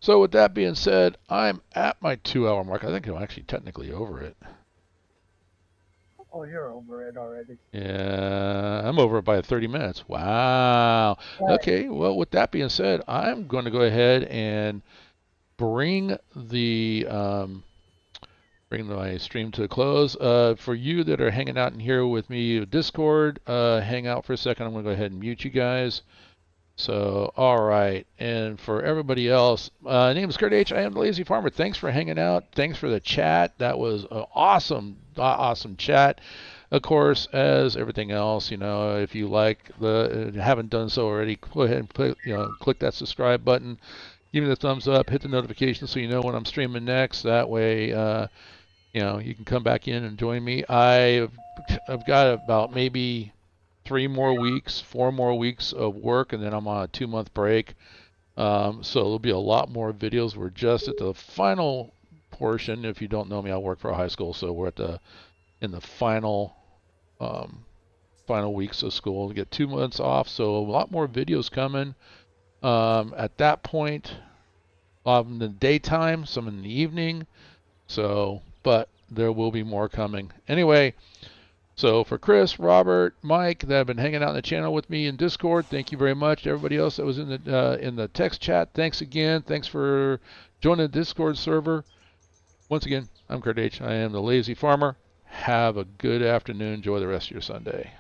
So with that being said, I'm at my 2-hour mark. I think I'm actually technically over it. Oh, you're over it already. Yeah, I'm over it by 30 minutes. Wow. Right. Okay, well, with that being said, I'm going to go ahead and bring my stream to a close. For you that are hanging out in here with me, Discord, hang out for a second. I'm going to go ahead and mute you guys. So, all right. And for everybody else, name is Kurt H. I am the Lazy Farmer. Thanks for hanging out. Thanks for the chat. That was an awesome chat. Of course, as everything else, if you haven't done so already, go ahead and click that subscribe button. Give me the thumbs up. Hit the notification so you know when I'm streaming next. That way, you can come back in and join me. I've got about maybe 4 more weeks of work, and then I'm on a 2-month break. So there'll be a lot more videos. We're just at the final portion. If you don't know me, I work for a high school, so we're in the final weeks of school. We get 2 months off, so a lot more videos coming. At that point, in the daytime, some in the evening. So, but there will be more coming. Anyway. So for Chris, Robert, Mike that have been hanging out in the channel with me in Discord, thank you very much. Everybody else that was in the text chat, thanks again. Thanks for joining the Discord server. Once again, I'm Kurt H. I am the Lazy Farmer. Have a good afternoon. Enjoy the rest of your Sunday.